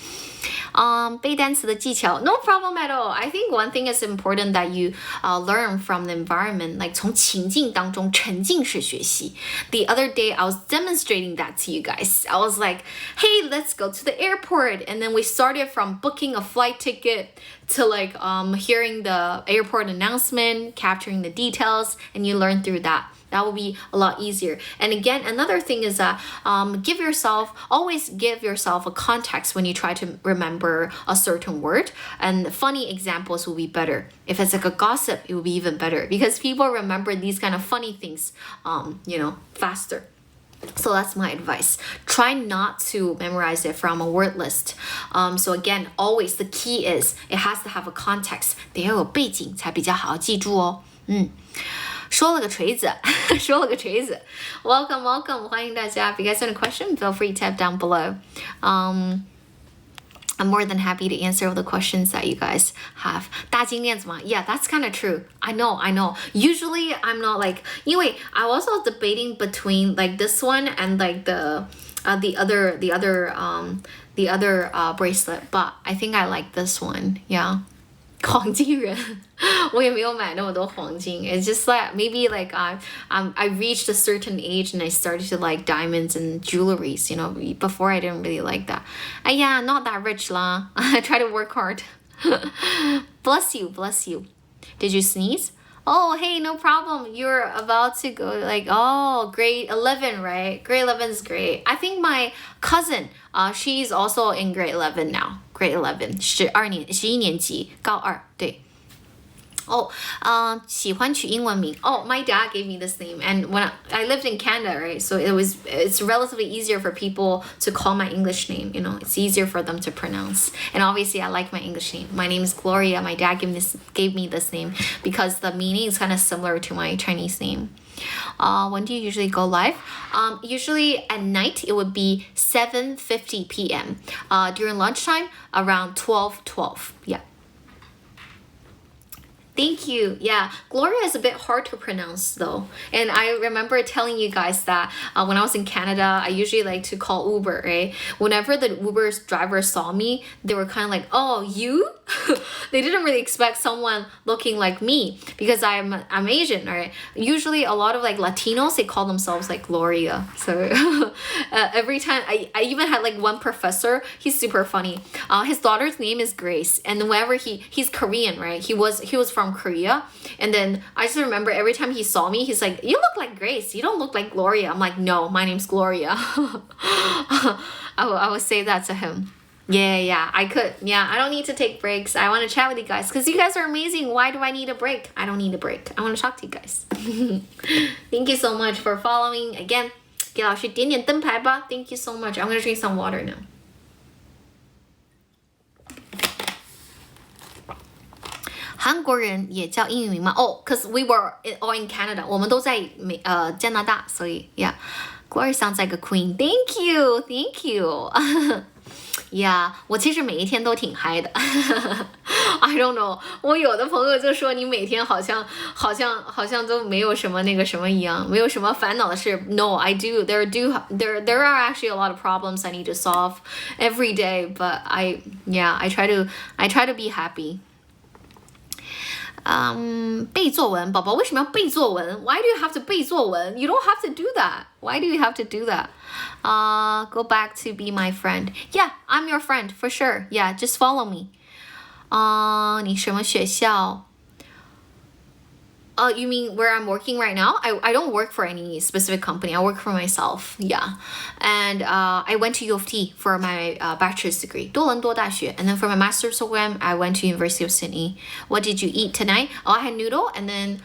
背单词的技巧 no problem at all. I think one thing is important that you learn from the environment, like 从情境当中沉浸式学习. The other day I was demonstrating that to you guys. I was like, hey, let's go to the airport, and then we started from booking a flight ticket to like hearing the airport announcement, capturing the details, and you learn through that. That will be a lot easier. And again, another thing is that always give yourself a context when you try to remember a certain word. And funny examples will be better. If it's like a gossip, it will be even better because people remember these kind of funny things, faster. So that's my advice. Try not to memorize it from a word list. So again, always the key is it has to have a context. 得要有背景才比较好记住哦。说了个锤子 Welcome 欢迎大家 If you guys have a question, feel free to type down below. I'm more than happy to answer all the questions that you guys have. 大金链子嘛 Yeah, that's kind of true. I know. Usually I'm not like 因为 I was also debating between like this one and like the other bracelet, but I think I like this one. Yeah. 黄金人我也没有买那么多黄金 It's just like maybe like I reached a certain age and I started to like diamonds and jewelries, before I didn't really like that. Yeah, not that rich lah. I try to work hard. Bless you. Did you sneeze? Oh, hey, no problem. You're about to go like, grade 11, right? Grade 11 is great. I think my cousin, she's also in grade 11 now. Grade 11, 11年级高二对 喜欢取英文名 my dad gave me this name, and when I lived in Canada, right, so it's relatively easier for people to call my English name, it's easier for them to pronounce, and obviously I like my English name. My name is Gloria. My dad gave me this name because the meaning is kind of similar to my Chinese name. When do you usually go live? Usually at night it would be 7:50 p.m. During lunchtime around 12:12. Yeah. Thank you. Yeah, Gloria is a bit hard to pronounce though. And I remember telling you guys that when I was in Canada, I usually like to call Uber, right? Whenever the Uber driver saw me, they were kind of like, oh, you? They didn't really expect someone looking like me because I'm Asian, right? Usually a lot of like Latinos, they call themselves like Gloria. So every time, I even had like one professor, he's super funny. His daughter's name is Grace. And whenever he's Korean, right? He was from Korea, and then I just remember every time he saw me, he's like, you look like Grace, you don't look like Gloria. I'm like, no, my name's Gloria. I would say that to him. Yeah, I could. Yeah, I don't need to take breaks. I want to chat with you guys because you guys are amazing. Why do I need a break? I don't need a break. I want to talk to you guys. Thank you so much for following. Again, 给老师点点灯牌吧. Thank you so much. I'm going to drink some water now. 韩国人也叫英语名吗 cause we were all in Canada. 我们都在加拿大，所以 yeah. Gloria sounds like a queen. Thank you. Yeah, 我其实每一天都挺嗨的。I don't know， 我有的朋友就说你每天好像都没有什么那个什么一样，没有什么烦恼的事。No, I do. There are actually a lot of problems I need to solve every day, but I try to be happy. 背作文，宝宝为什么要背作文 ？Why do you have to 背作文 ？You don't have to do that. Why do you have to do that? Go back to be my friend. Yeah, I'm your friend for sure. Yeah, just follow me. 你什么学校？You mean where I'm working right now? I don't work for any specific company. I work for myself. Yeah. And I went to U of T for my bachelor's degree. 多伦多大学. And then for my master's program, I went to University of Sydney. What did you eat tonight? Oh, I had noodle and then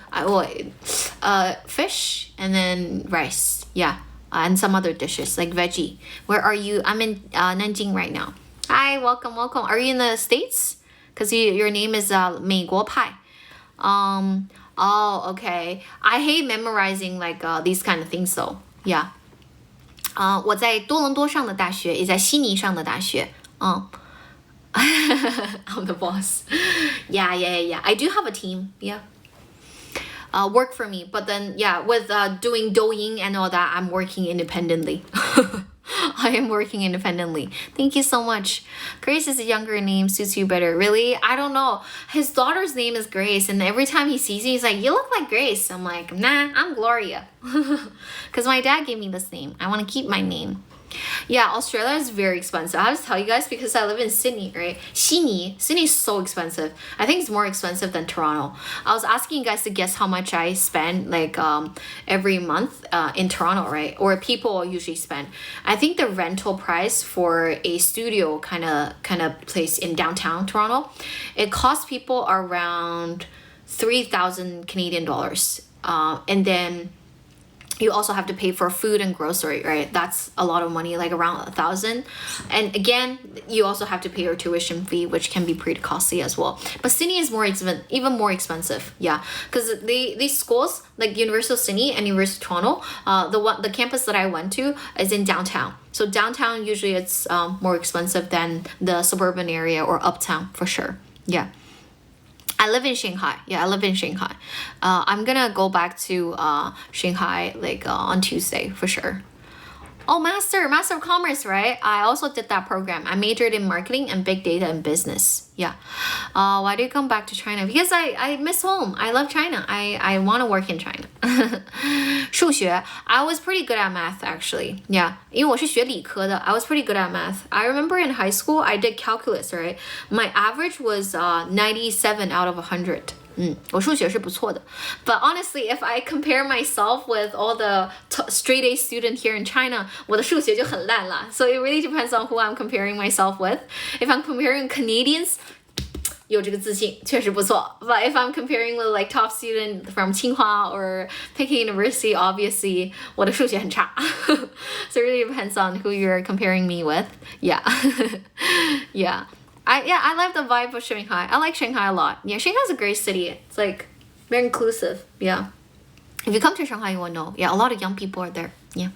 fish and then rice. Yeah. And some other dishes like veggie. Where are you? I'm in Nanjing right now. Hi, welcome. Are you in the States? Because your name is 美国派. Oh, okay. I hate memorizing like these kind of things though. Yeah. 我在多伦多上的大学，也在悉尼上的大学。I'm the boss. Yeah. I do have a team. Yeah. Work for me, but then with doing Douyin and all that, I'm working independently. I am working independently. Thank you so much. Grace is a younger name, suits you better. Really? I don't know. His daughter's name is Grace, and every time he sees me, he's like, you look like Grace. I'm like, nah, I'm Gloria. Because my dad gave me this name. I want to keep my name. Yeah, Australia is very expensive. I have to tell you guys because I live in Sydney, right? Sydney is so expensive. I think it's more expensive than Toronto. I was asking you guys to guess how much I spend like every month in Toronto, right? Or people usually spend. I think the rental price for a studio kind of place in downtown Toronto, it costs people around 3,000 Canadian dollars. And then you also have to pay for food and grocery, right? That's a lot of money, like around 1,000. And again, you also have to pay your tuition fee, which can be pretty costly as well. But Sydney is even more expensive, yeah. Because these schools, like University of Sydney and University of Toronto, the campus that I went to is in downtown. So downtown usually it's more expensive than the suburban area or uptown for sure, yeah. I live in Shanghai. Yeah, I live in Shanghai. I'm gonna go back to Shanghai like on Tuesday for sure. Oh, Master of Commerce, right? I also did that program. I majored in marketing and big data and business. Yeah. Why do you come back to China? Because I miss home. I love China. I want to work in China. 数学, I was pretty good at math actually. Yeah. 因为我是学理科的, I was pretty good at math. I remember in high school, I did calculus, right? My average was 97 out of 100. 我数学是不错的 But honestly, if I compare myself with all the straight A student here in China, 我的数学就很烂啦 So it really depends on who I'm comparing myself with. If I'm comparing Canadians, 有这个自信确实不错 But if I'm comparing with like top student from Tsinghua or Peking University, obviously 我的数学很差 So it really depends on who you're comparing me with. Yeah. Yeah. I like the vibe of Shanghai. I like Shanghai a lot. Yeah, Shanghai's a great city. It's like very inclusive. Yeah. If you come to Shanghai, you will know. Yeah, a lot of young people are there. Yeah.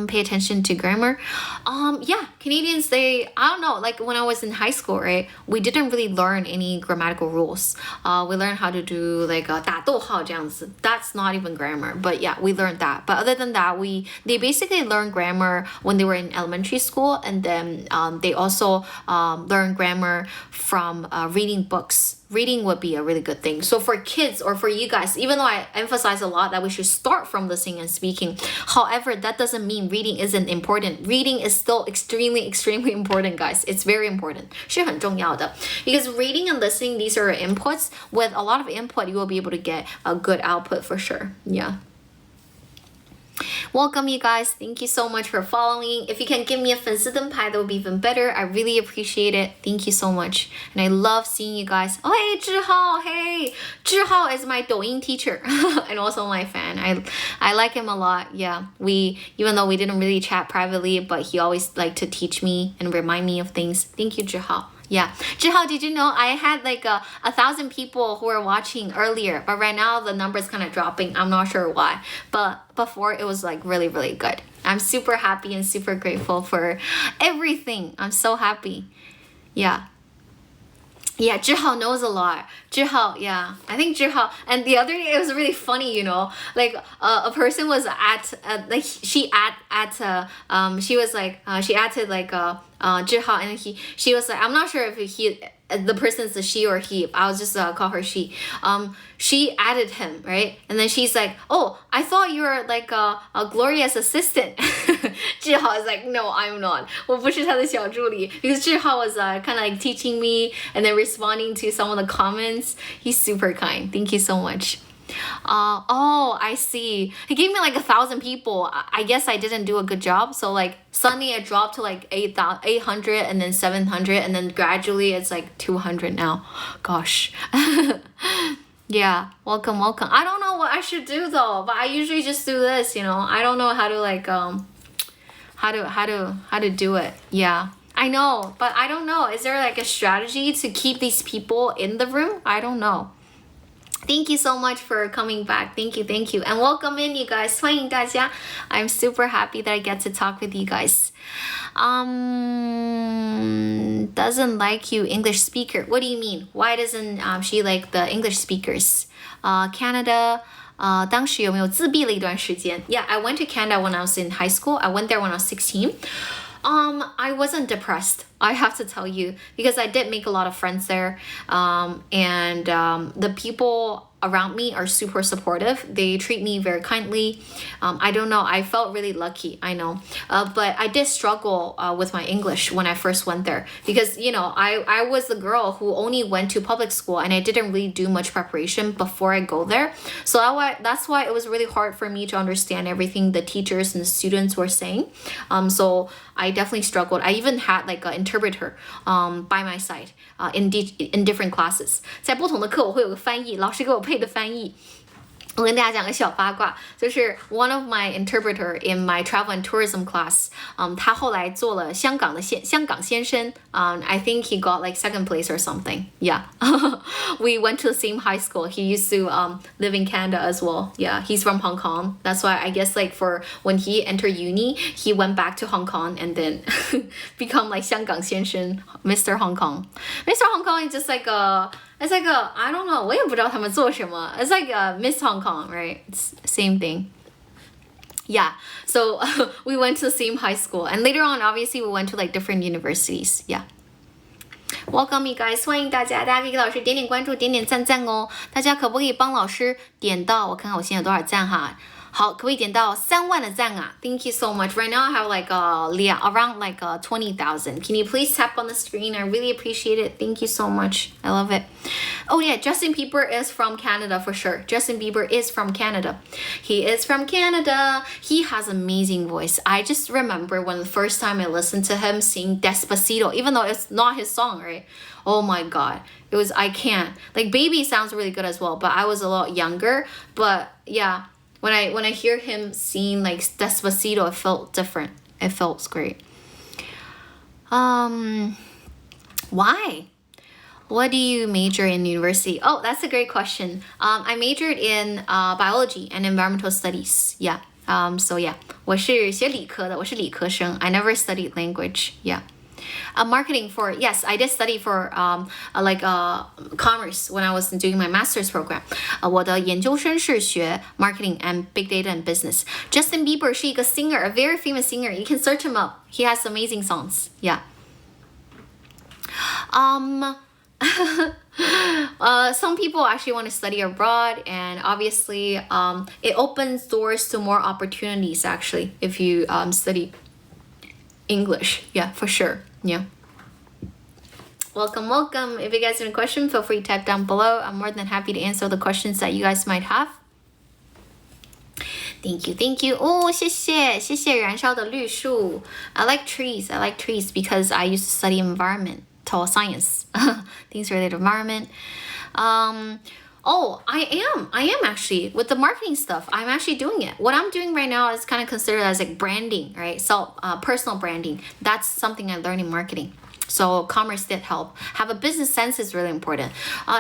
Pay attention to grammar. Yeah, Canadians, I don't know, like when I was in high school, right, we didn't really learn any grammatical rules. We learned how to do like 打逗号这样子. That's not even grammar, but yeah, we learned that. But other than that, they basically learned grammar when they were in elementary school, and then they also learned grammar from reading books. Reading would be a really good thing. So for kids or for you guys, even though I emphasize a lot that we should start from listening and speaking, however, that doesn't mean reading isn't important. Reading is still extremely important, guys. It's very important. 是很重要的 Because reading and listening, these are inputs. With a lot of input, you will be able to get a good output for sure. Yeah. Welcome, you guys. Thank you so much for following. If you can give me a 粉丝灯牌, that would be even better. I really appreciate it. Thank you so much. And I love seeing you guys. Oh, hey, 志浩. Hey, 志浩 is my Douyin teacher and also my fan. I like him a lot. Yeah, even though we didn't really chat privately, but he always liked to teach me and remind me of things. Thank you, 志浩. Yeah. Zhihao, did you know I had like 1,000 people who were watching earlier, but right now the number is kind of dropping. I'm not sure why, but before it was like really good. I'm super happy and super grateful for everything. I'm so happy. Yeah. Yeah, 志浩 knows a lot. 志浩, yeah. I think 志浩. And the other day, it was really funny, you know. Like, a person was at, like, she was like, she acted like, 志浩, and she was like, I'm not sure if the person's a she or he. I'll just call her she. She added him, right? And then she's like, oh, I thought you were like a Gloria's assistant. 志浩 is like, no, I'm not. 我不是他的小助理. Because 志浩 was kind of like teaching me and then responding to some of the comments. He's super kind. Thank you so much. Oh, I see. He gave me like 1,000 people. I guess I didn't do a good job. So like suddenly it dropped to like 800 and then 700 and then gradually it's like 200 now. Gosh. Yeah, welcome. I don't know what I should do though, but I usually just do this, you know. I don't know how to like how to do it. Yeah. I know, but I don't know. Is there like a strategy to keep these people in the room? I don't know. Thank you so much for coming back. Thank you. And welcome in, you guys. 欢迎大家. I'm super happy that I get to talk with you guys. Doesn't like you English speaker. What do you mean? Why doesn't she like the English speakers? Canada. 当时有没有自闭了一段时间? Yeah, I went to Canada when I was in high school. I went there when I was 16. I wasn't depressed, I have to tell you, because I did make a lot of friends there. And the people around me are super supportive. They treat me very kindly. I don't know, I felt really lucky, I know. But I did struggle with my English when I first went there, because, you know, I was the girl who only went to public school and I didn't really do much preparation before I go there. So that's why it was really hard for me to understand everything the teachers and the students were saying. So I definitely struggled. I even had like an interpreter by my side in different classes. 在不同的课我会有个翻译，老师给我配的翻译。我跟大家讲个小八卦，就是 one of my interpreter in my travel and tourism class， 他后来做了香港先生，I think he got like second place or something. Yeah, we went to the same high school. He used to live in Canada as well. Yeah, he's from Hong Kong. That's why I guess like for when he entered uni, he went back to Hong Kong and then become like 香港先生, Mr. Hong Kong. Mr. Hong Kong is just like it's like I don't know, 我也不知道他们做什么. It's like a Miss Hong Kong, right? It's same thing. Yeah, so we went to the same high school. And later on, obviously, we went to like different universities. Yeah. Welcome, you guys. 欢迎大家可以给老师点点关注，点点赞哦。大家可不可以帮老师点到，我看看我现在有多少赞哈。好，可不可以点到3万的赞啊 ？Thank you so much. Right now I have like around like 20,000. Can you please tap on the screen? I really appreciate it. Thank you so much. I love it. Oh yeah, Justin Bieber is from Canada for sure. Justin Bieber is from Canada. He is from Canada. He has amazing voice. I just remember when the first time I listened to him sing Despacito, even though it's not his song, right? Oh my God. I can't. Like Baby sounds really good as well, but I was a lot younger. But yeah. When I hear him sing like Despacito, it felt different. It felt great. Why? What do you major in university? Oh, that's a great question. I majored in biology and environmental studies. Yeah. So yeah, 我是学理科的，我是理科生. I never studied language. Yeah. Marketing for, yes, I did study for commerce when I was doing my master's program. 我的研究生是学 marketing and big data and business. Justin Bieber 是一个 singer, a very famous singer. You can search him up. He has amazing songs. Yeah. Some people actually want to study abroad, and obviously it opens doors to more opportunities actually if you study English. Yeah, for sure. Yeah. Welcome. If you guys have a question, feel free to type down below. I'm more than happy to answer the questions that you guys might have. Thank you. Oh, 谢谢燃烧的绿树. I like trees because I used to study environmental science. Things related to environment. Oh, I am actually with the marketing stuff. I'm actually doing it. What I'm doing right now is kind of considered as like branding, right? So personal branding. That's something I learned in marketing. So commerce did help. Have a business sense is really important.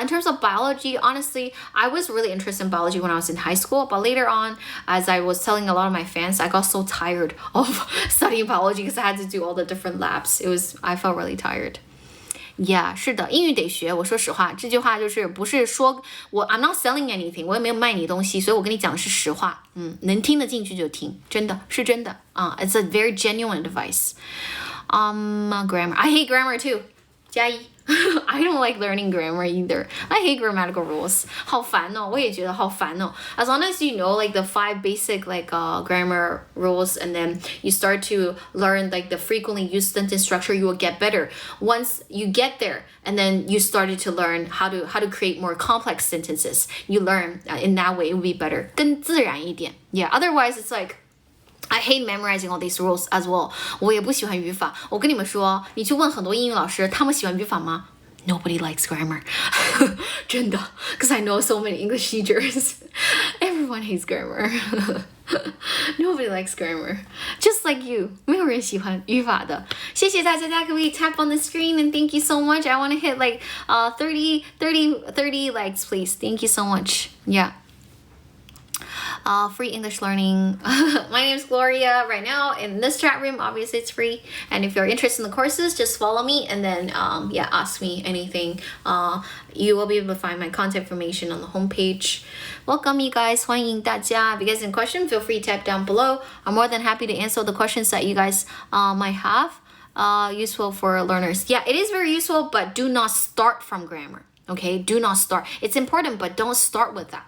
In terms of biology, honestly, I was really interested in biology when I was in high school. But later on, as I was telling a lot of my fans, I got so tired of studying biology because I had to do all the different labs. I felt really tired. Yeah， 是的，英语得学。我说实话，这句话就是不是说I'm not selling anything， 我也没有卖你东西，所以我跟你讲的是实话。能听得进去就听，真的是真的啊。It's a very genuine advice. Grammar. I hate grammar too. 加一。I don't like learning grammar either. I hate grammatical rules. 好烦哦，我也觉得好烦哦。As long as you know like the 5 basic grammar rules, and then you start to learn like the frequently used sentence structure, you will get better. Once you get there, and then you started to learn how to create more complex sentences, you learn in that way it will be better. 更自然一点. Yeah. Otherwise, it's like I hate memorizing all these rules as well. 我也不喜欢语法。我跟你们说，你去问很多英语老师，他们喜欢语法吗？Nobody likes grammar. 真的 because I know so many English teachers. Everyone hates grammar. Nobody likes grammar. Just like you. 没有人喜欢语法的。谢谢大家，大家可不可以 tap on the screen and thank you so much. I want to hit like 30 likes, please. Thank you so much. Yeah. Free English learning. My name is Gloria. Right now in this chat room, obviously it's free. And if you're interested in the courses, just follow me and then ask me anything. You will be able to find my contact information on the homepage. Welcome you guys. 欢迎大家. If you guys have a question, feel free to type down below. I'm more than happy to answer the questions that you guys might have. Useful for learners. Yeah, it is very useful, but do not start from grammar. Okay, do not start. It's important, but don't start with that.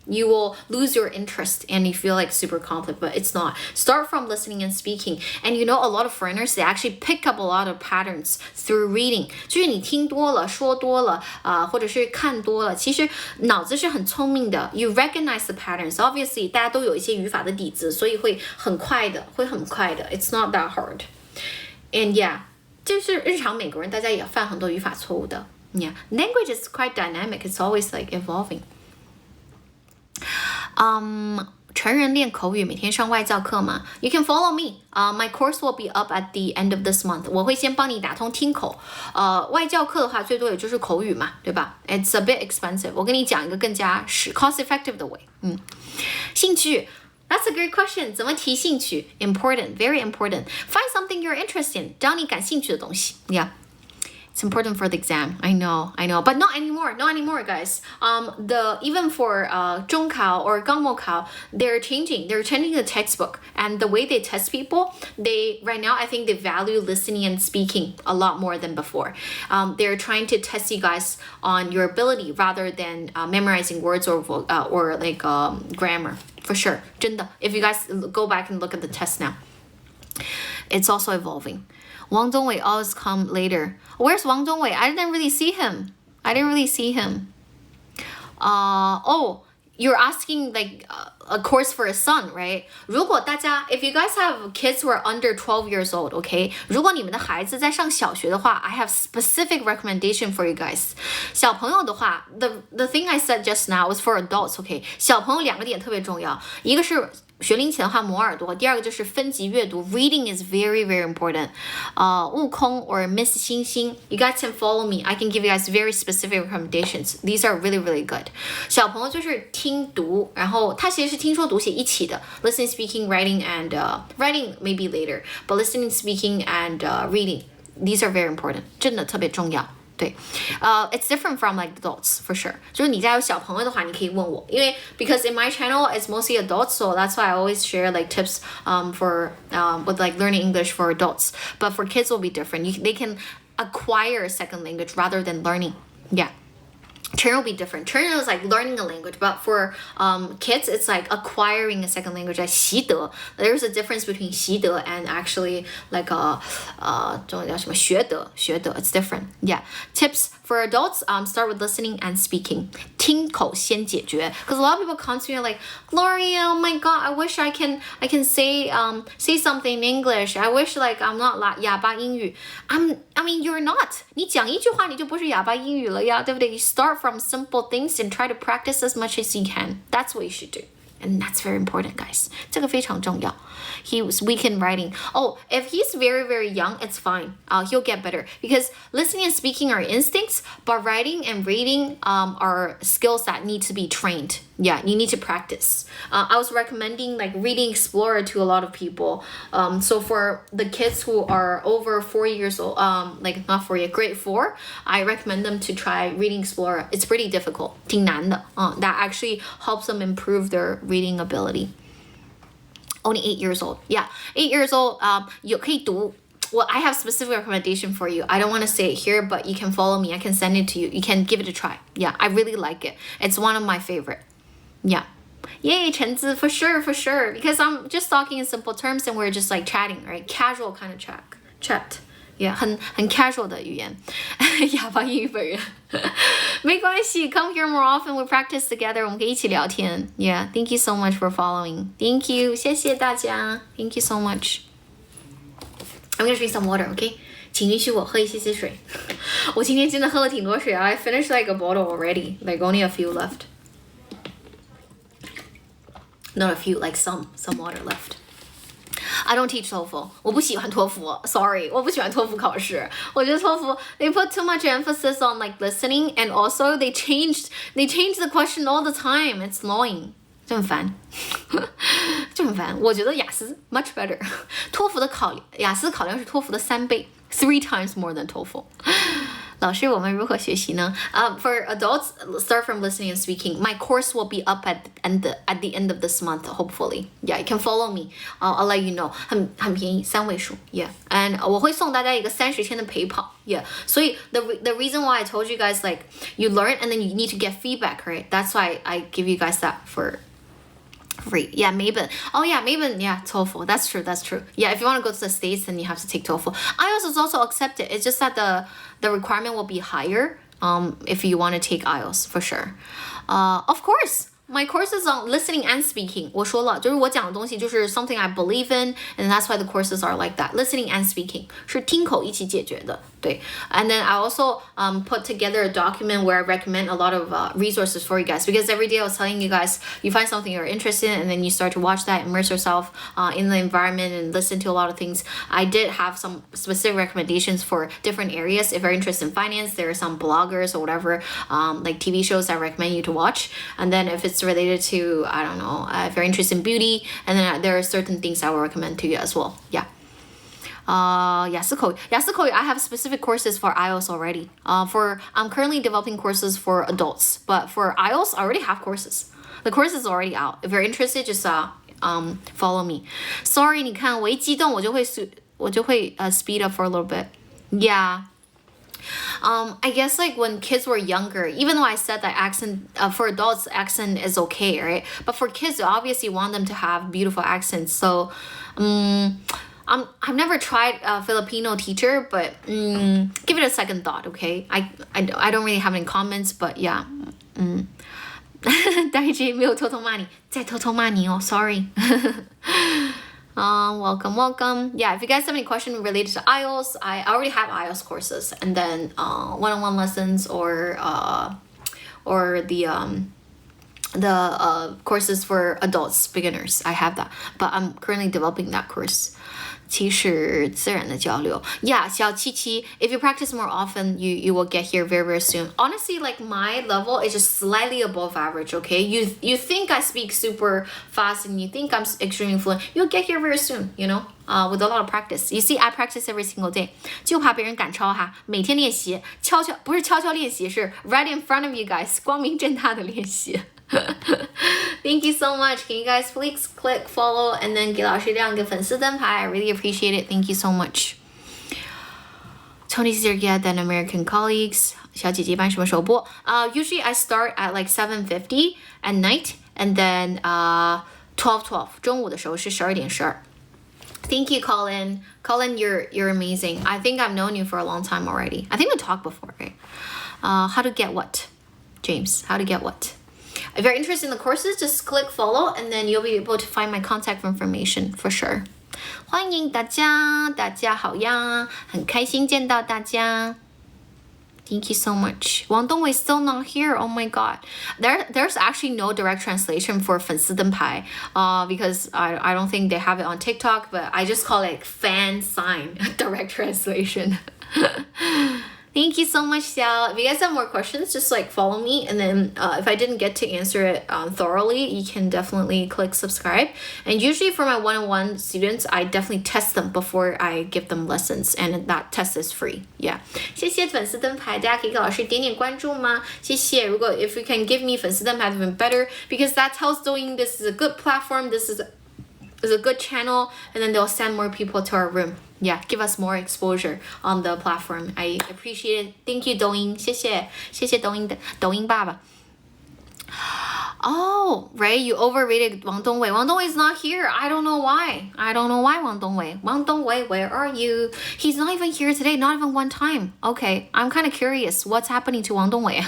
You will lose your interest and you feel like super conflict, but it's not. Start from listening and speaking. And you know, a lot of foreigners, they actually pick up a lot of patterns through reading. 就是你听多了，说多了，或者是看多了，其实脑子是很聪明的。You recognize the patterns. Obviously, 大家都有一些语法的底子，所以会很快的。It's not that hard. And yeah, 就是日常美国人，大家也犯很多语法错误的。Yeah, language is quite dynamic. It's always like evolving. 成人练口语每天上外教课吗？ You can follow me. My course will be up at the end of this month. 我会先帮你打通听口。外教课的话，最多也就是口语嘛，对吧？ It's a bit expensive. 我跟你讲一个更加cost-effective 的 way. 兴趣。That's a great question. 怎么提兴趣 ？Important, very important. Find something you're interested in. 找你感兴趣的东西。Yeah. It's important for the exam. I know, but not anymore, guys. Even for 中考 or 港模考, they're changing the textbook and the way they test people. Right now, I think they value listening and speaking a lot more than before. They're trying to test you guys on your ability rather than memorizing words or like grammar. For sure, 真的. If you guys go back and look at the test now, it's also evolving. Wang Dongwei always come later. Where's Wang Dongwei? I didn't really see him. You're asking like a course for a son, right? 如果大家 if you guys have kids who are under 12 years old, okay? 如果你们的孩子在上小学的话, I have specific recommendation for you guys. 小朋友的话, the thing I said just now was for adults, okay? 小朋友2个点特别重要，一个是学龄前的话磨耳朵，第二个就是分级阅读 Reading is very, very important. 悟空 or Miss 星星 You guys can follow me. I can give you guys very specific recommendations. These are really, really good. 小朋友就是听读，然后他其实是听说读写一起的 Listening, speaking, writing, and writing maybe later. But listening, speaking, and reading, these are very important. 真的特别重要。对，it's different from like adults for sure. 就是你家有小朋友的话，你可以问我，因为 because in my channel it's mostly adults, so that's why I always share like tips for with like learning English for adults. But for kids will be different. They can acquire a second language rather than learning. Yeah. 成人 will be different. 成人 is like learning a language, but for kids, it's like acquiring a second language. Like 习得 there's a difference between 习得 and actually like 中文叫什么学得 It's different. Yeah. Tips for adults, start with listening and speaking. 听口先解决. Because a lot of people come to me like, Gloria, oh my god, I wish I can say something in English. I wish like I'm not 哑巴英语. I mean, you're not. 你讲一句话你就不是哑巴英语了呀，对不对？ You start from simple things and try to practice as much as you can. That's what you should do. And that's very important, guys. 这个非常重要. He was weak in writing. Oh, if he's very, very young, it's fine. He'll get better. Because listening and speaking are instincts, but writing and reading are skills that need to be trained. Yeah, you need to practice. I was recommending like Reading Explorer to a lot of people. So for the kids who are over 4 years old, like not 4 years, grade 4, I recommend them to try Reading Explorer. It's pretty difficult, 挺难的. That actually helps them improve their reading ability. Only 8 years old. Yeah, 8 years old. 有可以读. Well, I have specific recommendation for you. I don't want to say it here, but you can follow me. I can send it to you. You can give it a try. Yeah, I really like it. It's one of my favorite. Yeah. Yay, 橙子, for sure, for sure. Because I'm just talking in simple terms and we're just like chatting, right? Casual kind of chat. Yeah, 很 casual 的语言。哑巴英语本人。没关系, come here more often. We practice together. 我们可以一起聊天. Yeah, thank you so much for following. Thank you. 谢谢大家. Thank you so much. I'm gonna drink some water, okay? 请允许我喝一些水。我今天真的喝了挺多水啊。I finished like a bottle already. Like only a few left. Not a few, like some water left. I don't teach TOEFL. 我不喜欢托福 Sorry, 我不喜欢托福考试。我觉得托福 they put too much emphasis on like listening, and also they changed the question all the time. It's annoying. 就很烦我觉得雅思 much better 托福的雅思考量是托福的3倍 3 times more than TOEFL 老师我们如何学习呢 For adults, start from listening and speaking. My course will be up at the end of this month, hopefully. Yeah, you can follow me. I'll let you know. 很便宜3位数 Yeah, and 我会送大家一个30天的陪跑 Yeah, 所以 the reason why I told you guys like you learn and then you need to get feedback, right? That's why I give you guys that for free. Yeah, Mabon. Oh yeah, Mabon. Yeah, TOEFL. That's true. Yeah, if you want to go to the States, then you have to take TOEFL. IELTS is also accepted. It's just that the requirement will be higher if you want to take IELTS for sure. Of course. My course is on listening and speaking. 我说了，就是我讲的东西就是 something I believe in, and that's why the courses are like that. Listening and speaking 是听口一起解决的，对。And then I also put together a document where I recommend a lot of resources for you guys, because every day I was telling you guys, you find something you're interested in, and then you start to watch that, immerse yourself in the environment, and listen to a lot of things. I did have some specific recommendations for different areas. If you're interested in finance, there are some bloggers or whatever, like TV shows I recommend you to watch. And then if it's related to, I don't know, if you're interested in beauty, and then there are certain things I will recommend to you as well. Yeah. 雅思口语 I have specific courses for IELTS already. I'm currently developing courses for adults, but for IELTS I already have courses. The course is already out. If you're interested, just follow me. Sorry, 你看我一激动我就会 speed up for a little bit. Yeah. I guess like when kids were younger, even though I said that accent for adults accent is okay, right? But for kids, you obviously want them to have beautiful accents. So I've never tried a Filipino teacher, but give it a second thought, okay? I don't really have any comments, but yeah. 大姐没有偷偷骂你，再偷偷骂你哦 sorry. Welcome. Yeah, if you guys have any questions related to IELTS, I already have IELTS courses, and then one-on-one lessons or the courses for adults, beginners. I have that, but I'm currently developing that course. 其实自然的交流 Yeah, 小七七 if you practice more often, you will get here very, very soon. Honestly, like my level is just slightly above average, okay? You think I speak super fast and you think I'm extremely fluent. You'll get here very soon, you know? With a lot of practice. You see, I practice every single day. 就怕别人赶超哈，每天练习，不是悄悄练习，是 right in front of you guys, 光明正大的练习。Thank you so much. Can you guys please click follow and then 给老师亮个粉丝灯牌 I really appreciate it. Thank you so much. Tony's easier than American colleagues. 小姐姐班什么时候播 Usually I start at like 7:50 at night, and then 12:12 中午的时候是12点12 Thank you, Colin. Colin, you're amazing. I think I've known you for a long time already. I think we talked before, right? How to get what? James, how to get what? If you're interested in the courses, just click follow, and then you'll be able to find my contact information for sure. 欢迎大家，大家好呀，很开心见到大家。Thank you so much. Wang Dongwei is still not here. Oh my god. There's actually no direct translation for 粉丝灯牌 because I don't think they have it on TikTok, but I just call it fan sign direct translation. Thank you so much, Xiao. If you guys have more questions, just like follow me, and then if I didn't get to answer it thoroughly, you can definitely click subscribe. And usually for my one-on-one students, I definitely test them before I give them lessons, and that test is free. Yeah. 谢谢粉丝灯牌，大家可以给老师点点关注吗？谢谢。如果 if you can give me 粉丝灯牌 even better, because that tells Douyin this is a good platform, this is a good channel, and then they'll send more people to our room. Yeah, give us more exposure on the platform. I appreciate it. Thank you, Douyin. 谢谢，谢谢抖音爸爸。Oh, right, you overrated Wang Dongwei. Wang Dongwei is not here. I don't know why. Wang Dongwei. Wang Dongwei, where are you? He's not even here today, not even one time. Okay, I'm kind of curious. What's happening to Wang Dongwei?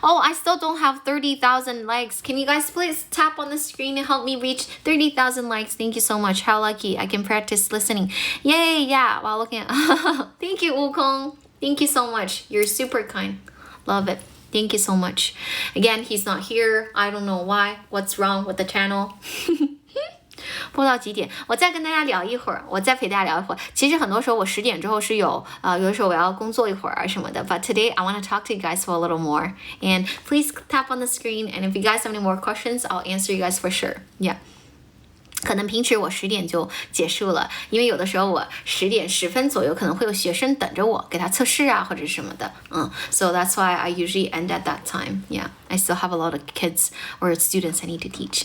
Oh, I still don't have 30,000 likes. Can you guys please tap on the screen and help me reach 30,000 likes? Thank you so much. How lucky. I can practice listening. Yay, yeah, while looking at... Thank you, Wukong. Thank you so much. You're super kind. Love it. Thank you so much. Again, he's not here. I don't know why. What's wrong with the channel? 播到几点？我再跟大家聊一会儿，我再陪大家聊一会儿。其实很多时候我10点之后是有的时候我要工作一会儿啊什么的。But today I want to talk to you guys for a little more. And please tap on the screen. And if you guys have any more questions, I'll answer you guys for sure. Yeah. 可能平时我10点就结束了，因为有的时候我10点10分左右可能会有学生等着我给他测试啊或者什么的，so that's why I usually end at that time. Yeah, I still have a lot of kids or students I need to teach.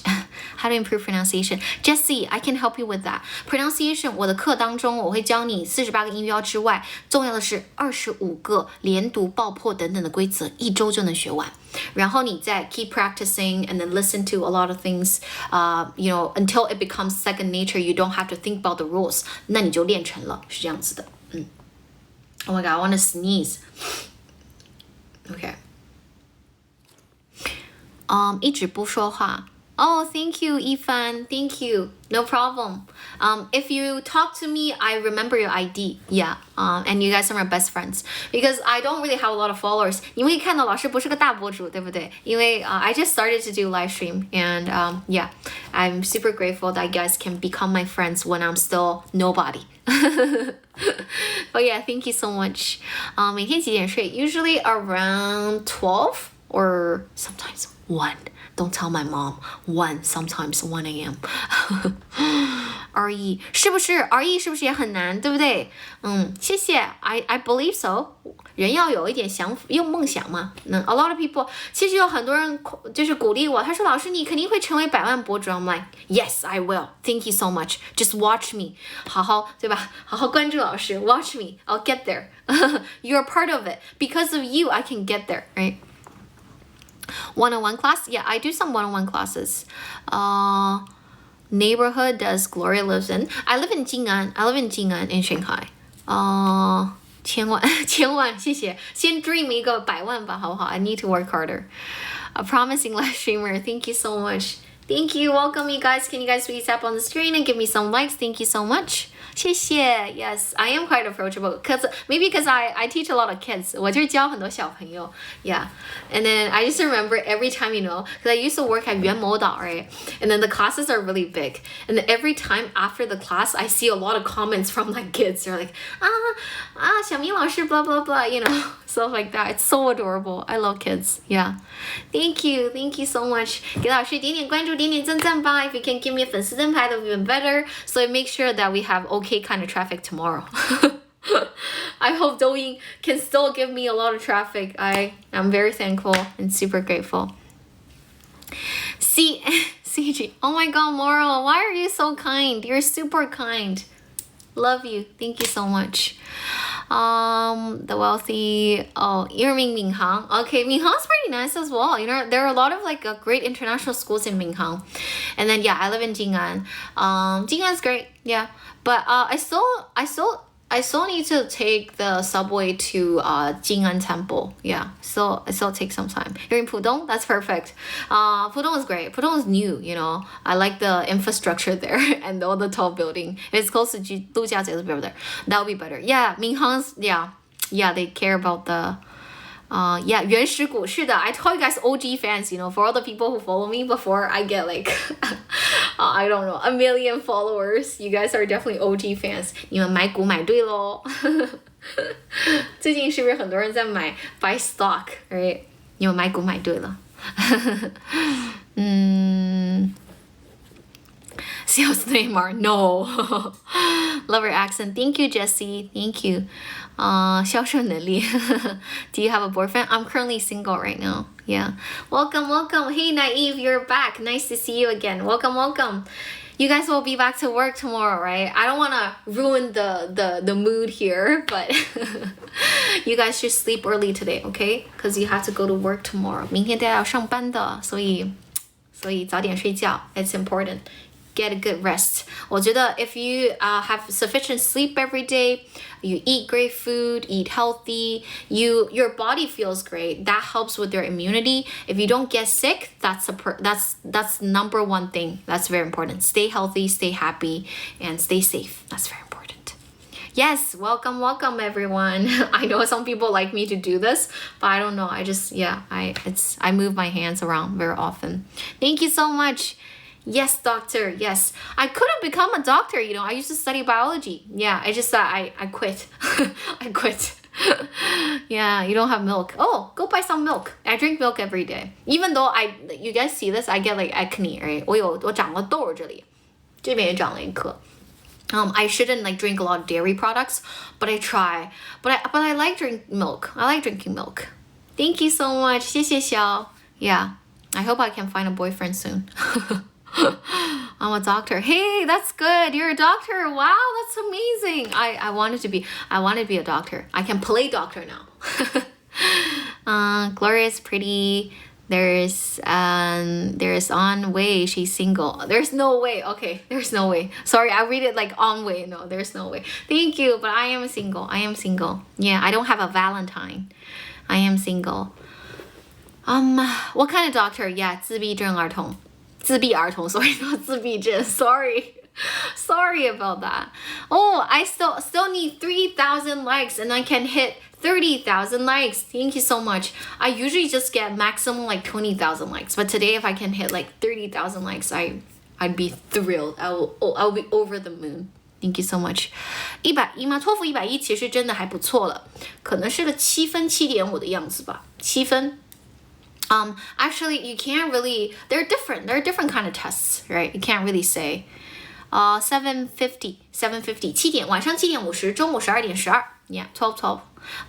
How to improve pronunciation? Jessie, I can help you with that. Pronunciation 我的课当中我会教你48个音标之外，重要的是25个连读、爆破等等的规则，1周就能学完。然后你再 keep practicing and then listen to a lot of things, until it becomes second nature. You don't have to think about the rules. 那你就练成了，是这样子的。Oh my god, I want to sneeze. Okay. 一直不说话。Oh, thank you, Ifan. Thank you. No problem. If you talk to me, I remember your ID. Yeah. And you guys are my best friends. Because I don't really have a lot of followers. 你们可以看到老师不是个大博主，对不对？因为I just started to do live stream. And yeah, I'm super grateful that you guys can become my friends when I'm still nobody. But yeah, thank you so much. 每天几点睡？ Usually around 12 or sometimes 1. Don't tell my mom. 1, sometimes 1 a.m. RE 是不是 RE 是不是也很难，对不对？谢谢。I believe so. 人要有一点有梦想嘛。A lot of people 其实有很多人就是鼓励我，他说老师你肯定会成为百万博主。I'm like, yes, I will. Thank you so much. Just watch me. 好好对吧？好好关注老师 ，watch me. I'll get there. You're a part of it. Because of you, I can get there, right? One-on-one class? Yeah, I do some one-on-one classes. Neighborhood does Gloria lives in? I live in Jing'an. I live in Jing'an in Shanghai. 千万谢谢。先 dream 一个100万吧，好不好？ I need to work harder. A promising live streamer. Thank you so much. Thank you. Welcome, you guys. Can you guys please tap on the screen and give me some likes? Thank you so much. 谢谢 Yes, I am quite approachable. Maybe because I teach a lot of kids. 我就是教很多小朋友 Yeah. And then I just remember every time, because I used to work at 元谋岛, right? And then the classes are really big. And then every time after the class, I see a lot of comments from like kids. They're like, 小明老师 blah, blah, blah, stuff like that. It's so adorable. I love kids. Yeah. Thank you. Thank you so much. 给老师点点关注，点点赞赞吧. If you can give me a 粉丝灯牌, that would be even better. So I make sure that we have okay kind of traffic tomorrow. I hope Douyin can still give me a lot of traffic. I'm very thankful and super grateful. CG. Oh my god, Moral, why are you so kind? You're super kind. Love you. Thank you so much. The wealthy, you're Minhang. Okay, Minhang's pretty nice as well. There are a lot of like great international schools in Minhang. And then yeah, I live in Jing'an. Jing'an's great, yeah. But I still need to take the subway to Jing'an Temple. Yeah, so it still takes some time. You're in Pudong? That's perfect. Pudong is great. Pudong is new, I like the infrastructure there and all the tall building. If it's close to Dujiazhe, there. That would be better. Yeah, Minhang's, yeah, they care about the Yeah, 原始股是的 I told you guys OG fans, you know, for all the people who follow me before I get like I don't know, a million followers. You guys are definitely OG fans. 你们买股买对咯最近是不是很多人在买 buy stock, right? 你们买股买对了Sales Neymar, no. Love your accent. Thank you, Jessie. Thank you. 销售能力 Do you have a boyfriend? I'm currently single right now. Yeah. Welcome, welcome. Hey, Naive, you're back. Nice to see you again. Welcome, welcome. You guys will be back to work tomorrow, right? I don't want to ruin the mood here, but you guys should sleep early today, okay? Because you have to go to work tomorrow. 明天大家要上班的，所以早点睡觉 It's important. Get a good rest. 我觉得 if you have sufficient sleep every day, you eat great food, eat healthy, your body feels great. That helps with your immunity. If you don't get sick, that's number one thing. That's very important. Stay healthy, stay happy, and stay safe. That's very important. Yes, welcome, welcome everyone. I know some people like me to do this, but I don't know. I move my hands around very often. Thank you so much. Yes, doctor. Yes. I couldn't become a doctor, you know. I used to study biology. Yeah, I just I quit. I quit. Yeah, you don't have milk. Oh, go buy some milk. I drink milk every day. Even though you guys see this, I get like acne, right? 我长了痘这里，这边也长了一颗。I shouldn't like drink a lot of dairy products, but I try. But I like drink milk. I like drinking milk. Thank you so much. 谢谢小. Yeah. I hope I can find a boyfriend soon. I'm a doctor. Hey, that's good. You're a doctor. Wow, that's amazing. I wanted to be a doctor. I can play doctor now. Gloria is pretty. There's on way. She's single. There's no way. Okay, there's no way. Sorry, I read it like on way. No, there's no way. Thank you, but I am single. Yeah, I don't have a Valentine. I am single. What kind of doctor? Yeah, 自闭症儿童. 自闭儿童 sorry, not 自闭症 sorry about that. Oh, I still need 3,000 likes and I can hit 30,000 likes. Thank you so much. I usually just get maximum like 20,000 likes, but today if I can hit like 30,000 likes, I'd be thrilled. I'll be over the moon. Thank you so much. 110吗？托福110其实真的还不错了，可能是个7分7.5的样子吧，7分。Actually, you can't really. They're different. They're different kind of tests, right? You can't really say. 750, 7 点，晚上7点50，中午12点12。Yeah, 12.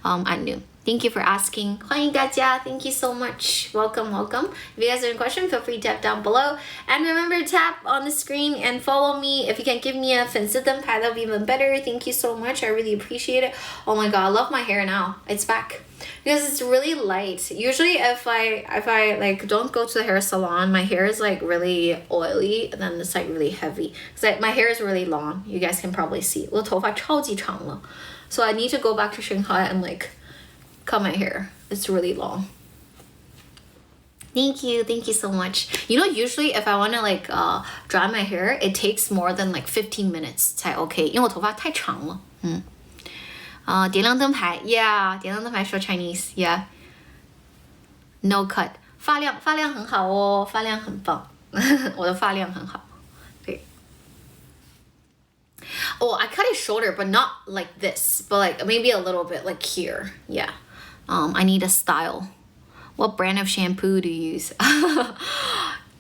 At noon. Thank you for asking. 欢迎大家 Thank you so much. Welcome, welcome. If you guys have a question, feel free to tap down below. And remember to tap on the screen and follow me. If you can give me a 粉丝灯牌, that'll be even better. Thank you so much. I really appreciate it. Oh my god, I love my hair now. It's back. Because it's really light. Usually if I like don't go to the hair salon, my hair is like really oily and then it's like really heavy. Because my hair is really long. You guys can probably see. 我头发超级长了. So I need to go back to Shanghai and like cut my hair. It's really long. Thank you so much. You know, usually if I want to like dry my hair, it takes more than like 15 minutes 才 OK. 因为我头发太长了。点亮灯牌 Yeah, 点亮灯牌说 Chinese Yeah. No cut. 发量很好哦，发量很棒。我的发量很好。对。Oh, I cut it shorter, but not like this. But like maybe a little bit like here. Yeah. I need a style. What brand of shampoo do you use?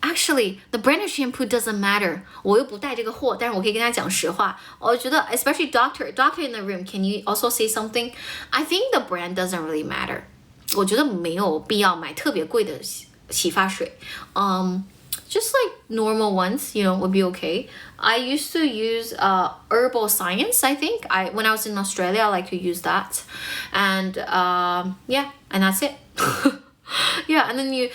Actually, the brand of shampoo doesn't matter. 我又不带这个货，但是我可以跟他讲实话。我觉得 especially doctor in the room, can you also say something? I think the brand doesn't really matter. 我觉得没有必要买特别贵的洗发水。Just like normal ones, you know, would be okay. I used to use Herbal Science, I think. When I was in Australia, I like to use that. And yeah, and that's it. Yeah, and then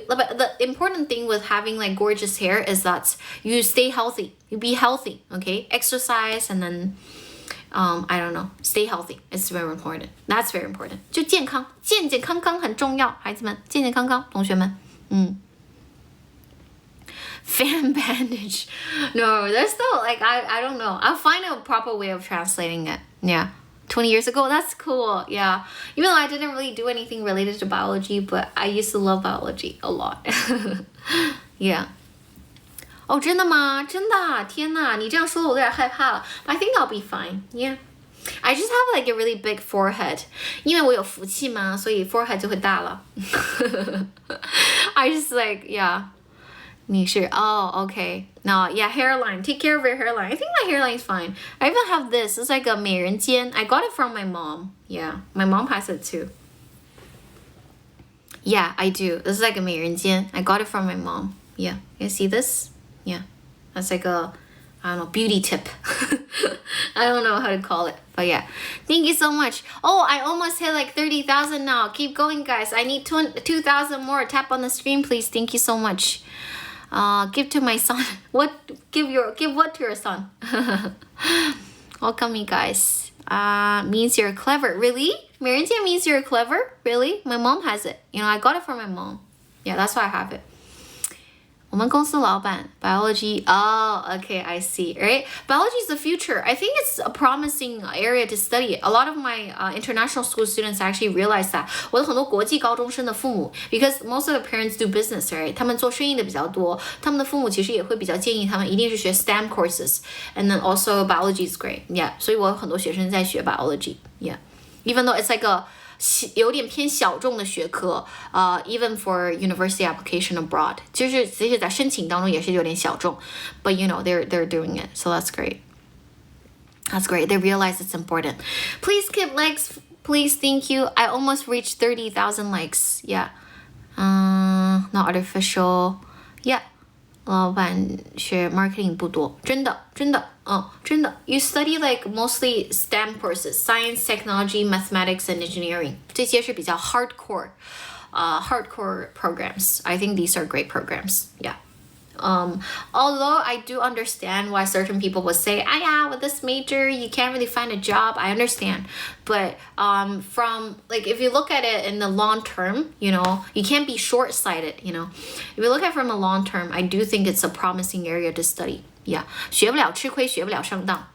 but the important thing with having like gorgeous hair is that you stay healthy. You be healthy, okay? Exercise and then I don't know, stay healthy. It's very important. That's very important. 就健康，健健康康很重要，孩子们，健健康康，同学们，Fan bandage. No, there's no like I don't know. I'll find a proper way of translating it. Yeah. 20 years ago. That's cool. Yeah. Even though I didn't really do anything related to biology, but I used to love biology a lot. Yeah. 哦，真的吗？真的啊？天哪，你这样说的我有点害怕了。But I think I'll be fine. Yeah. I just have like a really big forehead. 因为我有福气嘛，所以 forehead 就会大了。I just like, yeah. 你是 okay. No, yeah, hairline. Take care of your hairline. I think my hairline is fine. I even have this. It's like a 美人尖. I got it from my mom. Yeah, my mom has it too. Yeah, I do. This is like a 美人尖. I got it from my mom. Yeah, you see this? Yeah, that's like a, I don't know, beauty tip. I don't know how to call it, but yeah. Thank you so much. Oh, I almost hit like 30,000 now. Keep going, guys. I need 2,000 more. Tap on the screen, please. Thank you so much. Give to my son. Give what to your son? Welcome, you guys. Means you're clever. Really? 美人尖 means you're clever? Really? My mom has it. You know, I got it from my mom. Yeah, that's why I have it. 我们公司老板 biology. Oh, okay, I see. Right? Biology is the future. I think it's a promising area to study. A lot of my international school students actually realize that. 我的很多国际高中生的父母 because most of the parents do business, right? 他们做生意的比较多，他们的父母其实也会比较建议他们一定是学 STEM courses. And then also biology is great. Yeah. 所以我有很多学生在学 biology. Yeah. Even though it's like a 有点偏小众的学科even for university application abroad 就是即使在申请当中也是有点小众 but you know they're doing it so that's great they realize it's important please keep likes please thank you I almost reached 30,000 likes yeah not artificial yeah 老板学 marketing 不多真的真的You study like mostly STEM courses science technology mathematics and engineering 这些是比较 hardcore programs I think these are great programs yeah although I do understand why certain people would say yeah with this major you can't really find a job I understand but from like if you look at it in the long term you know you can't be short-sighted you know if you look at it from a long term I do think it's a promising area to study yeah 学不了吃亏学不了上当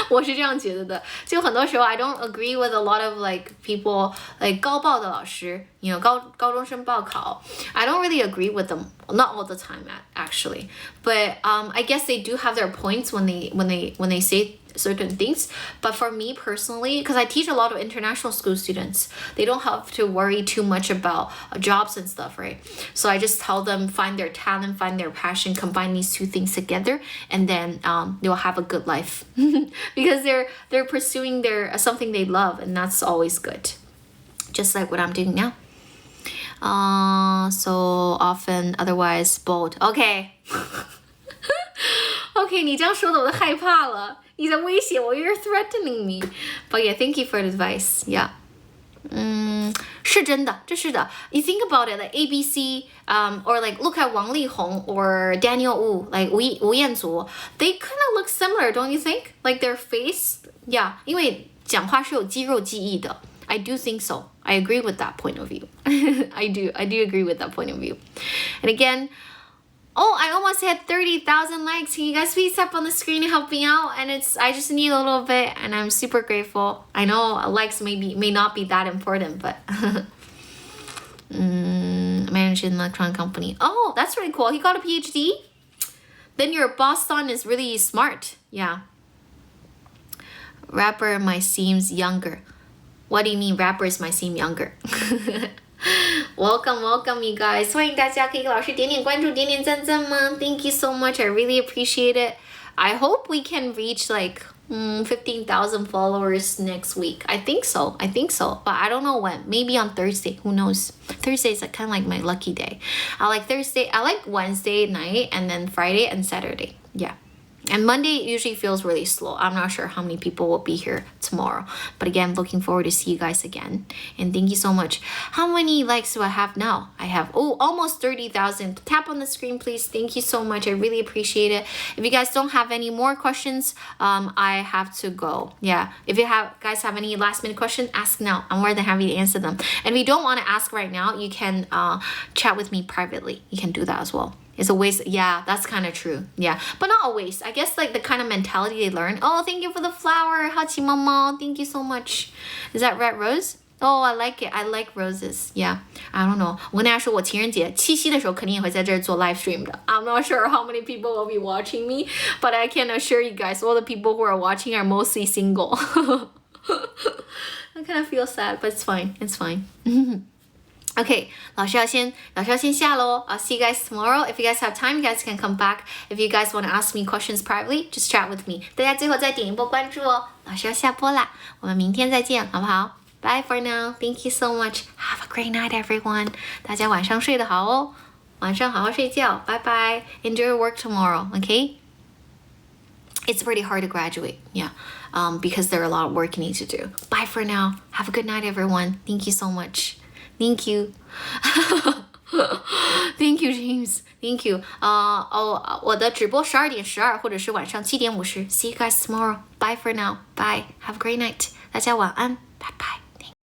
我是这样觉得的就很多时候 I don't agree with a lot of like people like 高报的老师 you know 高中生报考 I don't really agree with them not all the time actually but I guess they do have their points when they say certain things but for me personally because I teach a lot of international school students they don't have to worry too much about jobs and stuff right so I just tell them find their talent find their passion combine these two things together and then they'll have a good life because they're pursuing their something they love and that's always good just like what I'm doing now so often otherwise bold okay okay 你这样说的我都害怕了你在威胁我 You're threatening me But yeah, thank you for the advice Yeah 是真的这是的 You think about it like ABC or like look at 王力宏 or Daniel Wu like 吴彦祖 They kind of look similar don't you think? Like their face Yeah 因为讲话是有肌肉记忆的I do think so I agree with that point of view I do agree with that point of view And again Oh, I almost hit 30,000 likes. Can you guys please tap on the screen and help me out? And I just need a little bit and I'm super grateful. I know likes may not be that important, but managed an electronic company. Oh, that's really cool. He got a PhD? Then your boss son is really smart. Yeah. Rapper might seems younger. What do you mean rappers might seem younger? Welcome you guys 欢迎大家可以给老师点点关注点点赞赞吗 Thank you so much I really appreciate it I hope we can reach like 15,000 followers next week I think so but I don't know when maybe on Thursday who knows Thursday is kind of like my lucky day I like Wednesday night and then Friday and Saturday yeah And Monday usually feels really slow. I'm not sure how many people will be here tomorrow. But again, looking forward to see you guys again. And thank you so much. How many likes do I have now? I have, almost 30,000. Tap on the screen, please. Thank you so much. I really appreciate it. If you guys don't have any more questions, I have to go. Yeah. If you guys have any last minute questions, ask now. I'm more than happy to answer them. And if you don't want to ask right now, you can chat with me privately. You can do that as well. It's a waste. Yeah, that's kind of true. Yeah, but not a waste. I guess like the kind of mentality they learn. Oh, thank you for the flower. 好奇猫猫 Thank you so much. Is that red rose? Oh, I like it. I like roses. Yeah, I don't know. 我跟大家说，我情人节、七夕的时候肯定也会在这儿做 live stream 的。I'm not sure how many people will be watching me, but I can assure you guys, all the people who are watching are mostly single. I kind of feel sad, but it's fine. It's fine. Okay, 老师要先下咯。I'll see you guys tomorrow. If you guys have time, you guys can come back. If you guys want to ask me questions privately, just chat with me. 大家最后再点一波关注哦。老师要下播啦，我们明天再见，好不好？Bye for now. Thank you so much. Have a great night, everyone. 大家晚上睡得好哦，晚上好好睡觉。Bye bye. Enjoy your work tomorrow. Okay? It's pretty hard to graduate, yeah, because there are a lot of work you need to do. Bye for now. Have a good night, everyone. Thank you so much. Thank you. Thank you, James. Thank you. 我的直播12点12或者是晚上7点50。See you guys tomorrow. Bye for now. Bye. Have a great night. 大家晚安。拜拜。